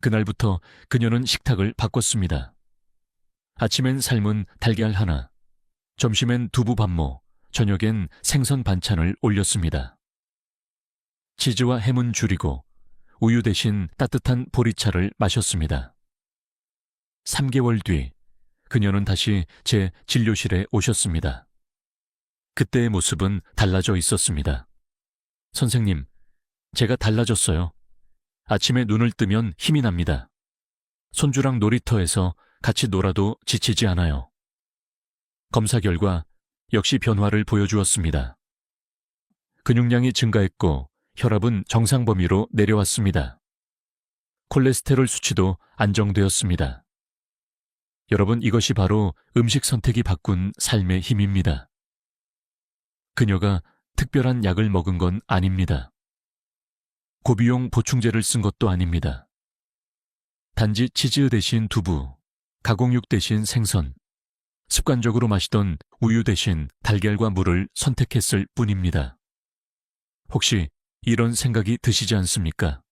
그날부터 그녀는 식탁을 바꿨습니다. 아침엔 삶은 달걀 하나, 점심엔 두부 반모, 저녁엔 생선 반찬을 올렸습니다. 치즈와 햄은 줄이고 우유 대신 따뜻한 보리차를 마셨습니다. 3개월 뒤 그녀는 다시 제 진료실에 오셨습니다. 그때의 모습은 달라져 있었습니다. 선생님, 제가 달라졌어요. 아침에 눈을 뜨면 힘이 납니다. 손주랑 놀이터에서 같이 놀아도 지치지 않아요. 검사 결과 역시 변화를 보여주었습니다. 근육량이 증가했고 혈압은 정상 범위로 내려왔습니다. 콜레스테롤 수치도 안정되었습니다. 여러분, 이것이 바로 음식 선택이 바꾼 삶의 힘입니다. 그녀가 특별한 약을 먹은 건 아닙니다. 고비용 보충제를 쓴 것도 아닙니다. 단지 치즈 대신 두부, 가공육 대신 생선, 습관적으로 마시던 우유 대신 달걀과 물을 선택했을 뿐입니다. 혹시 이런 생각이 드시지 않습니까?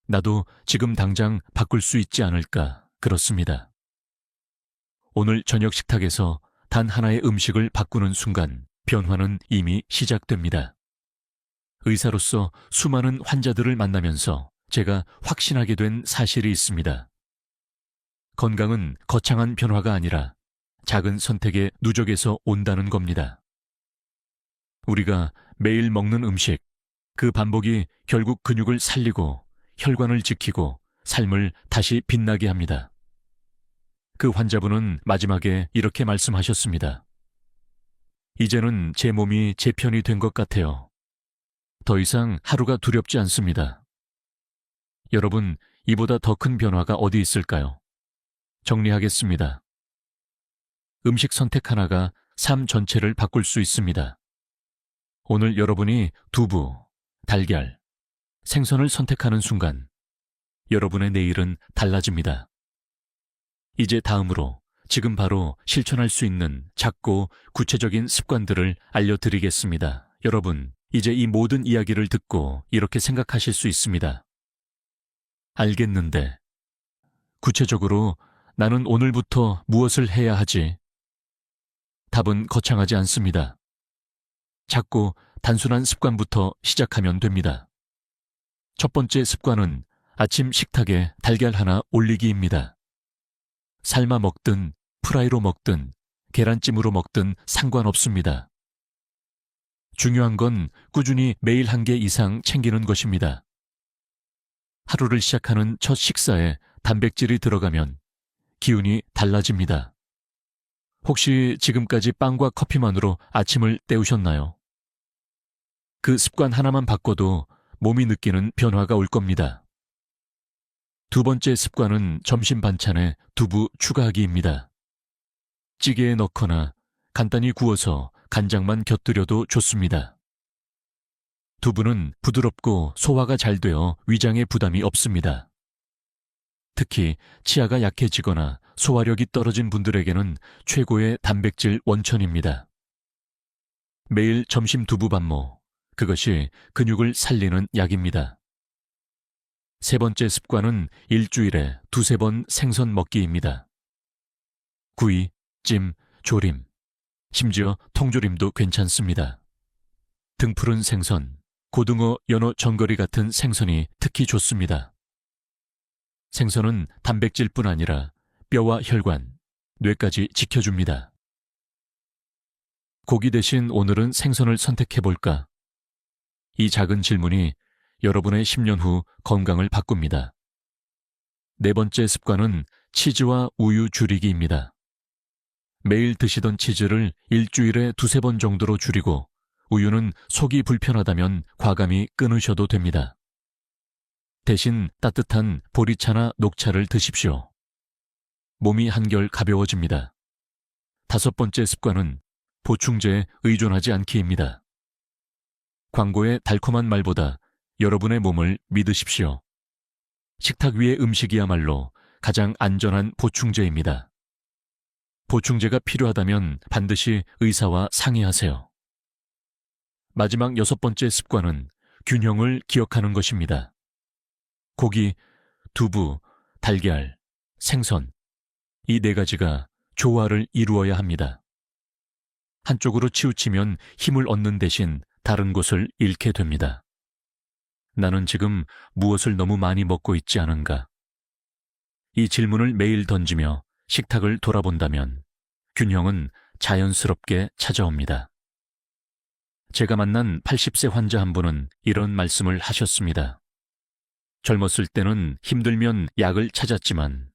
나도 지금 당장 바꿀 수 있지 않을까 그렇습니다. 오늘 저녁 식탁에서 단 하나의 음식을 바꾸는 순간 변화는 이미 시작됩니다. 의사로서 수많은 환자들을 만나면서 제가 확신하게 된 사실이 있습니다. 건강은 거창한 변화가 아니라 작은 선택의 누적에서 온다는 겁니다. 우리가 매일 먹는 음식, 그 반복이 결국 근육을 살리고 혈관을 지키고 삶을 다시 빛나게 합니다. 그 환자분은 마지막에 이렇게 말씀하셨습니다. 이제는 제 몸이 제 편이 된 것 같아요. 더 이상 하루가 두렵지 않습니다. 여러분, 이보다 더 큰 변화가 어디 있을까요? 정리하겠습니다. 음식 선택 하나가 삶 전체를 바꿀 수 있습니다. 오늘 여러분이 두부, 달걀, 생선을 선택하는 순간 여러분의 내일은 달라집니다. 이제 다음으로 지금 바로 실천할 수 있는 작고 구체적인 습관들을 알려드리겠습니다. 여러분, 이제 이 모든 이야기를 듣고 이렇게 생각하실 수 있습니다. 알겠는데, 구체적으로 나는 오늘부터 무엇을 해야 하지? 답은 거창하지 않습니다. 작고 단순한 습관부터 시작하면 됩니다. 첫 번째 습관은 아침 식탁에 달걀 하나 올리기입니다. 삶아 먹든 프라이로 먹든 계란찜으로 먹든 상관없습니다. 중요한 건 꾸준히 매일 1개 이상 챙기는 것입니다. 하루를 시작하는 첫 식사에 단백질이 들어가면 기운이 달라집니다. 혹시 지금까지 빵과 커피만으로 아침을 때우셨나요? 그 습관 하나만 바꿔도 몸이 느끼는 변화가 올 겁니다. 두 번째 습관은 점심 반찬에 두부 추가하기입니다. 찌개에 넣거나 간단히 구워서 간장만 곁들여도 좋습니다. 두부는 부드럽고 소화가 잘 되어 위장에 부담이 없습니다. 특히 치아가 약해지거나 소화력이 떨어진 분들에게는 최고의 단백질 원천입니다. 매일 점심 두부 반모, 그것이 근육을 살리는 약입니다. 세 번째 습관은 일주일에 2~3번 생선 먹기입니다. 구이, 찜, 조림, 심지어 통조림도 괜찮습니다. 등푸른 생선, 고등어, 연어, 전거리 같은 생선이 특히 좋습니다. 생선은 단백질뿐 아니라 뼈와 혈관, 뇌까지 지켜줍니다. 고기 대신 오늘은 생선을 선택해볼까? 이 작은 질문이 여러분의 10년 후 건강을 바꿉니다. 네 번째 습관은 치즈와 우유 줄이기입니다. 매일 드시던 치즈를 일주일에 2~3번 정도로 줄이고 우유는 속이 불편하다면 과감히 끊으셔도 됩니다. 대신 따뜻한 보리차나 녹차를 드십시오. 몸이 한결 가벼워집니다. 다섯 번째 습관은 보충제에 의존하지 않기입니다. 광고의 달콤한 말보다 여러분의 몸을 믿으십시오. 식탁 위의 음식이야말로 가장 안전한 보충제입니다. 보충제가 필요하다면 반드시 의사와 상의하세요. 마지막 6번째 습관은 균형을 기억하는 것입니다. 고기, 두부, 달걀, 생선, 이 4가지가 조화를 이루어야 합니다. 한쪽으로 치우치면 힘을 얻는 대신 다른 곳을 잃게 됩니다. 나는 지금 무엇을 너무 많이 먹고 있지 않은가? 이 질문을 매일 던지며 식탁을 돌아본다면 균형은 자연스럽게 찾아옵니다. 제가 만난 80세 환자 한 분은 이런 말씀을 하셨습니다. 젊었을 때는 힘들면 약을 찾았지만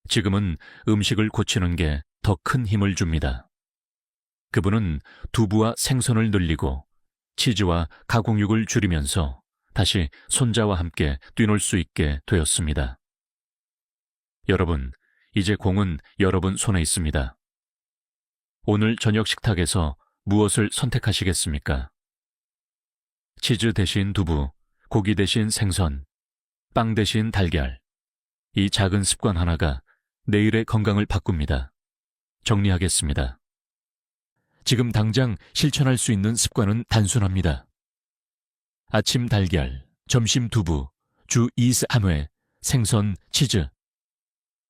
지금은 음식을 고치는 게 더 큰 힘을 줍니다. 그분은 두부와 생선을 늘리고 치즈와 가공육을 줄이면서 다시 손자와 함께 뛰놀 수 있게 되었습니다. 여러분, 이제 공은 여러분 손에 있습니다. 오늘 저녁 식탁에서 무엇을 선택하시겠습니까? 치즈 대신 두부, 고기 대신 생선, 빵 대신 달걀. 이 작은 습관 하나가 내일의 건강을 바꿉니다. 정리하겠습니다. 지금 당장 실천할 수 있는 습관은 단순합니다. 아침 달걀, 점심 두부, 주 2~3회, 생선, 치즈.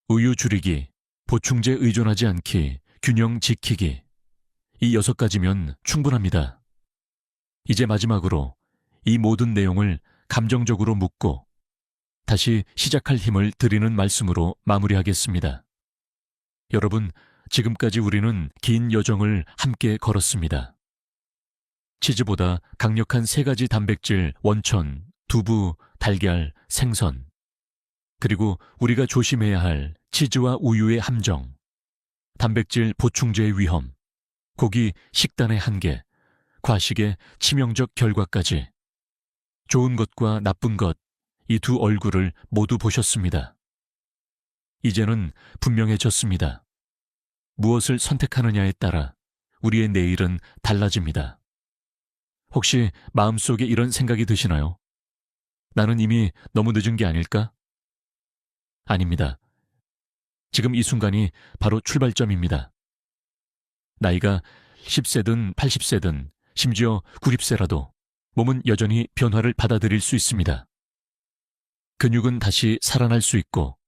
우유 줄이기, 보충제 의존하지 않기, 균형 지키기. 이 6가지면 충분합니다. 이제 마지막으로 이 모든 내용을 감정적으로 묻고 다시 시작할 힘을 드리는 말씀으로 마무리하겠습니다. 여러분, 지금까지 우리는 긴 여정을 함께 걸었습니다. 치즈보다 강력한 3가지 단백질, 원천, 두부, 달걀, 생선. 그리고 우리가 조심해야 할 치즈와 우유의 함정, 단백질 보충제의 위험, 고기 식단의 한계, 과식의 치명적 결과까지. 좋은 것과 나쁜 것, 이 두 얼굴을 모두 보셨습니다. 이제는 분명해졌습니다. 무엇을 선택하느냐에 따라 우리의 내일은 달라집니다. 혹시 마음속에 이런 생각이 드시나요? 나는 이미 너무 늦은 게 아닐까? 아닙니다. 지금 이 순간이 바로 출발점입니다. 나이가 10세든 80세든 심지어 90세라도 몸은 여전히 변화를 받아들일 수 있습니다. 근육은 다시 살아날 수 있고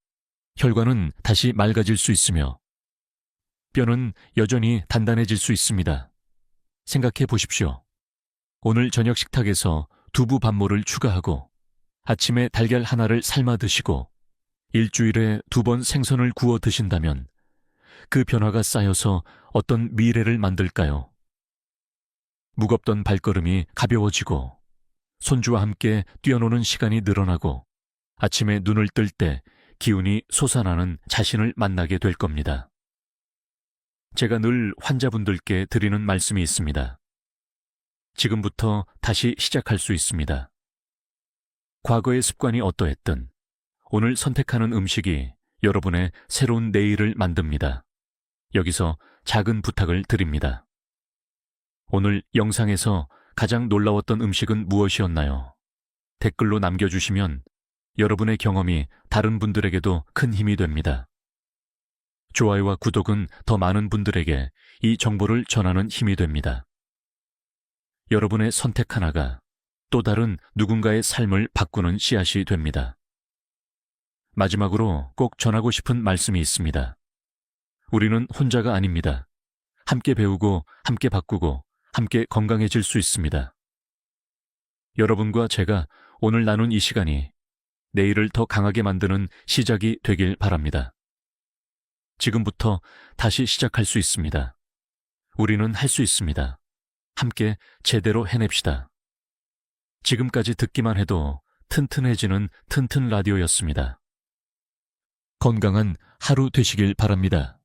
혈관은 다시 맑아질 수 있으며 뼈는 여전히 단단해질 수 있습니다. 생각해 보십시오. 오늘 저녁 식탁에서 두부 반모를 추가하고 아침에 달걀 하나를 삶아 드시고 일주일에 2번 생선을 구워 드신다면 그 변화가 쌓여서 어떤 미래를 만들까요? 무겁던 발걸음이 가벼워지고 손주와 함께 뛰어노는 시간이 늘어나고 아침에 눈을 뜰 때 기운이 솟아나는 자신을 만나게 될 겁니다. 제가 늘 환자분들께 드리는 말씀이 있습니다. 지금부터 다시 시작할 수 있습니다. 과거의 습관이 어떠했든 오늘 선택하는 음식이 여러분의 새로운 내일을 만듭니다. 여기서 작은 부탁을 드립니다. 오늘 영상에서 가장 놀라웠던 음식은 무엇이었나요? 댓글로 남겨주시면 여러분의 경험이 다른 분들에게도 큰 힘이 됩니다. 좋아요와 구독은 더 많은 분들에게 이 정보를 전하는 힘이 됩니다. 여러분의 선택 하나가 또 다른 누군가의 삶을 바꾸는 씨앗이 됩니다. 마지막으로 꼭 전하고 싶은 말씀이 있습니다. 우리는 혼자가 아닙니다. 함께 배우고, 함께 바꾸고, 함께 건강해질 수 있습니다. 여러분과 제가 오늘 나눈 이 시간이 내일을 더 강하게 만드는 시작이 되길 바랍니다. 지금부터 다시 시작할 수 있습니다. 우리는 할 수 있습니다. 함께 제대로 해냅시다. 지금까지 듣기만 해도 튼튼해지는 튼튼 라디오였습니다. 건강한 하루 되시길 바랍니다.